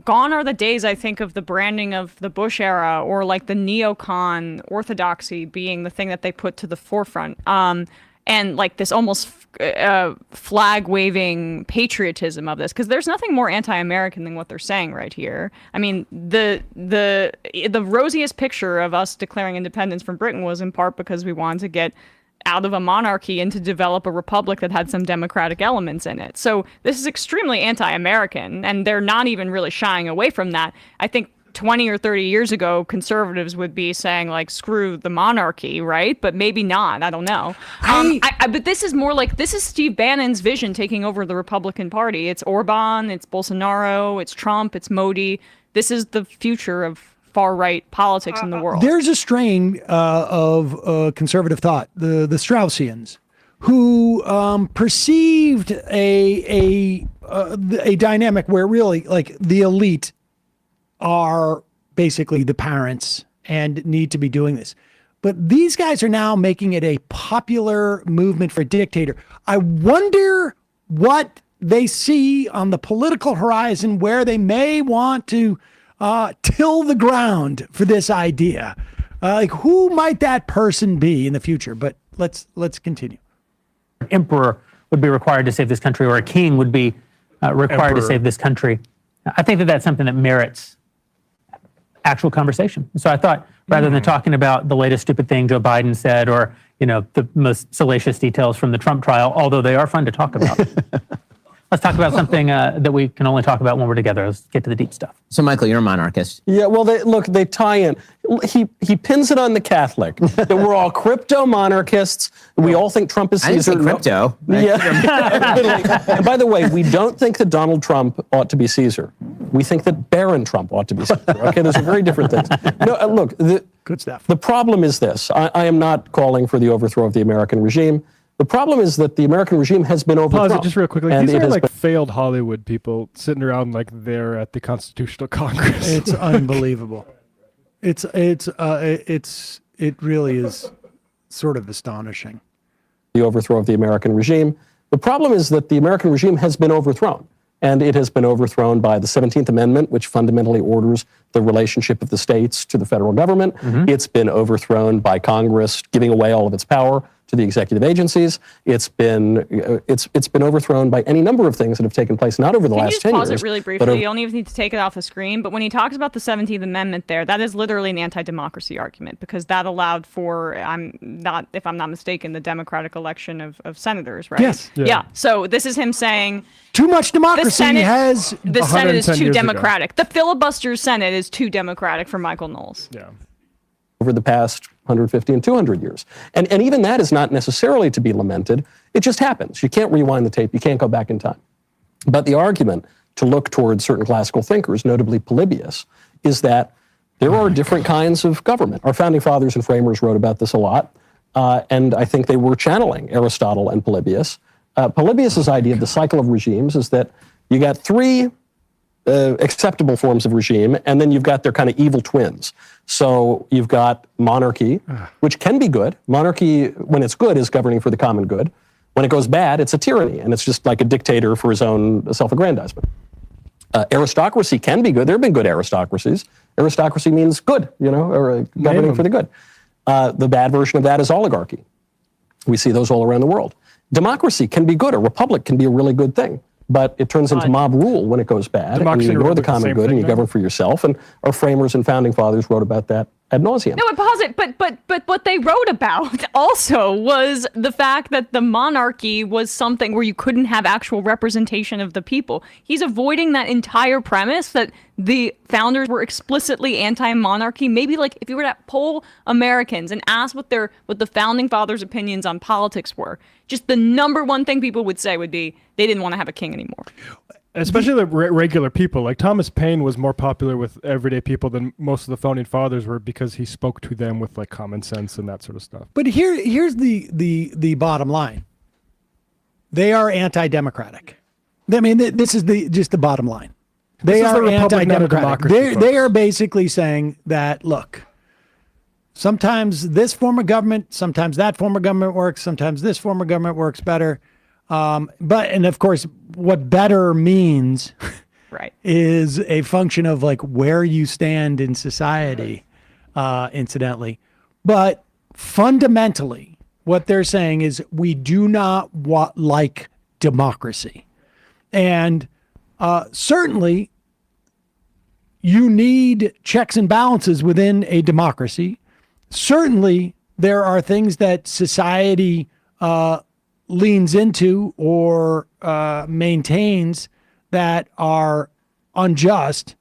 Gone are the days, I think, of the branding of the Bush era, or the neocon orthodoxy being the thing that they put to the forefront. And this almost flag-waving patriotism of this, because there's nothing more anti-American than what they're saying right here. The rosiest picture of us declaring independence from Britain was in part because we wanted to get out of a monarchy and to develop a republic that had some democratic elements in it. So this is extremely anti-American, and they're not even really shying away from that. I think 20 or 30 years ago, conservatives would be saying screw the monarchy, right? But maybe not. I don't know. But this is more this is Steve Bannon's vision taking over the Republican Party. It's Orban, it's Bolsonaro, it's Trump, it's Modi. This is the future of far-right politics in the world. There's a strain of conservative thought, the Straussians, who perceived a dynamic where really the elite are basically the parents and need to be doing this. But these guys are now making it a popular movement for a dictator. I wonder what they see on the political horizon where they may want to till the ground for this idea. Who might that person be in the future? But let's continue. Emperor would be required to save this country, or a king would be required to save this country. I think that that's something that merits actual conversation. So I thought, rather than talking about the latest stupid thing Joe Biden said, or the most salacious details from the Trump trial, although they are fun to talk about, let's talk about something that we can only talk about when we're together. Let's get to the deep stuff. So, Michael, you're a monarchist. Yeah, well, they tie in. He pins it on the Catholic that we're all crypto monarchists. We all think Trump is Caesar. I didn't say crypto. Yeah. And by the way, we don't think that Donald Trump ought to be Caesar. We think that Barron Trump ought to be Senator. Okay, those are very different things. No, look, good stuff. The problem is this. I am not calling for the overthrow of the American regime. The problem is that the American regime has been overthrown. Pause it just real quickly. And These it are has like been- failed Hollywood people sitting around like they're at the Constitutional Congress. It's unbelievable. It really is sort of astonishing. The overthrow of the American regime. The problem is that the American regime has been overthrown. And it has been overthrown by the 17th Amendment, which fundamentally orders the relationship of the states to the federal government. It's been overthrown by Congress giving away all of its power to the executive agencies. It's been overthrown by any number of things that have taken place, not over the Can you last just 10 pause years. it really but briefly? over- You don't even need to take it off the screen. But when he talks about the 17th Amendment there, that is literally an anti-democracy argument because that allowed for, if I'm not mistaken, the democratic election of senators, right? Yes. Yeah. So this is him saying too much democracy the Senate is 110 too years ago. democratic. The filibuster Senate is too democratic for Michael Knowles. Yeah. Over the past 150 and 200 years. And even that is not necessarily to be lamented. It just happens. You can't rewind the tape. You can't go back in time. But the argument to look towards certain classical thinkers, notably Polybius, is that there are different kinds of government. Our founding fathers and framers wrote about this a lot. And I think they were channeling Aristotle and Polybius. Polybius's idea of the cycle of regimes is that you got three acceptable forms of regime, and then you've got their kind of evil twins. So you've got monarchy, which can be good. Monarchy, when it's good, is governing for the common good. When it goes bad, it's a tyranny, and it's just like a dictator for his own self-aggrandizement. Aristocracy can be good. There have been good aristocracies. Aristocracy means good, or governing for the good. The bad version of that is oligarchy. We see those all around the world. Democracy can be good. A republic can be a really good thing. But it turns into mob rule when it goes bad. And you ignore the common good and you govern for yourself. And our framers and founding fathers wrote about that ad nauseum. No, but pause it. But what they wrote about also was the fact that the monarchy was something where you couldn't have actual representation of the people. He's avoiding that entire premise that the founders were explicitly anti-monarchy. Maybe like if you were to poll Americans and ask what the founding fathers' opinions on politics were, just the number one thing people would say would be they didn't want to have a king anymore. Especially the regular people. Like Thomas Paine was more popular with everyday people than most of the founding fathers were because he spoke to them with like common sense and that sort of stuff. But here's the bottom line. They are anti-democratic. I mean, this is just the bottom line. They This is are the republic, not a anti-democratic. democracy, They are basically saying that, look, sometimes this form of government, sometimes that form of government works, sometimes this form of government works better. And of course, what better means is a function of like where you stand in society, incidentally. But fundamentally, what they're saying is we do not like democracy. And certainly, you need checks and balances within a democracy. Certainly, there are things that society leans into or maintains that are unjust.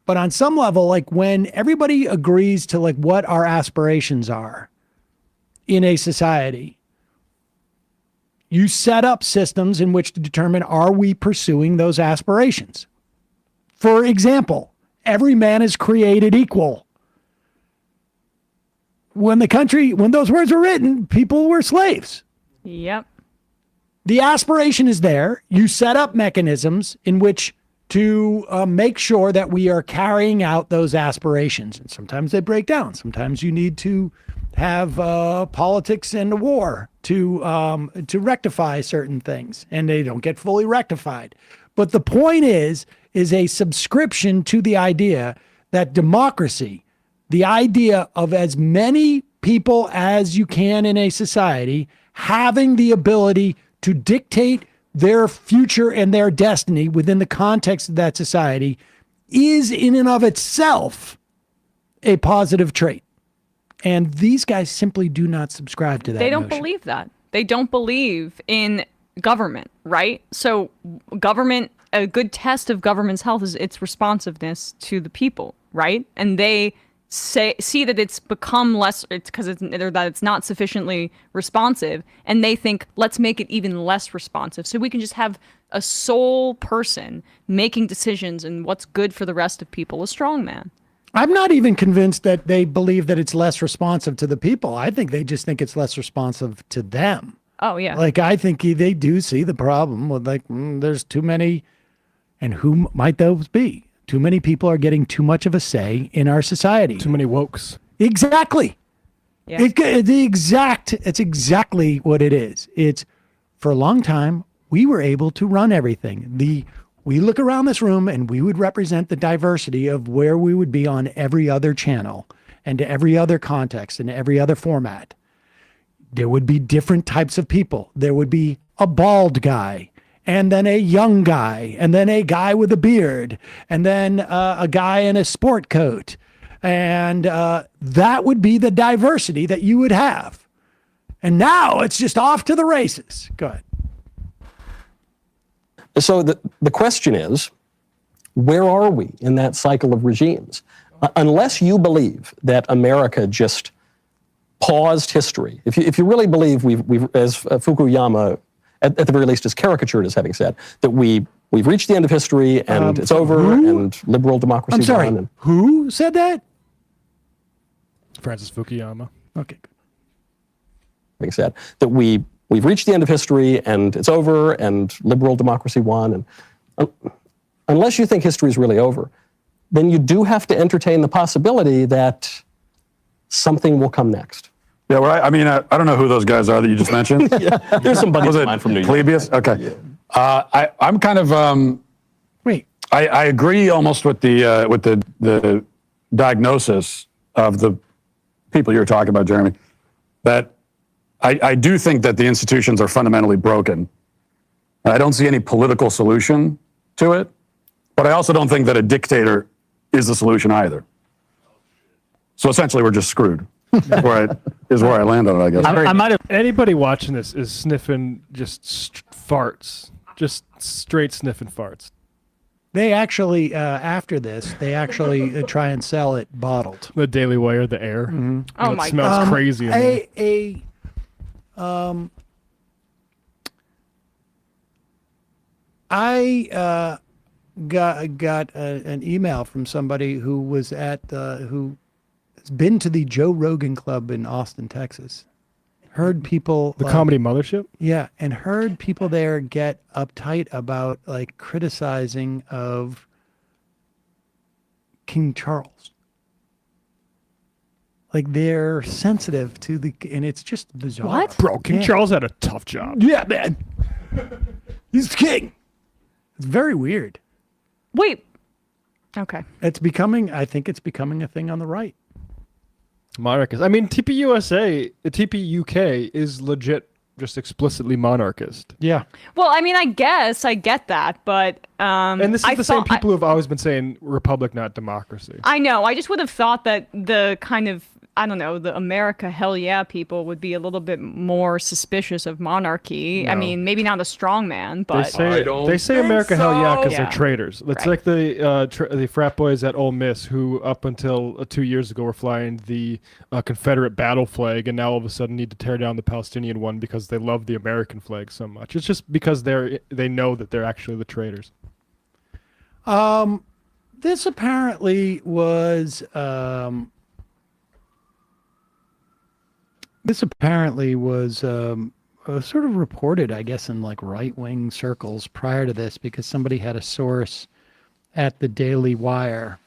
But on some level, like when everybody agrees to like what our aspirations are in a society, you set up systems in which to determine, are we pursuing those aspirations? For example, every man is created equal. When those words were written, people were slaves. Yep. The aspiration is there. You set up mechanisms in which to make sure that we are carrying out those aspirations. And sometimes they break down. Sometimes you need to have politics and a war to rectify certain things, and they don't get fully rectified. But the point is a subscription to the idea that democracy, the idea of as many people as you can in a society having the ability to dictate their future and their destiny within the context of that society, is in and of itself a positive trait. And these guys simply do not subscribe to that. They don't notion. believe that. They don't believe in government, right? So government, a good test of government's health is its responsiveness to the people, right? And they see that it's become less, it's because that it's not sufficiently responsive, and they think, let's make it even less responsive so we can just have a sole person making decisions and what's good for the rest of people, a strong man. I'm not even convinced that they believe that it's less responsive to the people. I think they just think it's less responsive to them. Oh, yeah. Like, I think they do see the problem with, like, there's too many, and who might those be? Too many people are getting too much of a say in our society. Too many wokes. Exactly. Yeah. It's exactly what it is. It's, for a long time, we were able to run everything. We look around this room and we would represent the diversity of where we would be on every other channel and to every other context and every other format. There would be different types of people. There would be a bald guy, and then a young guy, and then a guy with a beard, and then a guy in a sport coat. And that would be the diversity that you would have. And now it's just off to the races. Go ahead. So the question is, where are we in that cycle of regimes? Unless you believe that America just paused history, if you really believe we've as Fukuyama, at the very least, is caricatured as having said, that we've reached the end of history and it's over and liberal democracy. I'm sorry, won and, who said that? Francis Fukuyama. Okay. Having said that we've reached the end of history and it's over and liberal democracy won. And unless you think history is really over, then you do have to entertain the possibility that something will come next. Yeah, well, I mean, I don't know who those guys are that you just mentioned. Yeah, there's some buddies of mine from New York. Polybius? Okay. Yeah. I'm kind of. Wait. I agree almost with the diagnosis of the people you're talking about, Jeremy. That I do think that the institutions are fundamentally broken. And I don't see any political solution to it. But I also don't think that a dictator is the solution either. So essentially, we're just screwed. Is where I land on it, I guess. I might have. Anybody watching this is sniffing just farts, just straight sniffing farts. They actually, after this, they actually try and sell it bottled. The Daily Wire, the air. Mm-hmm. Oh it my smells God. crazy. I got an email from somebody who was at who has been to the Joe Rogan Club in Austin, Texas. Heard people The comedy mothership. yeah, and heard people there get uptight about like criticizing of King Charles. Like they're sensitive to and it's just bizarre. What? Bro, King Yeah. Charles had a tough job. Yeah, man. He's the king. It's very weird. Wait. Okay. I think it's becoming a thing on the right. Monarchist. I mean, TPUK is legit, just explicitly monarchist. Yeah. Well, I mean, I guess I get that, but And this is the same people who have always been saying republic, not democracy. I know. I just would have thought that the kind of, I don't know, the America hell yeah people would be a little bit more suspicious of monarchy. I No. mean, maybe not a strong man, but They say America hell yeah because Yeah. they're traitors. It's Right. like the frat boys at Ole Miss who up until 2 years ago were flying the Confederate battle flag and now all of a sudden need to tear down the Palestinian one because they love the American flag so much. It's just because they know that they're actually the traitors. This apparently was sort of reported, I guess, in like right-wing circles prior to this because somebody had a source at the Daily Wire.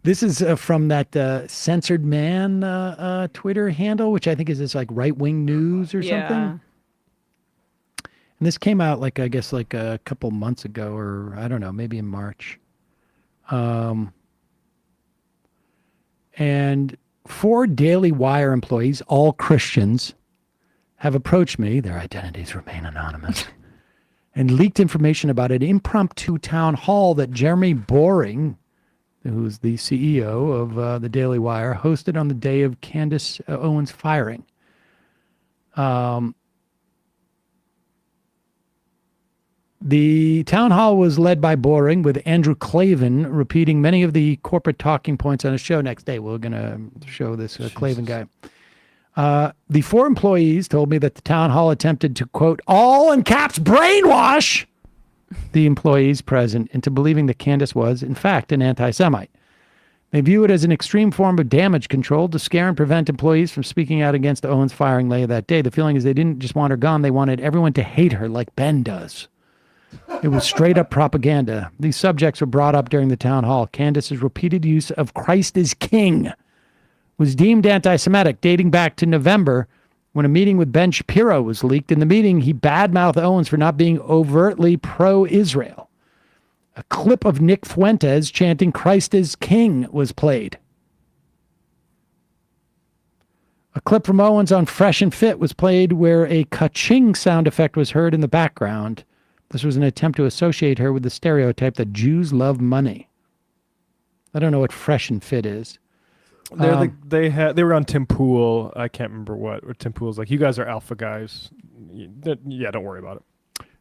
This is from that Censored Man Twitter handle, which I think is this like right-wing news or something. And this came out like, I guess, like a couple months ago, or I don't know, maybe in March. And 4 Daily Wire employees, all Christians, have approached me, their identities remain anonymous, and leaked information about an impromptu town hall that Jeremy Boring, who's the CEO of the Daily Wire, hosted on the day of Candace Owens' firing. The town hall was led by Boring, with Andrew Clavin repeating many of the corporate talking points on his show next day. We're going to show this Clavin guy. The 4 employees told me that the town hall attempted to, quote, all in caps brainwash the employees present into believing that Candace was, in fact, an anti-Semite. They view it as an extreme form of damage control to scare and prevent employees from speaking out against Owens' firing later that day. The feeling is they didn't just want her gone, they wanted everyone to hate her like Ben does. It was straight up propaganda. These subjects were brought up during the town hall. Candace's repeated use of Christ is King was deemed anti-Semitic, dating back to November when a meeting with Ben Shapiro was leaked. In the meeting, he badmouthed Owens for not being overtly pro-Israel. A clip of Nick Fuentes chanting Christ is King was played. A clip from Owens on Fresh and Fit was played where a ka-ching sound effect was heard in the background. This was an attempt to associate her with the stereotype that Jews love money. I don't know what Fresh and Fit is. They were on Tim Pool. I can't remember what Tim Pool's like. You guys are alpha guys. Yeah, don't worry about it.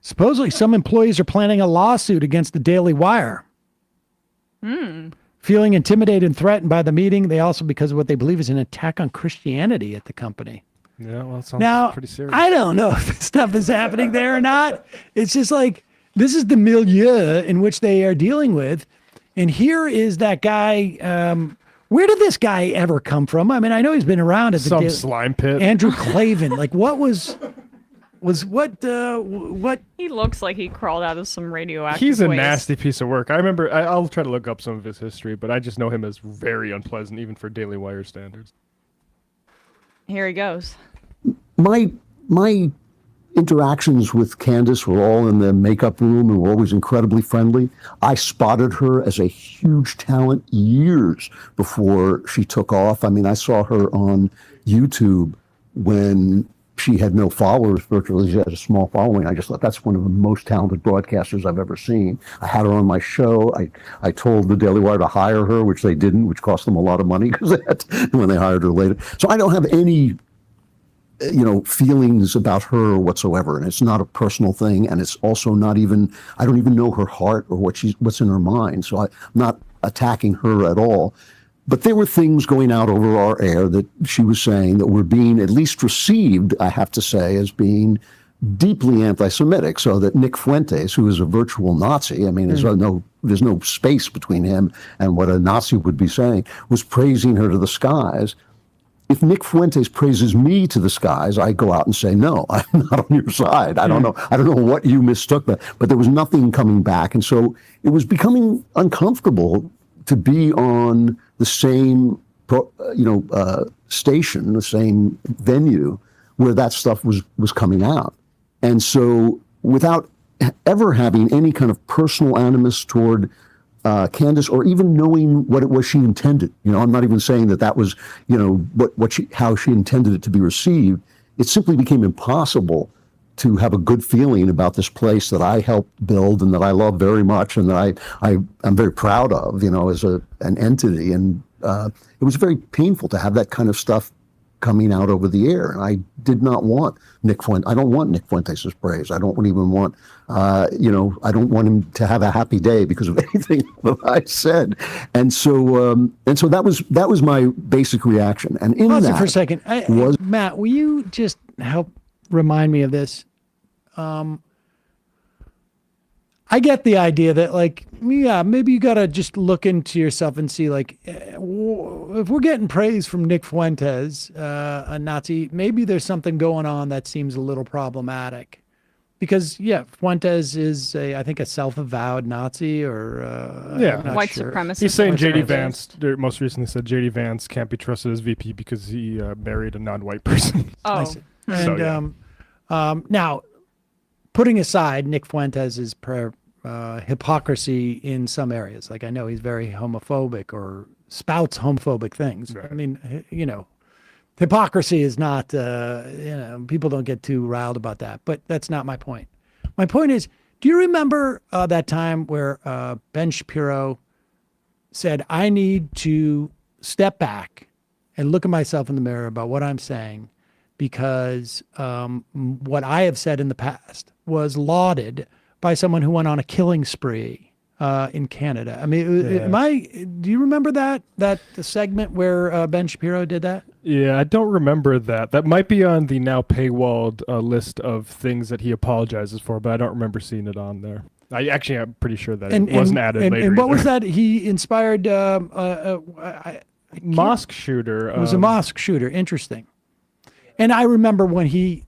Supposedly, some employees are planning a lawsuit against the Daily Wire. Feeling intimidated and threatened by the meeting, they also, because of what they believe is an attack on Christianity at the company. Yeah, well, it sounds pretty serious. I don't know if this stuff is happening there or not. It's just like, this is the milieu in which they are dealing with. And here is that guy. Where did this guy ever come from? I mean, I know he's been around as some slime pit. Andrew Clavin. Like, what was what? He looks like he crawled out of some radioactive He's a waste. nasty piece of work. I remember, I'll try to look up some of his history, but I just know him as very unpleasant, even for Daily Wire standards. Here he goes. My interactions with Candace were all in the makeup room and were always incredibly friendly. I spotted her as a huge talent years before she took off. I mean, I saw her on YouTube when she had no followers virtually. She had a small following. I just thought that's one of the most talented broadcasters I've ever seen. I had her on my show. I told the Daily Wire to hire her, which they didn't, which cost them a lot of money when they hired her later. So I don't have any feelings about her whatsoever, and it's not a personal thing, and it's also not even, I don't even know her heart or what's in her mind, so I'm not attacking her at all. But there were things going out over our air that she was saying that were being at least received, I have to say, as being deeply anti-Semitic, so that Nick Fuentes, who is a virtual Nazi, I mean, there's no space between him and what a Nazi would be saying, was praising her to the skies. If Nick Fuentes praises me to the skies, I go out and say, no, I'm not on your side. I don't know what you mistook, but there was nothing coming back. And so it was becoming uncomfortable to be on the same, station, the same venue where that stuff was coming out. And so without ever having any kind of personal animus toward Candace, or even knowing what it was she intended. I'm not even saying that was, how she intended it to be received. It simply became impossible to have a good feeling about this place that I helped build and that I love very much and that I'm very proud of, as an entity. And it was very painful to have that kind of stuff coming out over the air. And I did not want Nick Fuentes. I don't want Nick Fuentes' praise. I don't even want, I don't want him to have a happy day because of anything that I said. And so that was my basic reaction. And in Pause that it for a second. Matt, will you just help remind me of this? I get the idea that, maybe you got to just look into yourself and see, if we're getting praise from Nick Fuentes, a Nazi, maybe there's something going on that seems a little problematic. Because, Fuentes is, I think, a self-avowed Nazi or... white supremacist. He's saying J.D. Vance, most recently said J.D. Vance can't be trusted as VP because he married a non-white person. Oh. And now, putting aside Nick Fuentes' hypocrisy in some areas, I know he's very homophobic or spouts homophobic things. Right. I mean, hypocrisy is not, people don't get too riled about that, but that's not my point. My point is, do you remember that time where Ben Shapiro said, I need to step back and look at myself in the mirror about what I'm saying, because what I have said in the past was lauded by someone who went on a killing spree in Canada. I mean, do you remember that segment where Ben Shapiro did that? Yeah, I don't remember that. That might be on the now paywalled list of things that he apologizes for, but I don't remember seeing it on there. I'm pretty sure that it wasn't added later. And what was either. that? He inspired mosque shooter. It was a mosque shooter. Interesting. And I remember when he.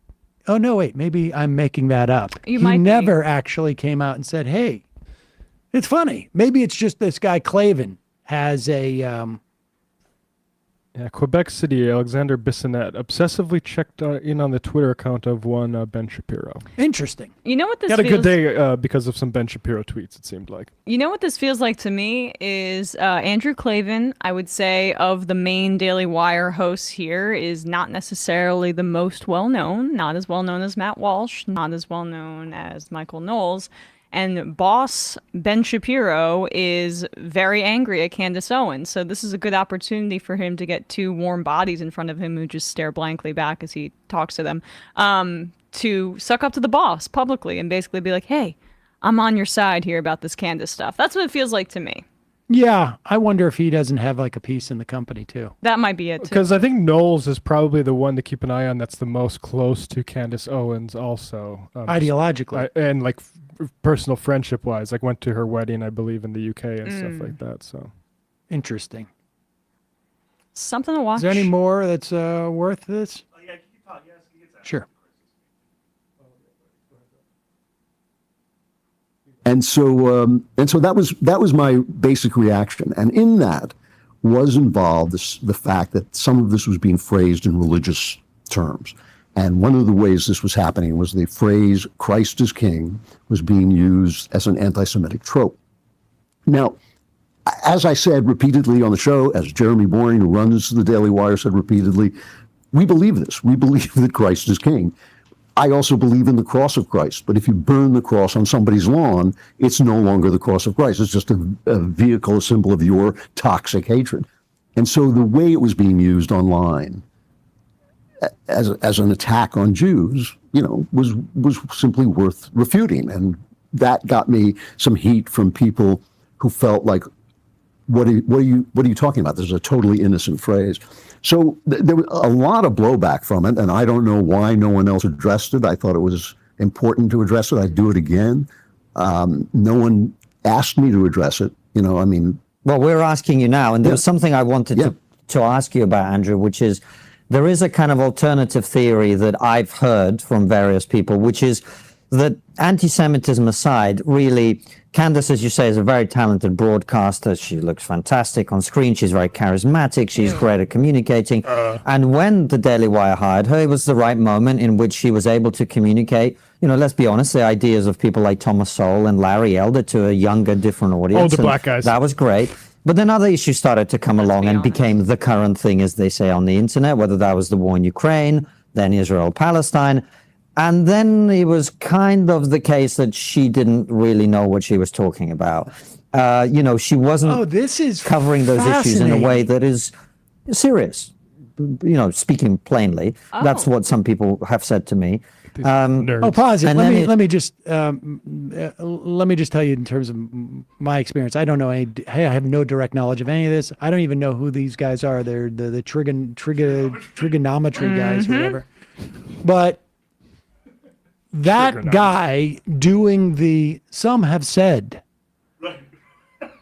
Oh no! Wait, maybe I'm making that up. You he might be. never actually came out and said, "Hey, it's funny." Maybe it's just this guy Clavin has a. Quebec City, Alexander Bissonnette obsessively checked in on the Twitter account of one Ben Shapiro. Interesting. You know what this Got a feels... good day because of some Ben Shapiro tweets, it seemed like. You know what this feels like to me is Andrew Clavin, I would say, of the main Daily Wire hosts here, is not necessarily the most well-known, not as well-known as Matt Walsh, not as well-known as Michael Knowles. And boss Ben Shapiro is very angry at Candace Owens. So this is a good opportunity for him to get two warm bodies in front of him who just stare blankly back as he talks to them, to suck up to the boss publicly and basically be like, hey, I'm on your side here about this Candace stuff. That's what it feels like to me. Yeah, I wonder if he doesn't have like a piece in the company too. That might be it too. Because I think Knowles is probably the one to keep an eye on that's the most close to Candace Owens also. Ideologically. And like personal friendship wise, like went to her wedding, I believe, in the UK and stuff like that. So interesting. Something to watch. Is there any more that's worth this? Sure. And so that was my basic reaction. And in that was involved the fact that some of this was being phrased in religious terms. And one of the ways this was happening was the phrase "Christ is King" was being used as an anti-Semitic trope. Now, as I said repeatedly on the show, as Jeremy Boring, who runs the Daily Wire, said repeatedly, we believe this. We believe that Christ is King. I also believe in the cross of Christ, but if you burn the cross on somebody's lawn, it's no longer the cross of Christ. It's just a vehicle, a symbol of your toxic hatred. And so the way it was being used online as an attack on Jews, was simply worth refuting. And that got me some heat from people who felt like, what are you talking about? This is a totally innocent phrase. So there was a lot of blowback from it, and I don't know why no one else addressed it. I thought it was important to address it. I'd do it again. No one asked me to address it. Well, we're asking you now, and there was something I wanted to ask you about, Andrew, which is there is a kind of alternative theory that I've heard from various people, which is that anti-Semitism aside, really, Candace, as you say, is a very talented broadcaster. She looks fantastic on screen. She's very charismatic. She's great at communicating. And when the Daily Wire hired her, it was the right moment in which she was able to communicate, let's be honest, the ideas of people like Thomas Sowell and Larry Elder to a younger, different audience. Oh, the black guys. That was great. But then other issues started to come along and became the current thing, as they say on the internet, whether that was the war in Ukraine, then Israel-Palestine. And then it was kind of the case that she didn't really know what she was talking about. She wasn't covering those issues in a way that is serious. Speaking plainly, that's what some people have said to me. Pause it. Let me just tell you in terms of my experience. I don't know I have no direct knowledge of any of this. I don't even know who these guys are. They're the trigonometry guys, or whatever. But that guy doing some have said. I'm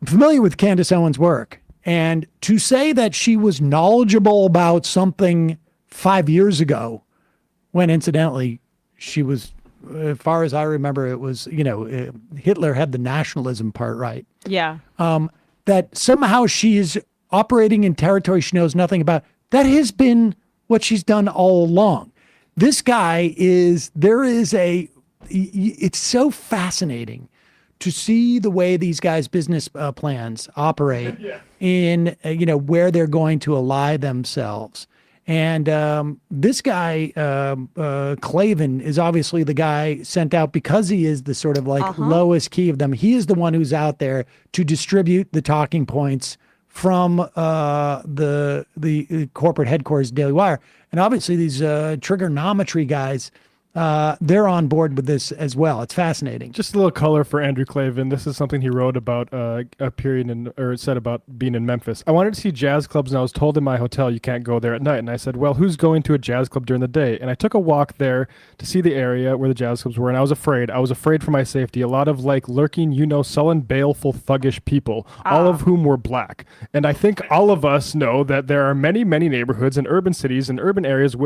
familiar with Candace Owens' work, and to say that she was knowledgeable about something 5 years ago, when incidentally she was, as far as I remember, it was, Hitler had the nationalism part right. Yeah. That somehow she is operating in territory she knows nothing about. That has been what she's done all along. This guy it's so fascinating to see the way these guys' business plans operate in, where they're going to ally themselves. And this guy, Clavin, is obviously the guy sent out because he is the sort of lowest key of them. He is the one who's out there to distribute the talking points from the corporate headquarters, Daily Wire. And obviously these trigonometry guys they're on board with this as well. It's fascinating. Just a little color for Andrew Clavin. This is something he wrote about a period or said about being in Memphis. I wanted to see jazz clubs, and I was told in my hotel you can't go there at night. And I said, well, who's going to a jazz club during the day? And I took a walk there to see the area where the jazz clubs were, and I was afraid. I was afraid for my safety. A lot of lurking, sullen, baleful, thuggish people, all of whom were black. And I think all of us know that there are many, many neighborhoods in urban cities and urban areas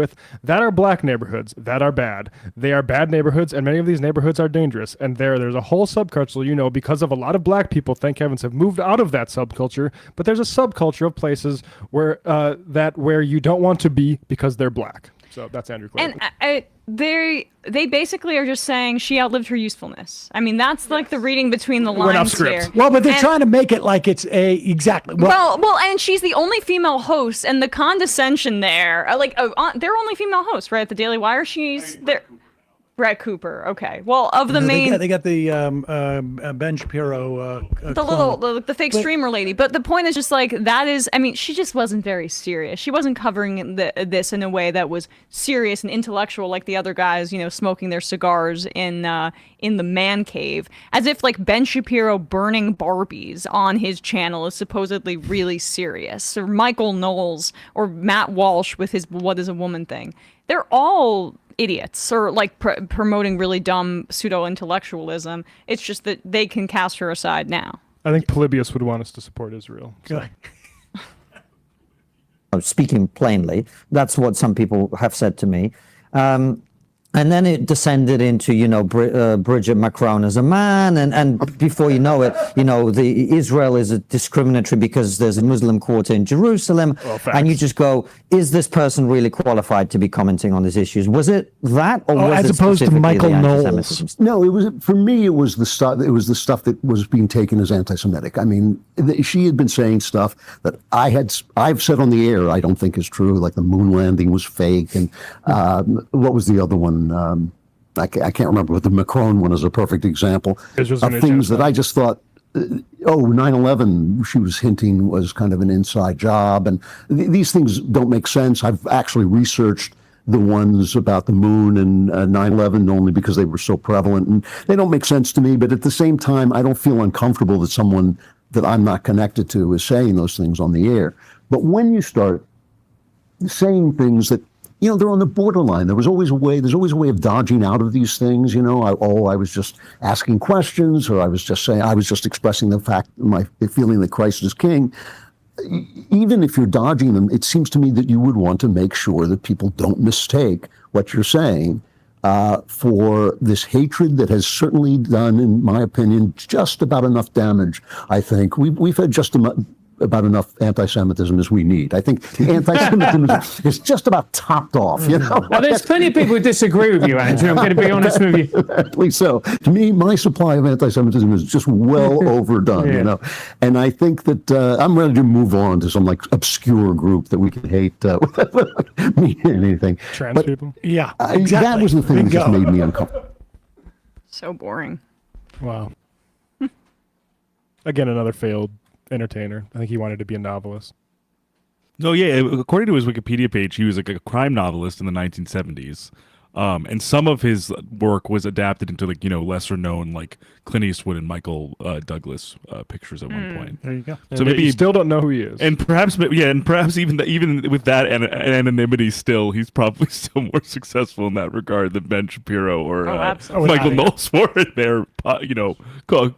that are black neighborhoods that are bad. They are bad neighborhoods, and many of these neighborhoods are dangerous. And there's a whole subculture, because of a lot of black people, thank heavens, have moved out of that subculture. But there's a subculture of places where you don't want to be because they're black. So that's Andrew Clavin. And they basically are just saying she outlived her usefulness. I mean, that's the reading between the lines here. Well, but they're trying to make it like it's exactly. Well, and she's the only female host, and the condescension there, they're only female hosts, right? At the Daily Wire, she's there. Brett Cooper. Okay. Well, of the main, they got the Ben Shapiro. The fake streamer lady. But the point is just that is. I mean, she just wasn't very serious. She wasn't covering this in a way that was serious and intellectual, like the other guys, smoking their cigars in the man cave, as if Ben Shapiro burning Barbies on his channel is supposedly really serious, or Michael Knowles or Matt Walsh with his "What Is a Woman" thing. They're all idiots, or promoting really dumb pseudo-intellectualism. It's just that they can cast her aside now. I think Polybius would want us to support Israel. So. Speaking plainly, that's what some people have said to me. And then it descended into, Bridget Macron as a man, and before you know it, the Israel is discriminatory because there's a Muslim quarter in Jerusalem, and you just go, is this person really qualified to be commenting on these issues? Was it that, or was as it opposed to specifically Michael the Knowles? anti-Semitism? No, it was for me. It was the stuff. It was the stuff that was being taken as anti-Semitic. I mean, she had been saying stuff that I've said on the air. I don't think is true. Like the moon landing was fake, and what was the other one? I can't remember, but the Macron one is a perfect example of things that I just thought, 9/11, she was hinting was kind of an inside job. And these things don't make sense. I've actually researched the ones about the moon and 9/11 only because they were so prevalent. And they don't make sense to me. But at the same time, I don't feel uncomfortable that someone that I'm not connected to is saying those things on the air. But when you start saying things that, they're on the borderline. There's always a way of dodging out of these things. I was just asking questions, or I was just expressing the fact, my feeling that Christ is king. Even if you're dodging them, it seems to me that you would want to make sure that people don't mistake what you're saying for this hatred that has certainly done, in my opinion, just about enough damage. I think we've had just about enough anti-Semitism as we need. I think anti-Semitism is just about topped off. Well, there's plenty of people who disagree with you, Andrew. I'm going to be honest with you. Apparently so. To me, my supply of anti-Semitism is just well overdone. And I think that I'm ready to move on to some obscure group that we can hate without meaning anything. Trans people. Yeah, exactly. That was the thing that just made me uncomfortable. So boring. Wow. Again, another failed entertainer. I think he wanted to be a novelist. No, yeah. According to his Wikipedia page, he was a crime novelist in the 1970s. And some of his work was adapted into lesser known Clint Eastwood and Michael Douglas pictures at one point. There you go. So maybe you still don't know who he is. And perhaps even with that anonymity, still he's probably still more successful in that regard than Ben Shapiro or Michael Knowles were in their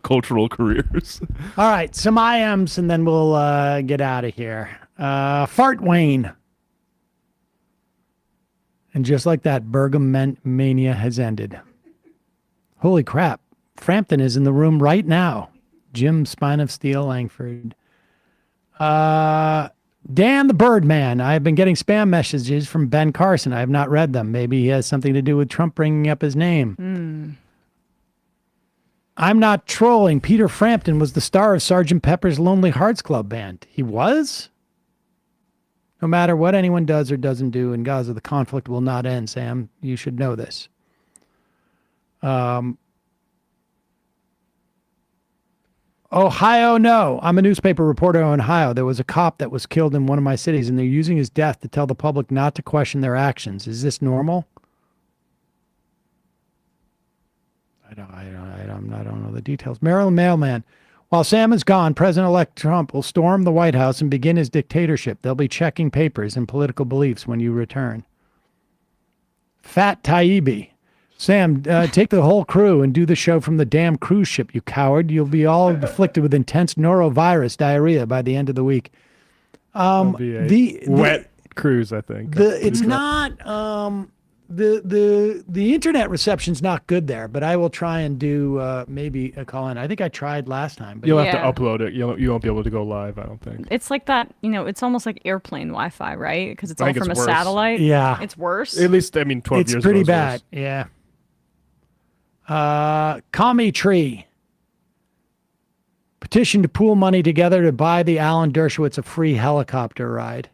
cultural careers. All right, some IMs, and then we'll get out of here. Fart Wayne. And just like that, Bergam mania has ended. Holy crap. Frampton is in the room right now. Jim Spine of Steel Langford. Dan the Birdman. I have been getting spam messages from Ben Carson. I have not read them. Maybe he has something to do with Trump bringing up his name. I'm not trolling. Peter Frampton was the star of Sgt. Pepper's Lonely Hearts Club Band. He was? No matter what anyone does or doesn't do in Gaza, the conflict will not end, Sam. You should know this. Ohio, no. I'm a newspaper reporter in Ohio. There was a cop that was killed in one of my cities, and they're using his death to tell the public not to question their actions. Is this normal? I don't know the details. Maryland Mailman. While Sam is gone, President-elect Trump will storm the White House and begin his dictatorship. They'll be checking papers and political beliefs when you return. Fat Taibbi. Sam, take the whole crew and do the show from the damn cruise ship, you coward. You'll be all afflicted with intense norovirus diarrhea by the end of the week. The wet cruise, I think. It's not the internet reception's not good there, but I will try and do maybe a call in. I think I tried last time, but You'll have to upload it. You won't be able to go live, I don't think. It's like that, it's almost like airplane Wi-Fi, right? Because it's I all think from a it's worse. satellite. Yeah. It's worse. At least, 12 years ago. It's pretty it was bad. worse. Yeah. Commie Tree. Petition to pool money together to buy the Alan Dershowitz a free helicopter ride.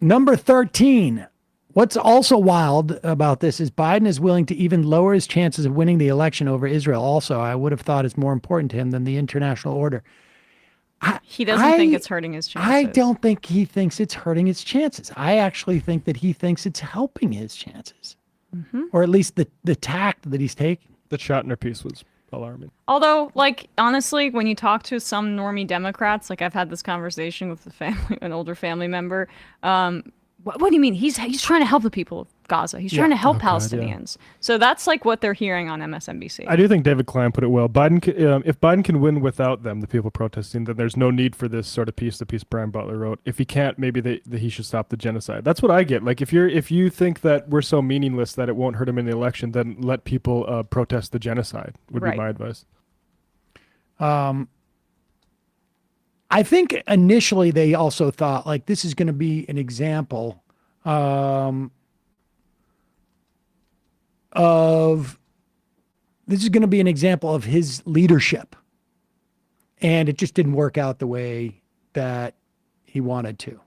Number 13. What's also wild about this is Biden is willing to even lower his chances of winning the election over Israel. Also, I would have thought it's more important to him than the international order. He doesn't think it's hurting his chances. I don't think he thinks it's hurting his chances. I actually think that he thinks it's helping his chances. Or at least the tact that he's taking. The Shatner piece was alarming. Although, honestly, when you talk to some normie Democrats, I've had this conversation with an older family member. What do you mean? He's trying to help the people of Gaza. He's trying to help Palestinians. So that's what they're hearing on MSNBC. I do think David Klein put it well. If Biden can win without them, the people protesting, then there's no need for this sort of piece. The piece Brian Butler wrote. If he can't, maybe he should stop the genocide. That's what I get. If you think that we're so meaningless that it won't hurt him in the election, then let people protest the genocide. Would be my advice. I think initially they also thought this is going to be an example of his leadership, and it just didn't work out the way that he wanted to.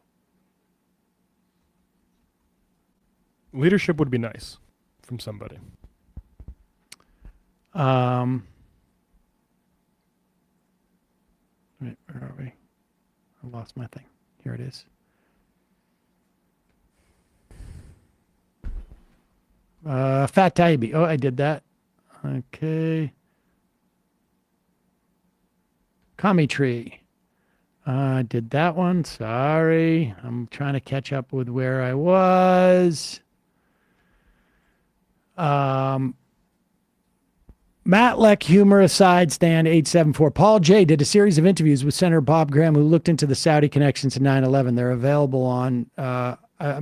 Leadership would be nice from somebody. Wait, where are we? I lost my thing. Here it is. Fat Taibbi. Oh, I did that. Okay. Commie Tree. I did that one. Sorry. I'm trying to catch up with where I was. Matt Leck, humor aside, stand 874. Paul J. did a series of interviews with Senator Bob Graham, who looked into the Saudi connections to 9/11. They're available on,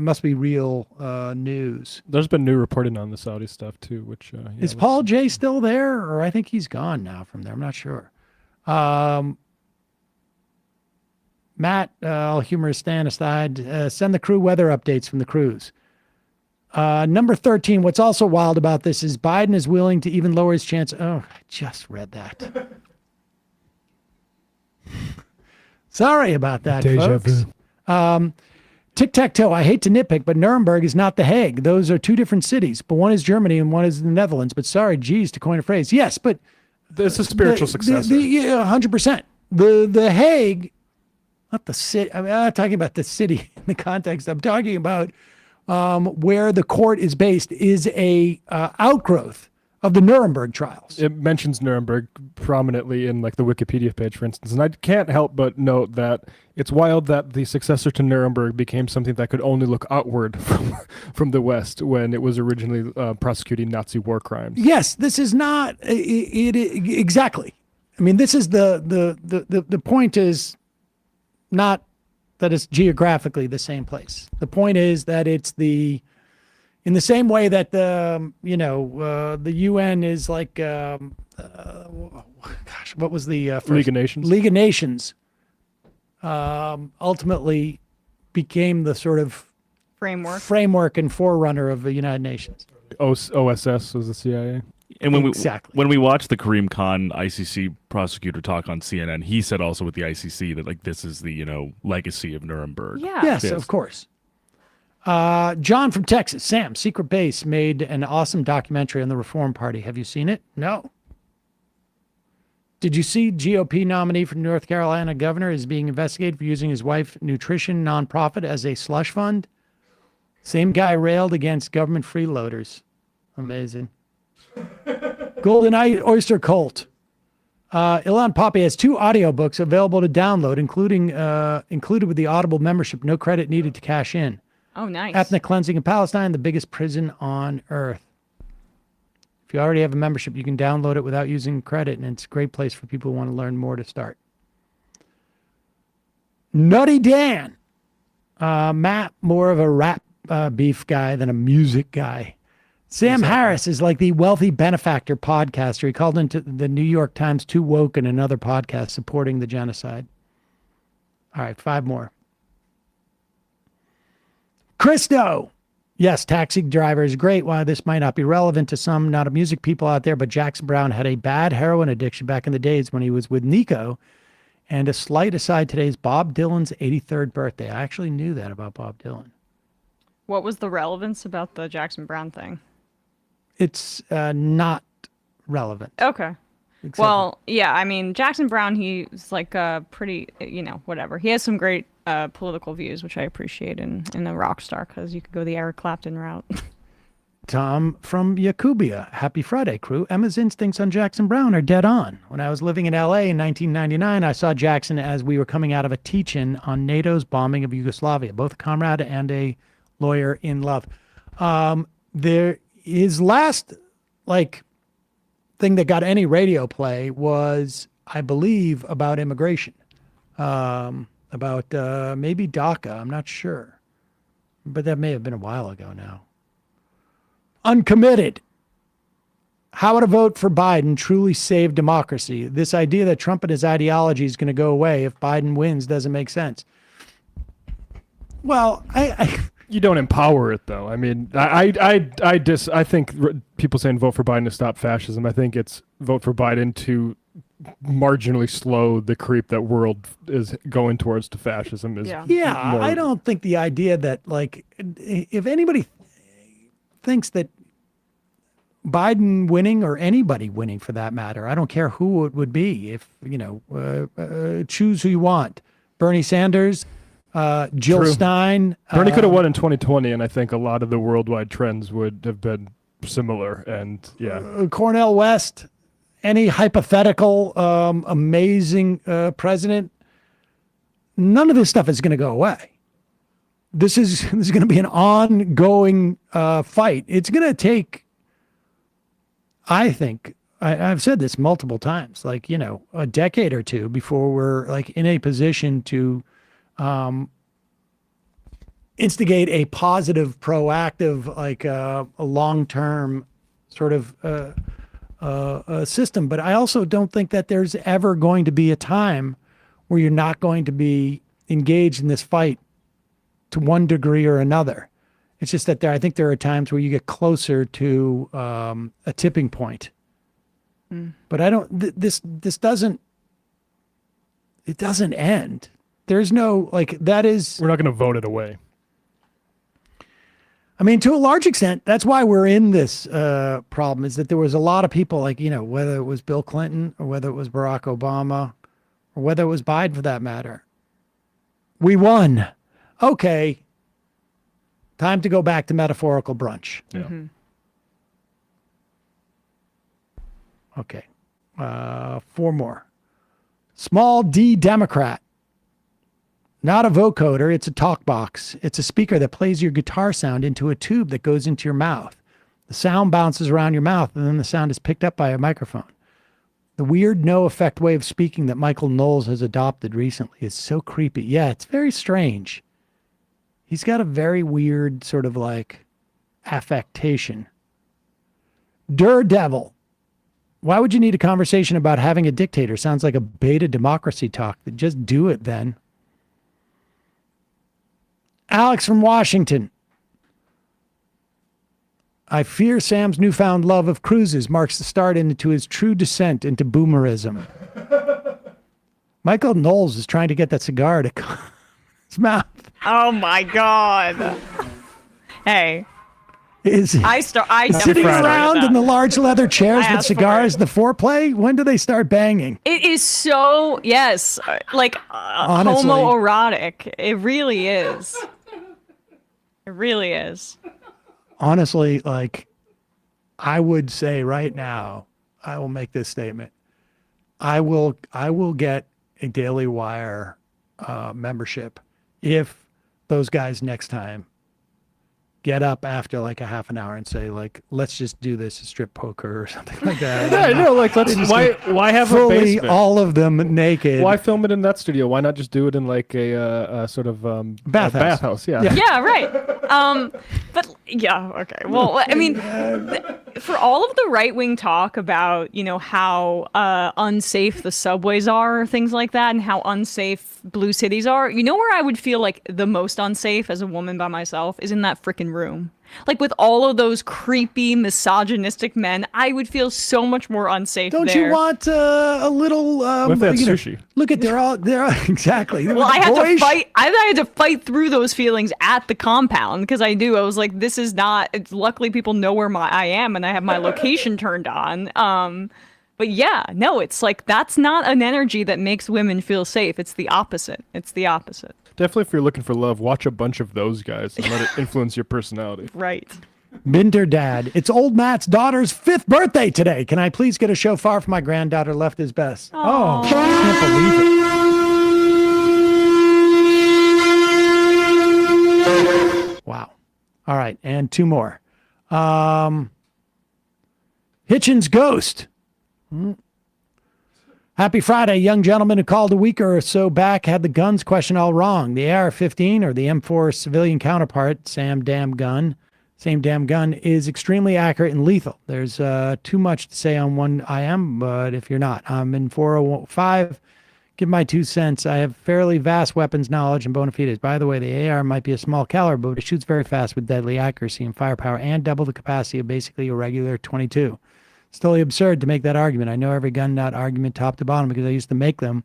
must be real news. There's been new reporting on the Saudi stuff too, which is Paul J. still there, or I think he's gone now from there. I'm not sure. Matt, all humor stand aside, send the crew weather updates from the cruise. Number 13, what's also wild about this is Biden is willing to even lower his chance. Oh, I just read that. Sorry about that, Deja folks. vu. Tic-tac-toe, I hate to nitpick, but Nuremberg is not The Hague. Those are two different cities, but one is Germany and one is the Netherlands. But sorry, geez, to coin a phrase. Yes, but it's a spiritual successor. Yeah, 100%. The Hague, not the city. I'm not talking about the city in the context. I'm talking about where the court is based is a outgrowth of the Nuremberg trials. It mentions Nuremberg prominently in the Wikipedia page, for instance. And I can't help but note that it's wild that the successor to Nuremberg became something that could only look outward from the West when it was originally prosecuting Nazi war crimes. Yes, this is not exactly. I mean, this is the point is not that it's geographically the same place. The point is that it's in the same way that the UN is gosh, what was the first? League of Nations. League of Nations ultimately became the sort of framework and forerunner of the United Nations. OSS was the CIA. And when exactly. when we watched the Kareem Khan ICC prosecutor talk on CNN, he said also with the ICC that this is the legacy of Nuremberg. Yeah. Yes, of course. John from Texas. Sam, Secret Base made an awesome documentary on the Reform Party. Have you seen it? No. Did you see GOP nominee for North Carolina governor is being investigated for using his wife's nutrition nonprofit as a slush fund? Same guy railed against government freeloaders. Amazing. Golden Oyster Cult. Ilan Pappé has 2 audiobooks available to download, including included with the Audible membership. No credit needed to cash in. Oh, nice. Ethnic Cleansing in Palestine, the biggest prison on earth. If you already have a membership, you can download it without using credit, and it's a great place for people who want to learn more to start. Nutty Dan. Matt, more of a rap beef guy than a music guy. Sam Harris is like the wealthy benefactor podcaster. He called into the New York Times Too Woke and another podcast supporting the genocide. All right, 5 more. Christo. Yes, Taxi Driver is great. While this might not be relevant to some not a music people out there, but Jackson Browne had a bad heroin addiction back in the days when he was with Nico. And a slight aside, today's Bob Dylan's 83rd birthday. I actually knew that about Bob Dylan. What was the relevance about the Jackson Browne thing? It's not relevant. Okay. Except Well, yeah, I mean, Jackson Browne, he's like pretty, whatever. He has some great political views, which I appreciate in a rock star, because you could go the Eric Clapton route. Tom from Yakubia. Happy Friday, crew. Emma's instincts on Jackson Browne are dead on. When I was living in L.A. in 1999, I saw Jackson as we were coming out of a teach-in on NATO's bombing of Yugoslavia, both a comrade and a lawyer in love. His last, thing that got any radio play was, I believe, about immigration. About maybe DACA. I'm not sure. But that may have been a while ago now. Uncommitted. How would a vote for Biden truly save democracy? This idea that Trump and his ideology is going to go away if Biden wins doesn't make sense. Well, You don't empower it, though. I mean, I think people saying vote for Biden to stop fascism. I think it's vote for Biden to marginally slow the creep that world is going towards to fascism. Is yeah. I don't think the idea that if anybody thinks that Biden winning, or anybody winning for that matter, I don't care who it would be. If choose who you want, Bernie Sanders. Jill True. Stein. Bernie could have won in 2020, and I think a lot of the worldwide trends would have been similar. And Cornel West, any hypothetical amazing president, none of this stuff is going to go away. This is going to be an ongoing fight. It's going to take, I think, I've said this multiple times, a decade or two before we're in a position to instigate a positive, proactive, a long-term sort of system. But I also don't think that there's ever going to be a time where you're not going to be engaged in this fight to one degree or another. It's just that I think there are times where you get closer to a tipping point. But I don't. This doesn't. It doesn't end. There's no that is. We're not going to vote it away. I mean, to a large extent, that's why we're in this problem, is that there was a lot of people whether it was Bill Clinton or whether it was Barack Obama or whether it was Biden for that matter. We won. Okay. Time to go back to metaphorical brunch. Yeah. Mm-hmm. Okay. 4 more. Small D Democrat. Not a vocoder, it's a talk box. It's a speaker that plays your guitar sound into a tube that goes into your mouth. The sound bounces around your mouth, and then the sound is picked up by a microphone. The weird no-effect way of speaking that Michael Knowles has adopted recently is so creepy. Yeah, it's very strange. He's got a very weird sort of affectation. Daredevil. Why would you need a conversation about having a dictator? Sounds like a beta democracy talk. Just do it then. Alex from Washington. I fear Sam's newfound love of cruises marks the start into his true descent into boomerism. Michael Knowles is trying to get that cigar to come his mouth. Oh my God. Hey. I sitting around in the large leather chairs with cigars, the foreplay? When do they start banging? It is so, yes, Honestly. homoerotic. It really is. It really is. Honestly, like, I would say right now, I will make this statement. I will get a Daily Wire membership if those guys next time get up after like a half an hour and say, like, let's just do this strip poker or something like that. Yeah, I know. Like, let's why have a fully basement? all of them naked. Why film it in that studio? Why not just do it in like a sort of bathhouse? Yeah. Yeah, right. But yeah, okay. Well, I mean, for all of the right-wing talk about, you know, how unsafe the subways are, or things like that, and how unsafe blue cities are, you know where I would feel like the most unsafe as a woman by myself is in that freaking room. Like, with all of those creepy, misogynistic men, I would feel so much more unsafe. Don't there. you want a little? What if they had you know, sushi? Look at they're all exactly. Well, I had to fight. I had to fight through those feelings at the compound because I was like, this is not. It's luckily people know where I am and I have my location turned on. But yeah, no, it's like that's not an energy that makes women feel safe. It's the opposite. It's the opposite. Definitely, if you're looking for love, watch a bunch of those guys and let it influence your personality. Right. Binder Dad, it's old Matt's daughter's 5th birthday today. Can I please get a shofar for my granddaughter left his best? Aww. Oh, I can't believe it. Wow. All right, and 2 more. Hitchens Ghost. Happy Friday. Young gentleman who called a week or so back had the guns question all wrong. The AR-15 or the M4 civilian counterpart, same damn gun, is extremely accurate and lethal. There's too much to say on one I am, but if you're not, I'm in 405. Give my 2 cents. I have fairly vast weapons knowledge and bona fides. By the way, the AR might be a small caliber, but it shoots very fast with deadly accuracy and firepower and double the capacity of basically a regular 22. It's totally absurd to make that argument. I know every gun nut argument top to bottom because I used to make them,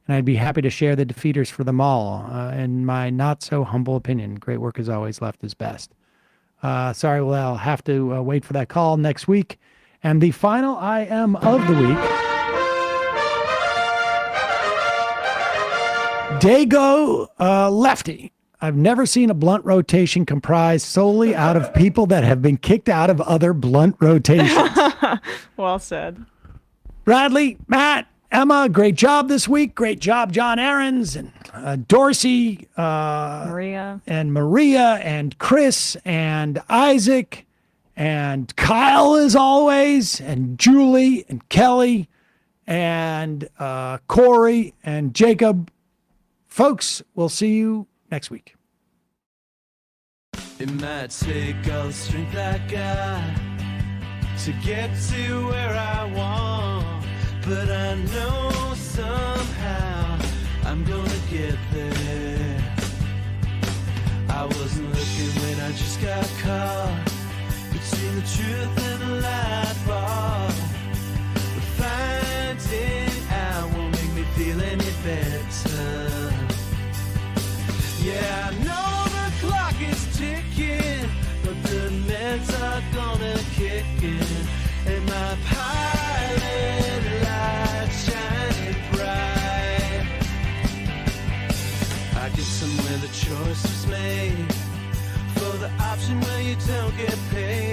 and I'd be happy to share the defeaters for them all. In my not so humble opinion, great work as always. Left is best. Sorry, well, I'll have to wait for that call next week. And the final I am of the week. Dago Lefty. I've never seen a blunt rotation comprised solely out of people that have been kicked out of other blunt rotations. Well said. Bradley, Matt, Emma, great job this week. Great job, John Aarons and Dorsey, Maria, and Chris and Isaac and Kyle as always, and Julie and Kelly and Corey and Jacob. Folks, we'll see you next week. It might take all the strength I got to get to where I want, but I know somehow I'm gonna get there. I wasn't looking when I just got caught between the truth and the light bar, but finding out won't make me feel any better. Yeah, I know the clock is ticking, but the meds are gonna kick in, and my pilot light shining bright. I guess somewhere the choice was made for the option where you don't get paid.